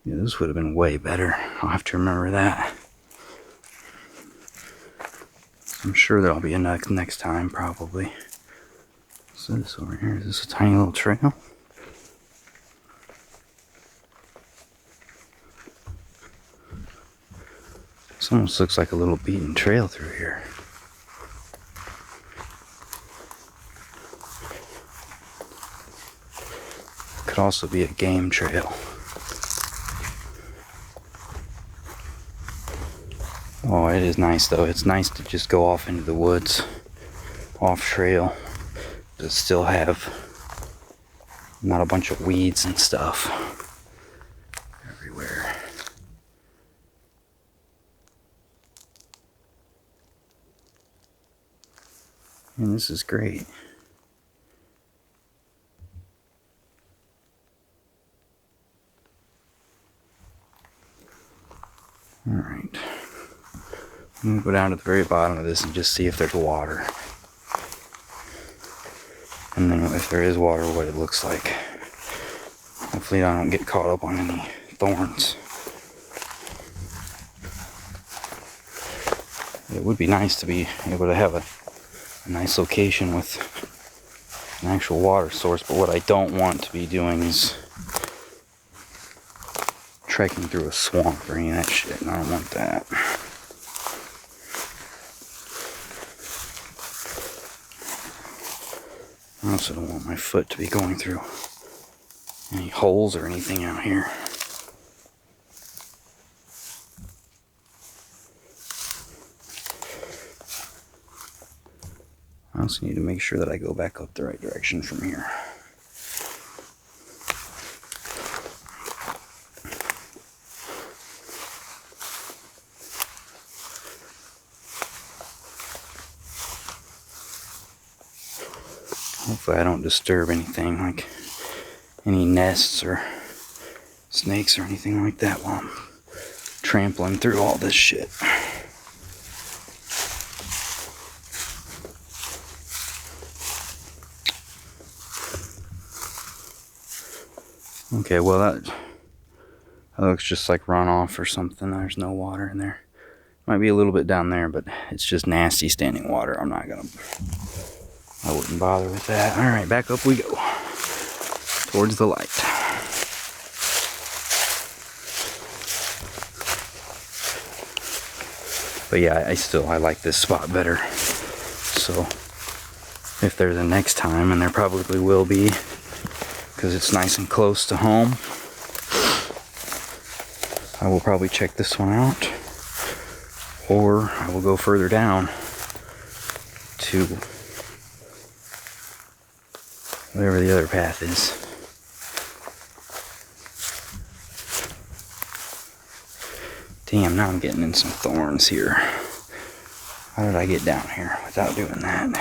Yeah, this would have been way better. I'll have to remember that. I'm sure there'll be a next time, probably. What's this over here? Is this a tiny little trail? This almost looks like a little beaten trail through here. Could also be a game trail. Oh, it is nice though. It's nice to just go off into the woods, off trail, but still have not a bunch of weeds and stuff everywhere. And this is great. All right. I'm going to go down to the very bottom of this and just see if there's water. And then if there is water, what it looks like. Hopefully I don't get caught up on any thorns. It would be nice to be able to have a nice location with an actual water source, but what I don't want to be doing is trekking through a swamp or any of that shit, and I don't want that. I also don't want my foot to be going through any holes or anything out here. I also need to make sure that I go back up the right direction from here. Hopefully I don't disturb anything like any nests or snakes or anything like that while I'm trampling through all this shit. Okay, well that looks just like runoff or something. There's no water in there. Might be a little bit down there, but it's just nasty standing water. I wouldn't bother with that. All right, back up we go towards the light. But yeah, I like this spot better. So if there's a next time, and there probably will be, because it's nice and close to home, I will probably check this one out, or I will go further down to whatever the other path is. Damn, now I'm getting in some thorns here. How did I get down here without doing that?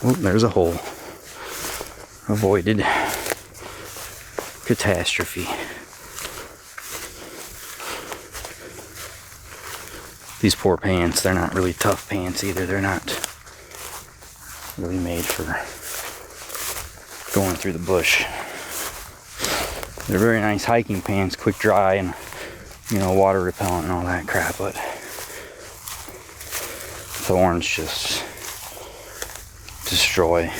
Oh, there's a hole. Avoided catastrophe. These poor pants, they're not really tough pants either. They're not really made for going through the bush. They're very nice hiking pants, quick dry and, you know, water repellent and all that crap, but thorns just destroy.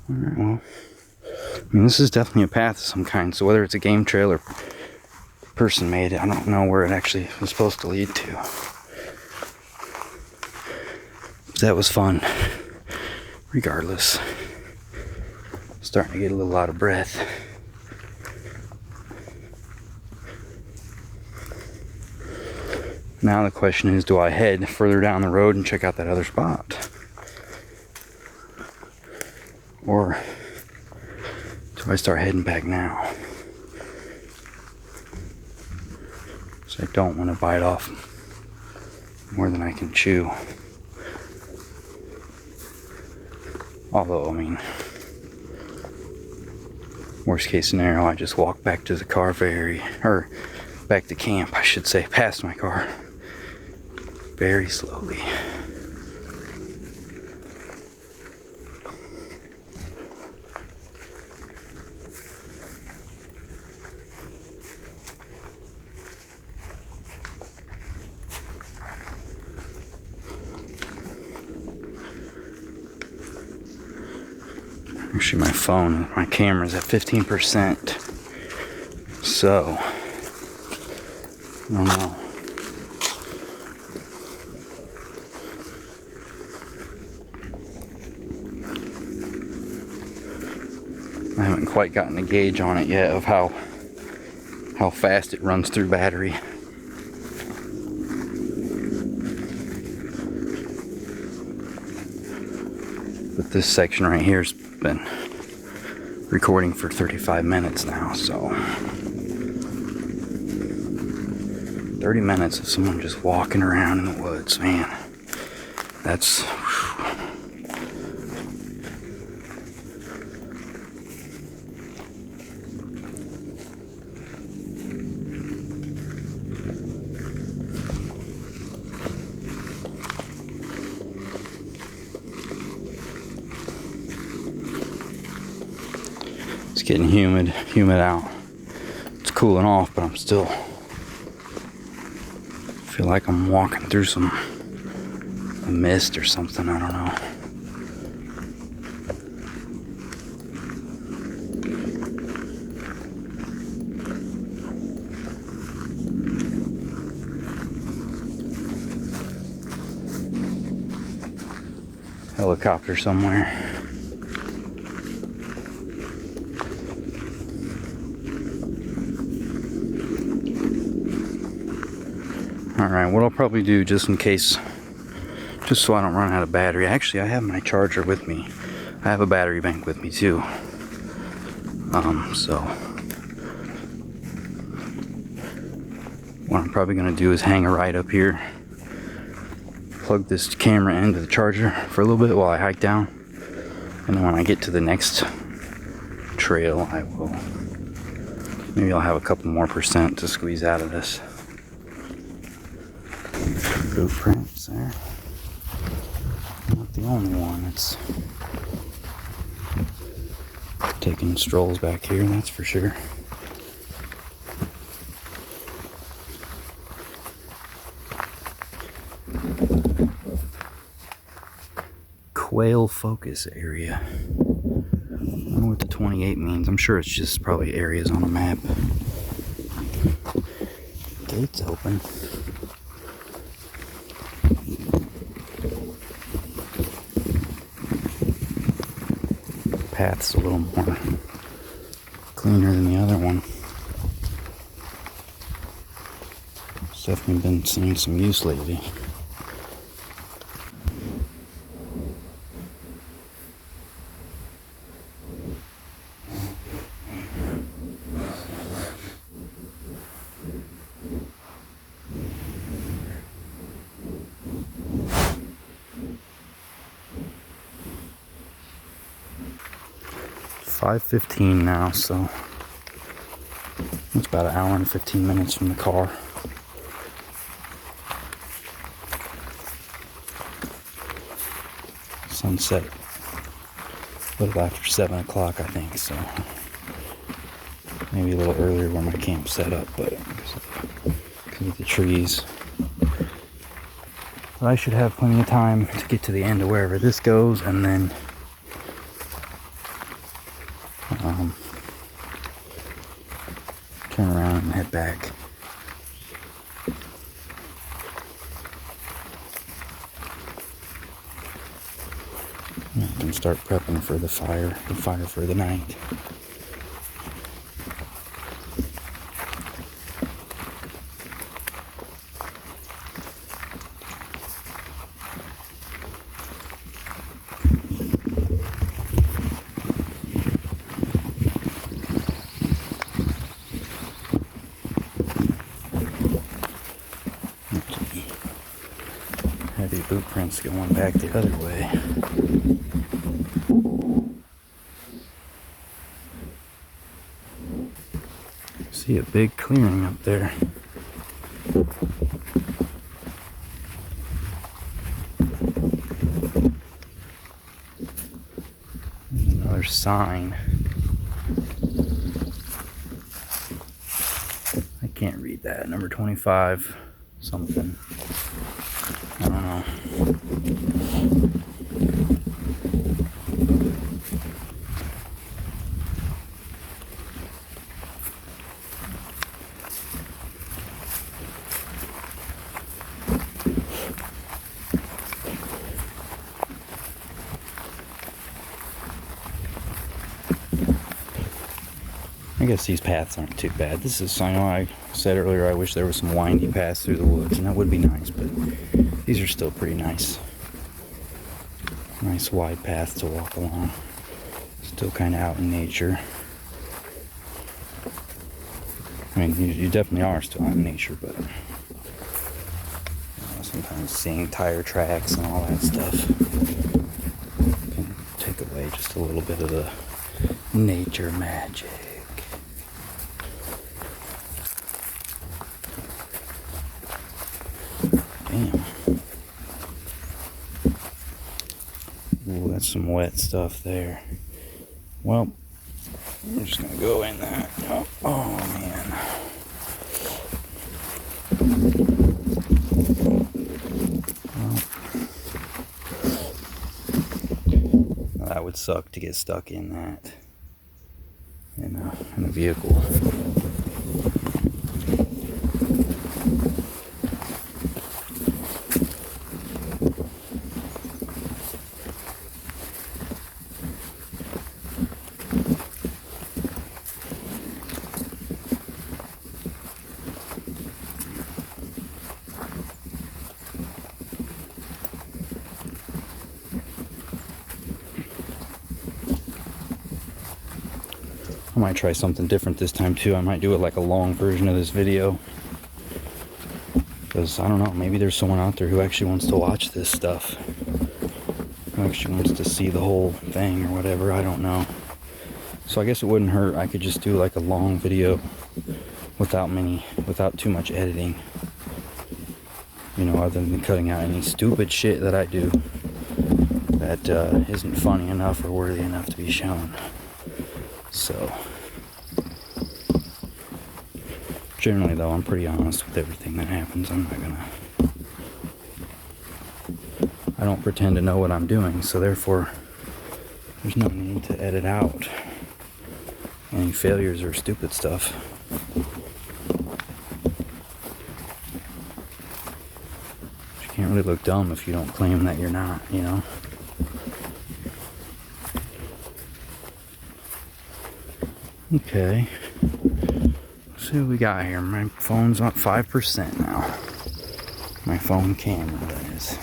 Alright, well, I mean, this is definitely a path of some kind, so whether it's a game trail or person made it, I don't know where it actually was supposed to lead to. But that was fun, regardless. Starting to get a little out of breath. Now the question is, do I head further down the road and check out that other spot? Or do I start heading back now? So I don't want to bite off more than I can chew. Although, I mean, worst case scenario, I just walk back to the car or back to camp, I should say, past my car, very slowly. Actually, my camera's at 15%. So, I don't know. I haven't quite gotten a gauge on it yet of how fast it runs through battery. But this section right here has been recording for 35 minutes now, so 30 minutes of someone just walking around in the woods, man. That's it's getting humid out. It's cooling off, but I'm still feel like I'm walking through a mist or something, I don't know. Helicopter somewhere. Alright, what I'll probably do, just in case, just so I don't run out of battery. Actually, I have my charger with me. I have a battery bank with me too. So what I'm probably gonna do is hang a right up here, plug this camera into the charger for a little bit while I hike down, and then when I get to the next trail, maybe I'll have a couple more percent to squeeze out of this. Footprints there. Not the only one. It's taking strolls back here, that's for sure. Quail focus area. I don't know what the 28 means. I'm sure it's just probably areas on a map. Gate's open. Path's a little more cleaner than the other one. It's definitely been seeing some use lately. It's 5:15 now, so it's about an hour and 15 minutes from the car. Sunset a little after 7 o'clock, I think, so maybe a little earlier where my camp's set up, but because of the trees. But I should have plenty of time to get to the end of wherever this goes, and then turn around and head back. And start prepping for the fire for the night. might be boot prints going back the other way. See a big clearing up there. There's another sign. I can't read that. Number 25 something. I don't know. I guess these paths aren't too bad. This is, I know I said earlier I wish there was some windy paths through the woods, and that would be nice, but these are still pretty nice. Nice wide paths to walk along. Still kind of out in nature. I mean, you definitely are still out in nature, but you know, sometimes seeing tire tracks and all that stuff can take away just a little bit of the nature magic. Damn. Ooh, that's some wet stuff there. Well, we're just gonna go in that. Oh man. Well, that would suck to get stuck in that in a vehicle. I might try something different this time too. I might do it like a long version of this video. Because, I don't know, maybe there's someone out there who actually wants to watch this stuff. Who actually wants to see the whole thing or whatever, I don't know. So I guess it wouldn't hurt. I could just do like a long video without too much editing. You know, other than cutting out any stupid shit that I do that isn't funny enough or worthy enough to be shown. So, generally though, I'm pretty honest with everything that happens. I don't pretend to know what I'm doing, so therefore, there's no need to edit out any failures or stupid stuff. You can't really look dumb if you don't claim that you're not, you know? Okay, let's see what we got here. My phone's on 5% now. My phone camera, that is.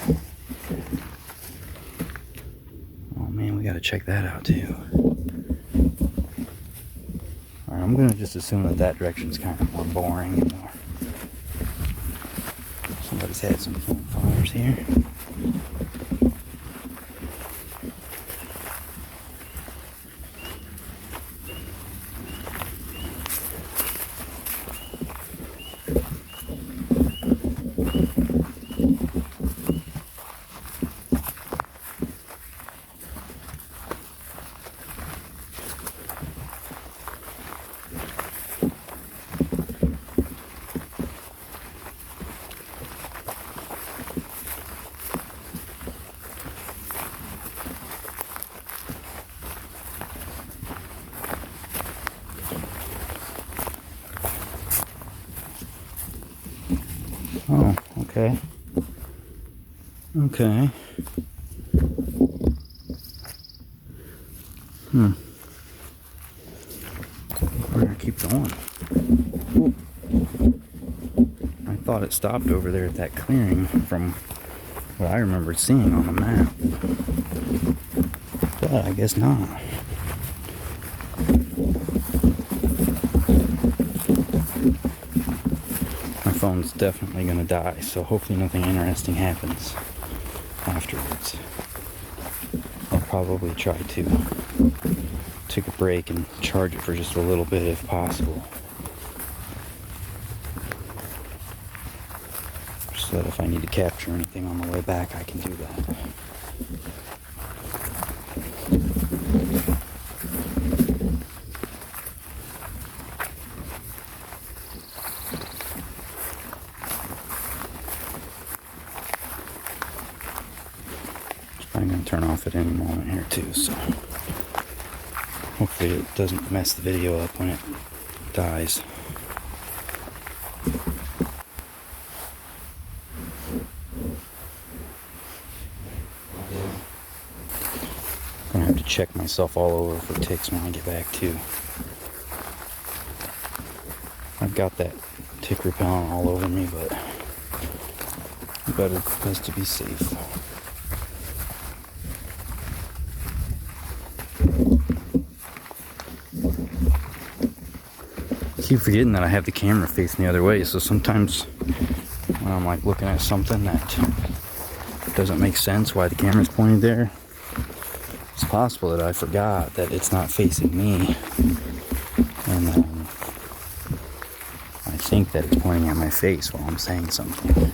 Oh man, we gotta check that out too. Alright, I'm gonna just assume that direction's kind of more boring and more. Somebody's had some campfires here. Oh, okay. Okay. We're gonna keep going. I thought it stopped over there at that clearing from what I remember seeing on the map. But I guess not. My phone's definitely gonna die, so hopefully nothing interesting happens. afterwards. I'll probably try to take a break and charge it for just a little bit if possible. So that if I need to capture anything on the way back, I can do that. I'm going to turn off at any moment here too, so hopefully it doesn't mess the video up when it dies. I'm going to have to check myself all over for ticks when I get back too. I've got that tick repellent all over me, but best to be safe. I keep forgetting that I have the camera facing the other way, so sometimes when I'm like looking at something that doesn't make sense why the camera's pointed there, it's possible that I forgot that it's not facing me, and I think that it's pointing at my face while I'm saying something.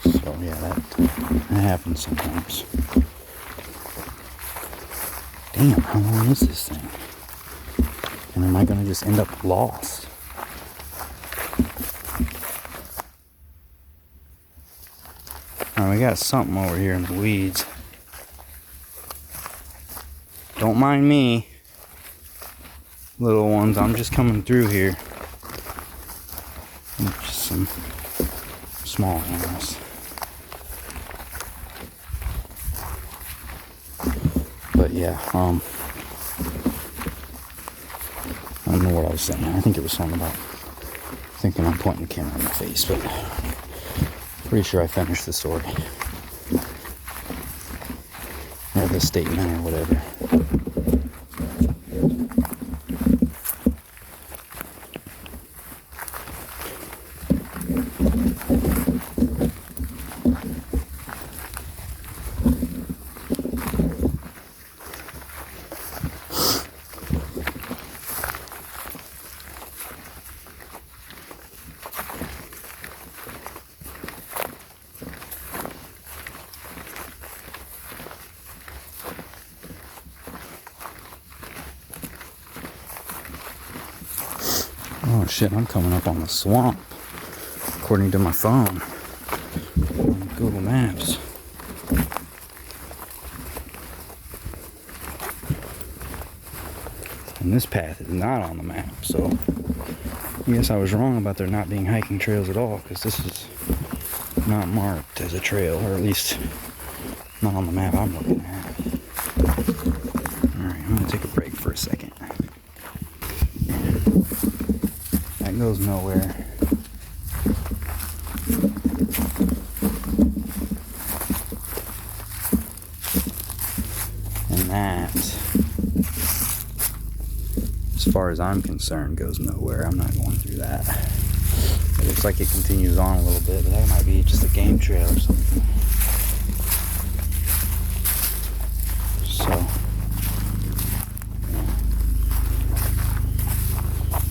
So yeah, that happens sometimes. Damn, how long is this thing? And am I gonna just end up lost? Alright, we got something over here in the weeds. Don't mind me, little ones. I'm just coming through here. Just some small animals. But yeah, I don't know what I was saying. I think it was something about thinking I'm pointing the camera in my face, but pretty sure I finished the story. Or the statement or whatever. Oh shit, I'm coming up on the swamp, according to my phone on Google Maps. And this path is not on the map, so I guess I was wrong about there not being hiking trails at all, because this is not marked as a trail, or at least not on the map I'm looking at. Alright, I'm going to take a break for a second. That goes nowhere. And that, as far as I'm concerned, goes nowhere. I'm not going through that. It looks like it continues on a little bit, but that might be just a game trail or something. So,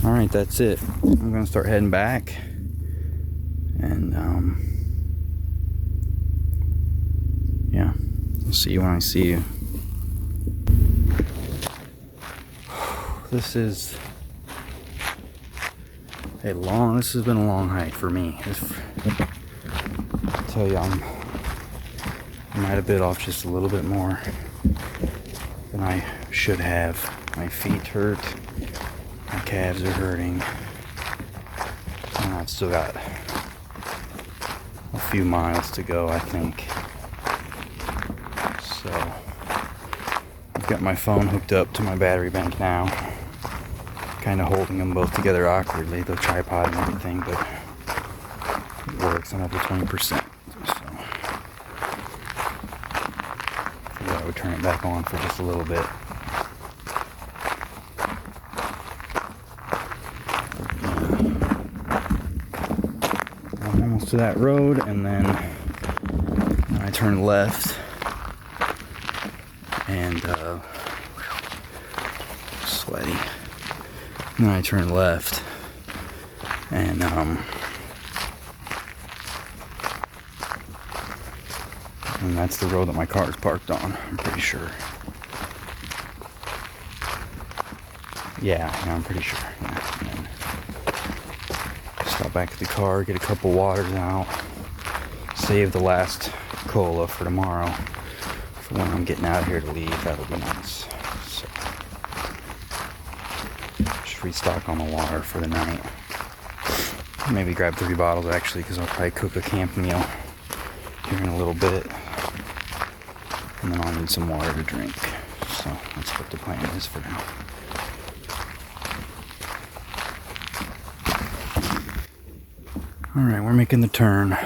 alright, that's it. I'm gonna start heading back, and yeah, I'll see you when I see you. This has been a long hike for me. I'll tell you, I might have bit off just a little bit more than I should have. My feet hurt, my calves are hurting, and I've still got a few miles to go, I think. So I've got my phone hooked up to my battery bank now, kind of holding them both together awkwardly, the tripod and everything, but it works. I'm up to 20%, so I figured I would turn it back on for just a little bit. I'm almost to that road, and then And I turned left, and sweaty. And then I turned left, and that's the road that my car is parked on, I'm pretty sure. Yeah, I'm pretty sure. Yeah. And then stop back at the car, get a couple waters out, save the last cola for tomorrow, for when I'm getting out of here to leave. That'll be nice. So, just restock on the water for the night. Maybe grab 3 bottles actually, because I'll probably cook a camp meal here in a little bit. And then I'll need some water to drink. So that's what the plan is for now. Alright, we're making the turn.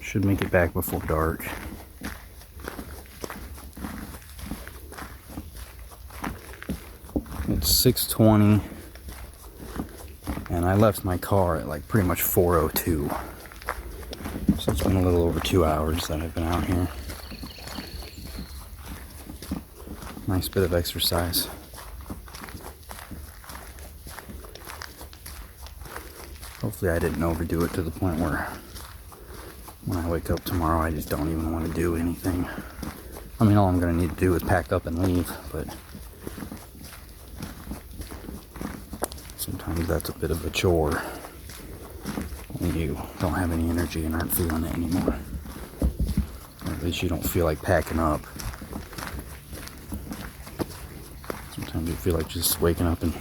Should make it back before dark. It's 6:20, and I left my car at like pretty much 4:02. So it's been a little over 2 hours that I've been out here. Nice bit of exercise. Hopefully I didn't overdo it to the point where when I wake up tomorrow I just don't even want to do anything. I mean, all I'm going to need to do is pack up and leave, but sometimes that's a bit of a chore when you don't have any energy and aren't feeling it anymore. Or at least you don't feel like packing up. Sometimes you feel like just waking up and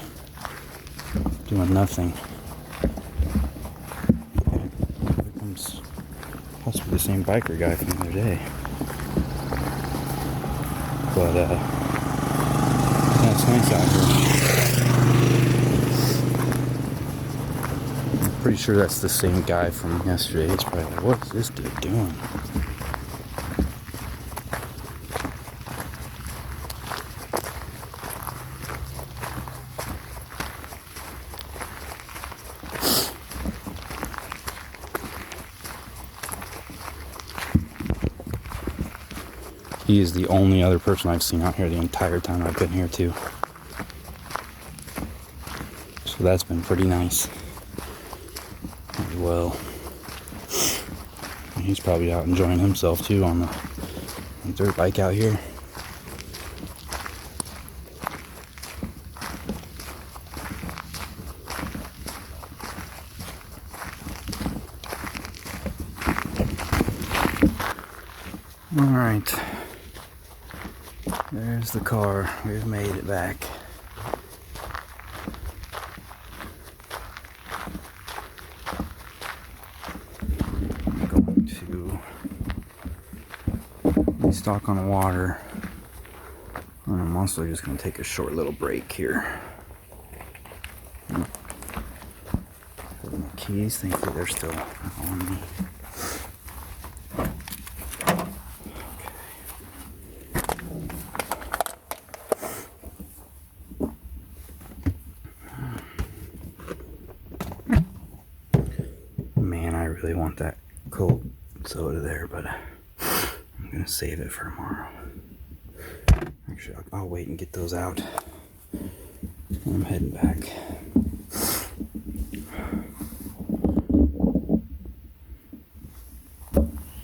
doing nothing. Here comes possibly the same biker guy from the other day. But yeah, it's nice out here. I'm pretty sure that's the same guy from yesterday. He's probably like, what's this dude doing? He is the only other person I've seen out here the entire time I've been here too. So that's been pretty nice as well. And he's probably out enjoying himself too on the dirt bike out here. All right. There's the car. We've made it back. I'm going to restock on the water. And I'm also just going to take a short little break here. Got my keys. Thankfully they're still on me. Really want that cold soda there, but I'm gonna save it for tomorrow. Actually, I'll wait and get those out when I'm heading back.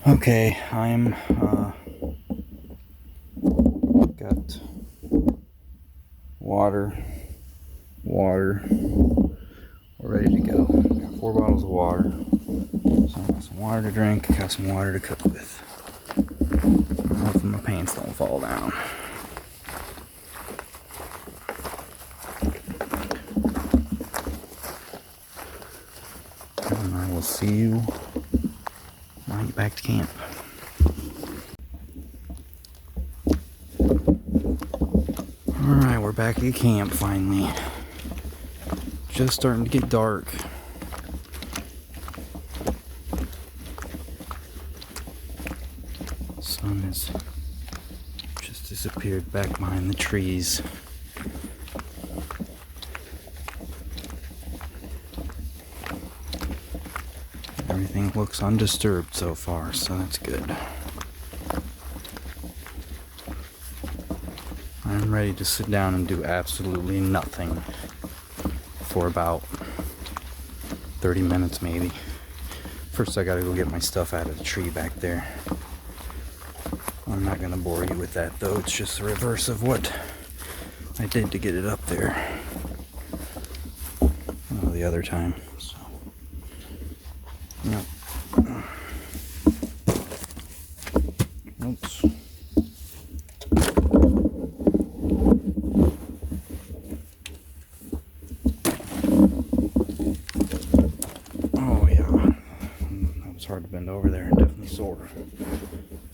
Okay, I'm got water. We're ready to go. Got 4 bottles of water. So I got some water to drink, got some water to cook with. Hopefully my pants don't fall down. And I will see you when I get back to camp. Alright, we're back at camp finally. Just starting to get dark. Sun has just disappeared back behind the trees. looks undisturbed so far, so that's good. I'm ready to sit down and do absolutely nothing for about 30 minutes maybe. First I gotta go get my stuff out of the tree back there. I'm not gonna bore you with that though, it's just the reverse of what I did to get it up there the other time. So, yep. Oops. Oh yeah, that was hard to bend over there. Definitely sore.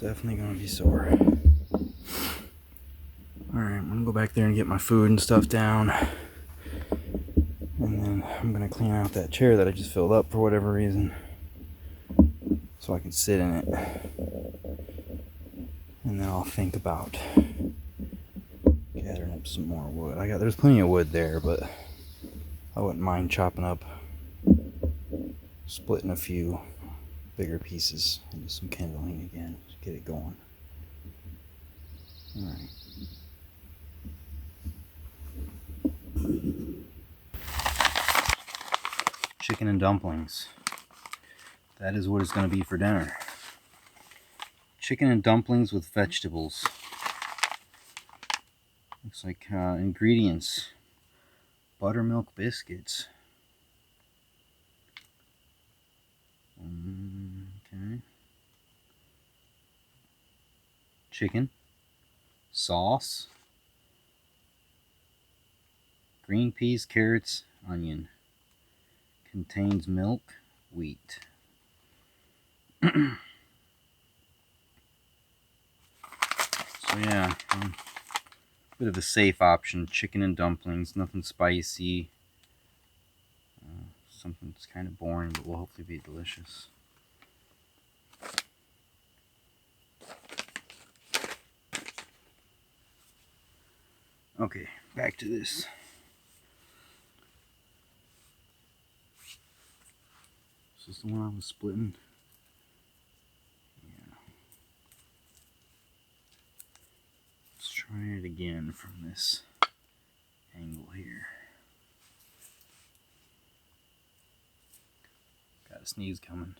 Definitely gonna be sore. Alright, I'm gonna go back there and get my food and stuff down. And then I'm gonna clean out that chair that I just filled up for whatever reason, so I can sit in it. And then I'll think about gathering up some more wood. There's plenty of wood there, but I wouldn't mind chopping up, splitting a few bigger pieces into some kindling again to get it going. Alright. Chicken and dumplings. That is what it's going to be for dinner. Chicken and dumplings with vegetables. Looks like ingredients: buttermilk biscuits. Okay. Chicken, sauce, green peas, carrots, onion. Contains milk, wheat. So yeah, bit of a safe option. Chicken and dumplings, nothing spicy. Something that's kind of boring, but will hopefully be delicious. Okay, back to this. Is this the one I was splitting? Yeah. Let's try it again from this angle here. Got a sneeze coming.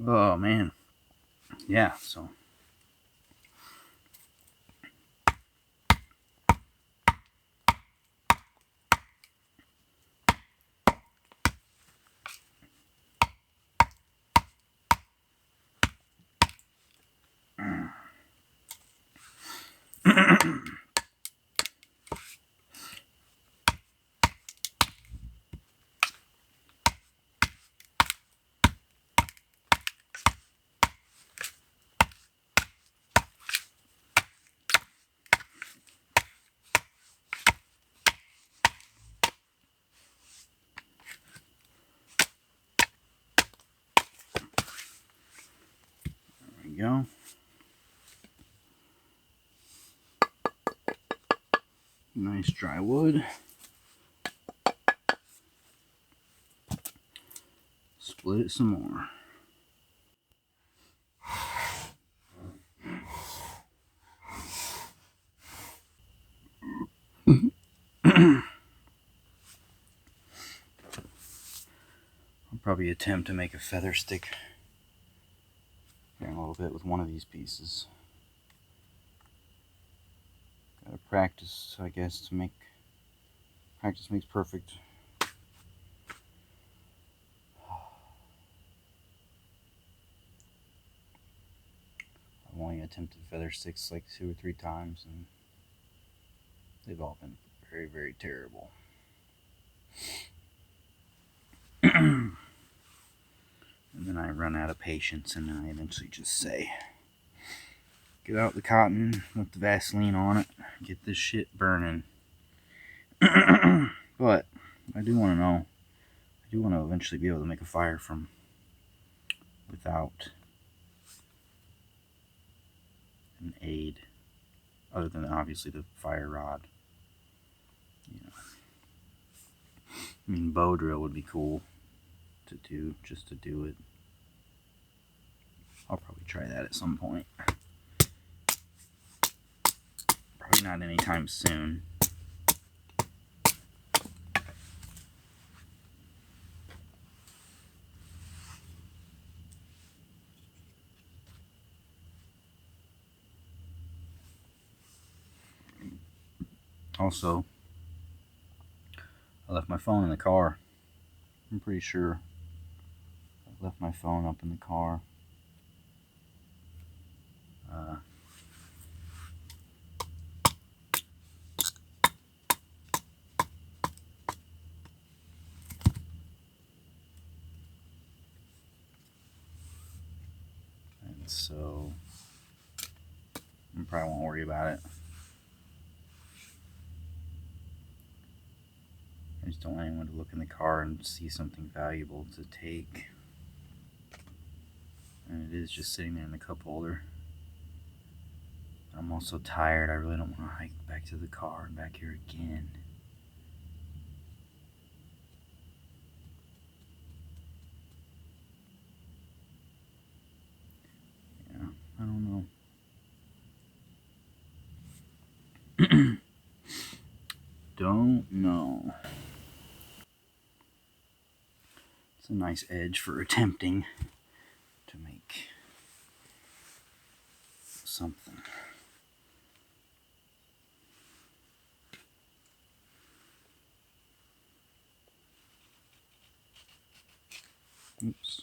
Oh man. Yeah, so there we go. Nice dry wood. Split it some more. I'll probably attempt to make a feather stick here in a little bit with one of these pieces. Gotta practice, I guess, practice makes perfect. I've only attempted feather sticks like 2 or 3 times, and they've all been very, very terrible. And then I run out of patience, and then I eventually just say, get out the cotton with the Vaseline on it, get this shit burning. But I do want to know, I do want to eventually be able to make a fire without an aid. other than obviously the fire rod. You know, I mean, bow drill would be cool to do, just to do it. I'll probably try that at some point. Probably not anytime soon. Also, I left my phone in the car. I'm pretty sure I left my phone up in the car. And so I probably won't worry about it. I just don't want anyone to look in the car and see something valuable to take. And it is just sitting there in the cup holder. I'm also tired. I really don't want to hike back to the car and back here again. Yeah, I don't know. Don't know. It's a nice edge for attempting to make something. Oops.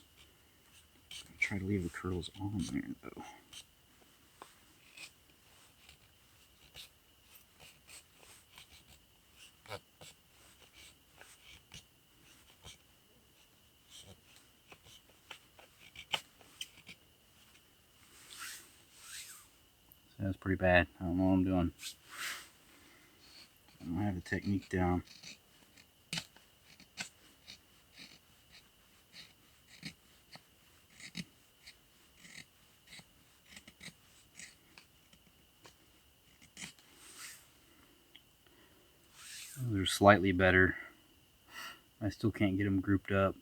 Try to leave the curls on there though. That's pretty bad. I don't know what I'm doing. I don't have the technique down. Those are slightly better. I still can't get them grouped up.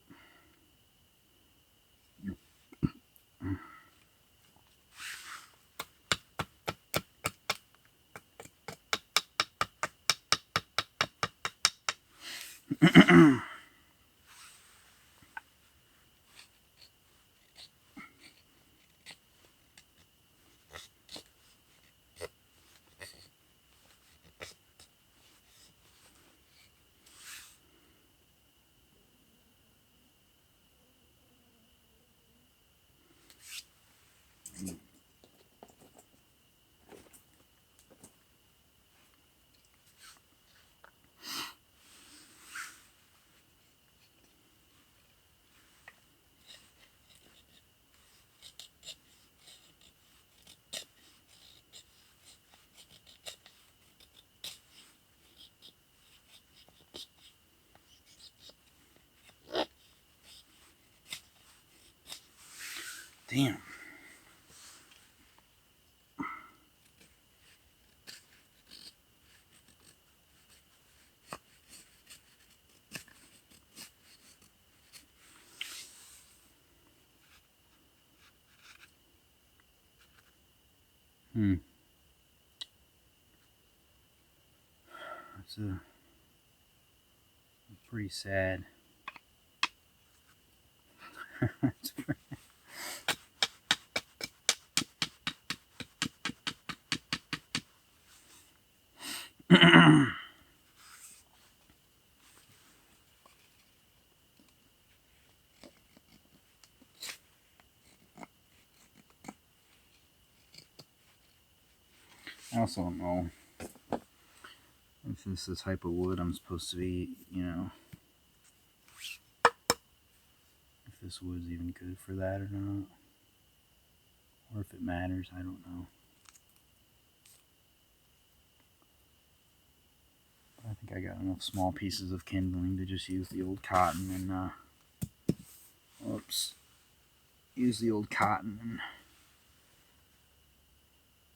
Damn. That's pretty sad. That's pretty I also don't know if this is the type of wood I'm supposed to be, you know, if this wood's even good for that or not, or if it matters, I don't know. But I think I got enough small pieces of kindling to just use the old cotton and, use the old cotton and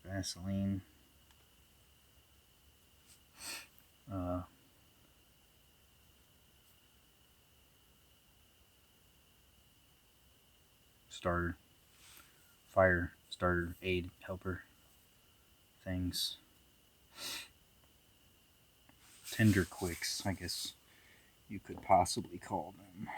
Vaseline starter, fire starter, aid, helper things. Tender quicks, I guess you could possibly call them.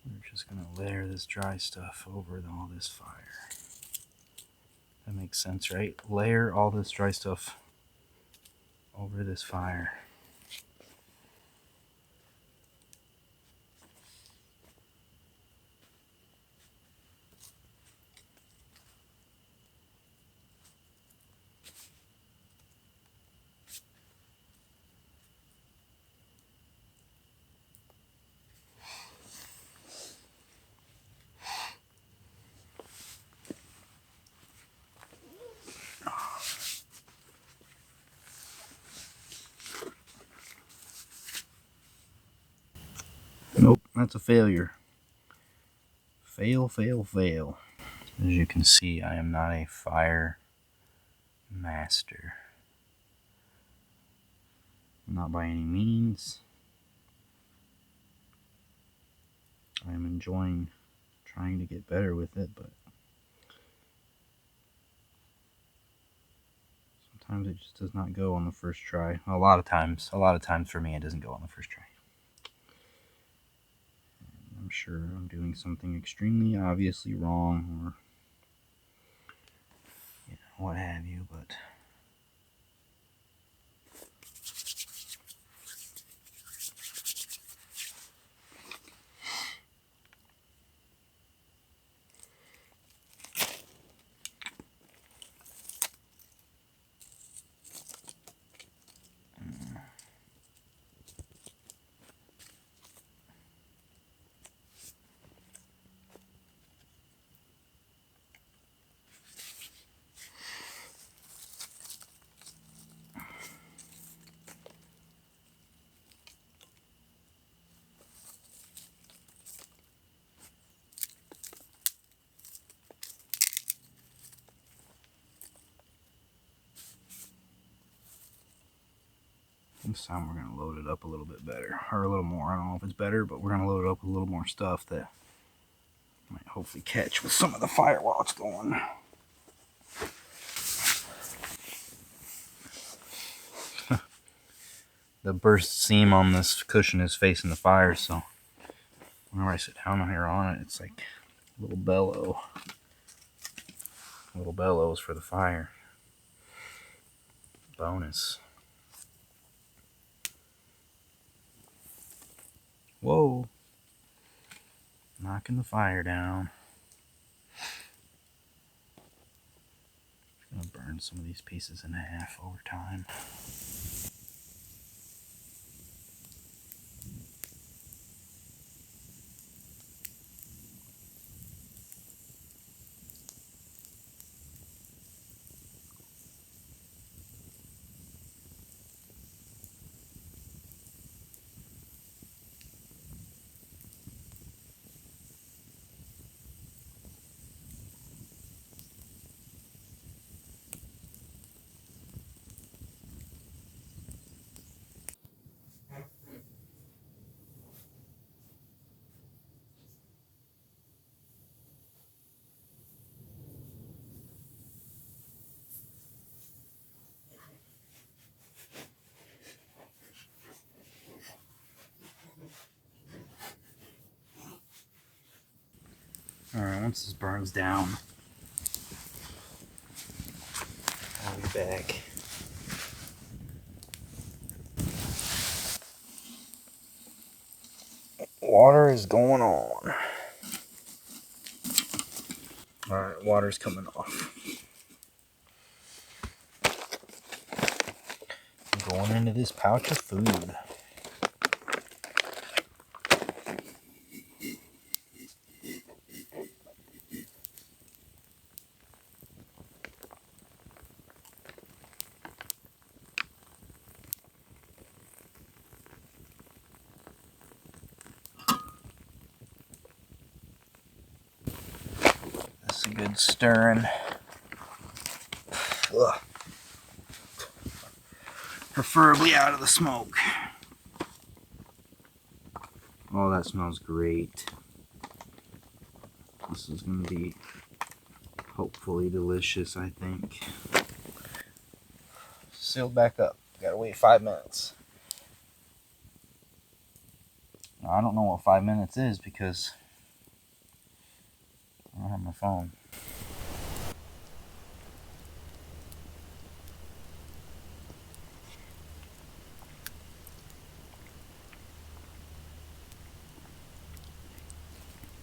We're just going to layer this dry stuff over all this fire. That makes sense, right? Layer all this dry stuff over this fire. Nope, that's a failure. Fail, fail, fail. As you can see, I am not a fire master. Not by any means. I am enjoying trying to get better with it, but sometimes it just does not go on the first try. A lot of times for me, it doesn't go on the first try. I'm sure I'm doing something extremely obviously wrong, or what have you, but this time we're going to load it up a little bit better, or a little more. I don't know if it's better, but we're going to load it up with a little more stuff that might hopefully catch with some of the fire while it's going. The burst seam on this cushion is facing the fire, so whenever I sit down here on it, it's like a little bellow. Little bellows for the fire. Bonus. Whoa. Knocking the fire down. Just gonna burn some of these pieces in half over time. Alright, once this burns down, I'll be back. Water is going on. Alright, water's coming off. I'm going into this pouch of food. good stirring. Ugh. Preferably out of the smoke. Oh, that smells great. This is going to be hopefully delicious, I think. Sealed back up. Gotta wait 5 minutes. Now, I don't know what 5 minutes is because I don't have my phone.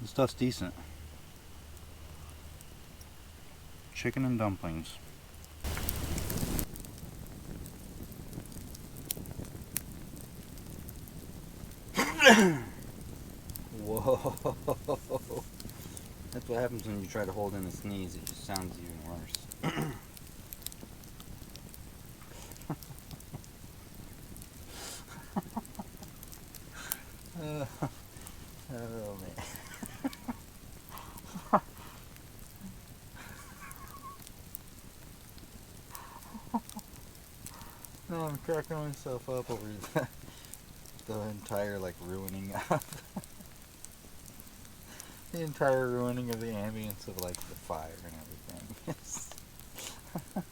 This stuff's decent. Chicken and dumplings. Whoa. That's what happens when you try to hold in a sneeze. It just sounds even worse. Oh man. No, I'm cracking myself up over the entire ruining of the entire ruining of the ambience of the fire and everything.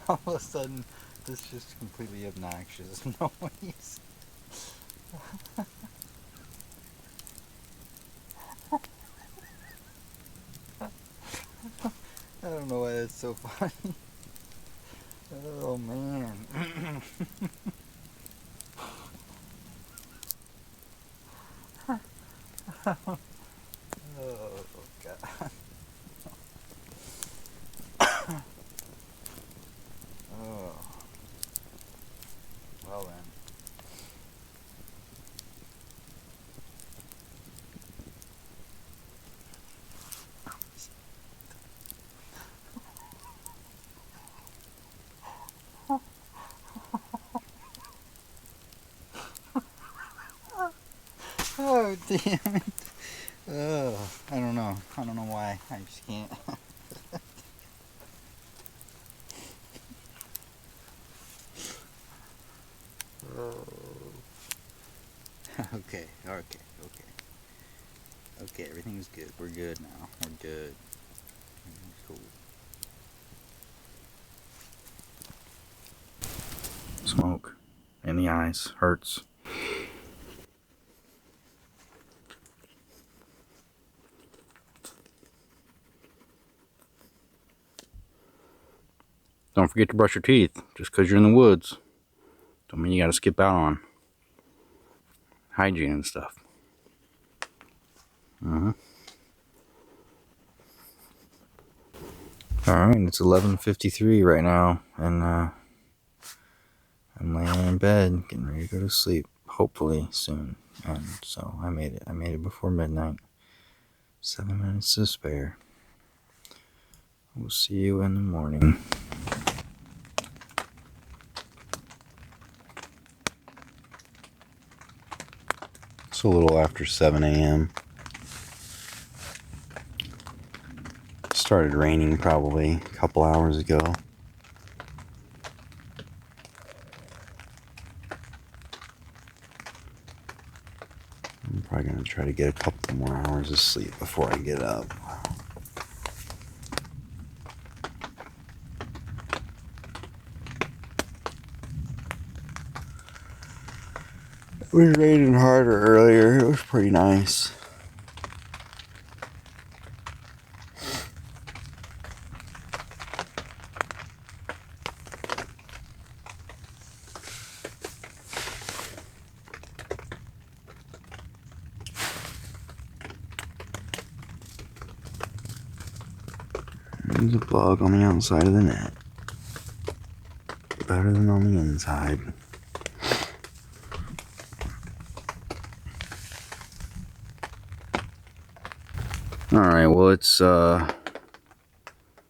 All of a sudden, this just completely obnoxious noise. I don't know why that's so funny. Oh man. Oh god. Oh. Well then. Oh damn it. Oh, I don't know. I don't know why. I just can't. Oh. Okay. Okay, everything's good. We're good now. We're good. Everything's cool. Smoke in the eyes hurts. Don't forget to brush your teeth. Just because you're in the woods don't mean you gotta skip out on hygiene and stuff. Alright, it's 11:53 right now, and I'm laying in bed, getting ready to go to sleep, hopefully soon. And so I made it before midnight. 7 minutes to spare. We'll see you in the morning. It's a little after 7 a.m. Started raining probably a couple hours ago. I'm probably going to try to get a couple more hours of sleep before I get up. It was raining harder earlier. It was pretty nice. There's a bug on the outside of the net. Better than on the inside. Alright, well it's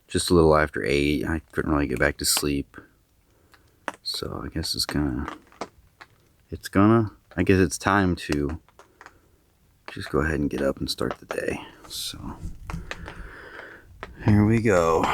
just a little after 8. I couldn't really get back to sleep. So I guess I guess it's time to just go ahead and get up and start the day. So Here we go.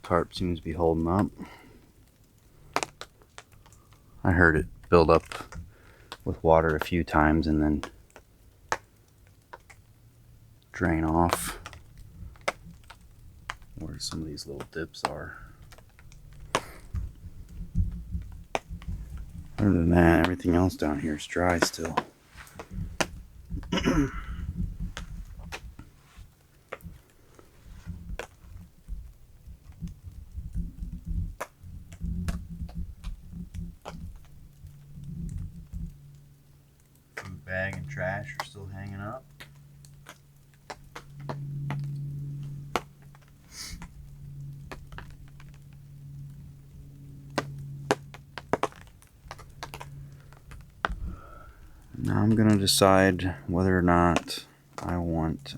Tarp seems to be holding up. I heard it build up with water a few times and then drain off where some of these little dips are. Other than that, everything else down here is dry still. Food bag and trash are still hanging up. Now I'm gonna decide whether or not I want,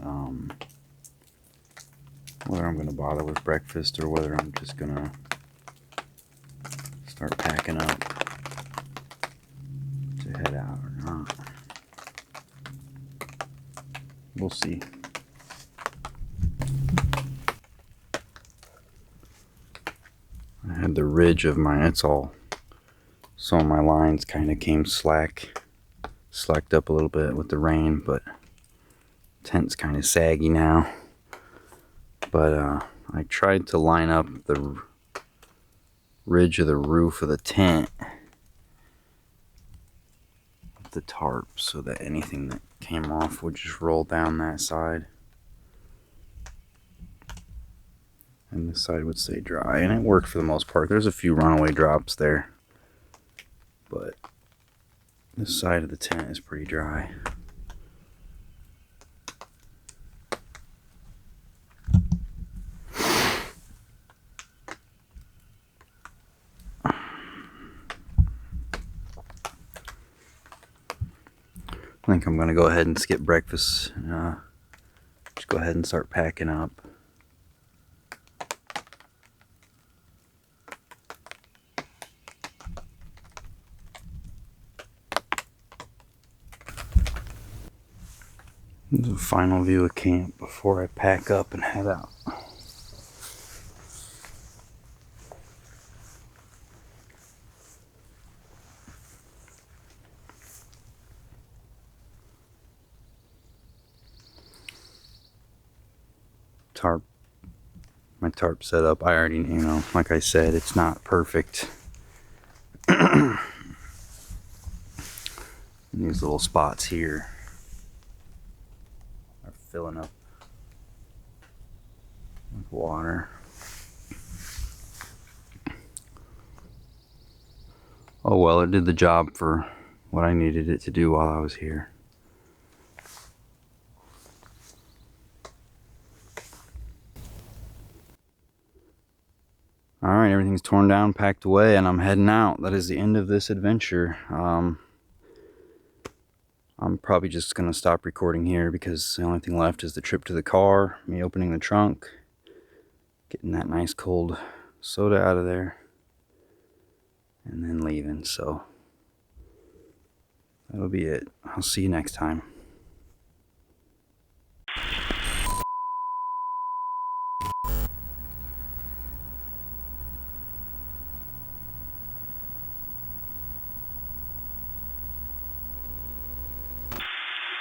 whether I'm gonna bother with breakfast or whether I'm just gonna start packing up to head out or not. We'll see. I had the ridge of my, some of my lines kind of came slacked up a little bit with the rain, but tent's kind of saggy now. But I tried to line up the ridge of the roof of the tent with the tarp so that anything that came off would just roll down that side and this side would stay dry, and it worked for the most part. There's a few runaway drops there, but this side of the tent is pretty dry. I think I'm gonna go ahead and skip breakfast and just go ahead and start packing up. This is a final view of camp before I pack up and head out. My tarp setup, I already, like I said, it's not perfect. These little spots here are filling up with water. Oh well, it did the job for what I needed it to do while I was here. Alright, everything's torn down, packed away, and I'm heading out. That is the end of this adventure. I'm probably just going to stop recording here because the only thing left is the trip to the car, me opening the trunk, getting that nice cold soda out of there, and then leaving. So that'll be it. I'll see you next time.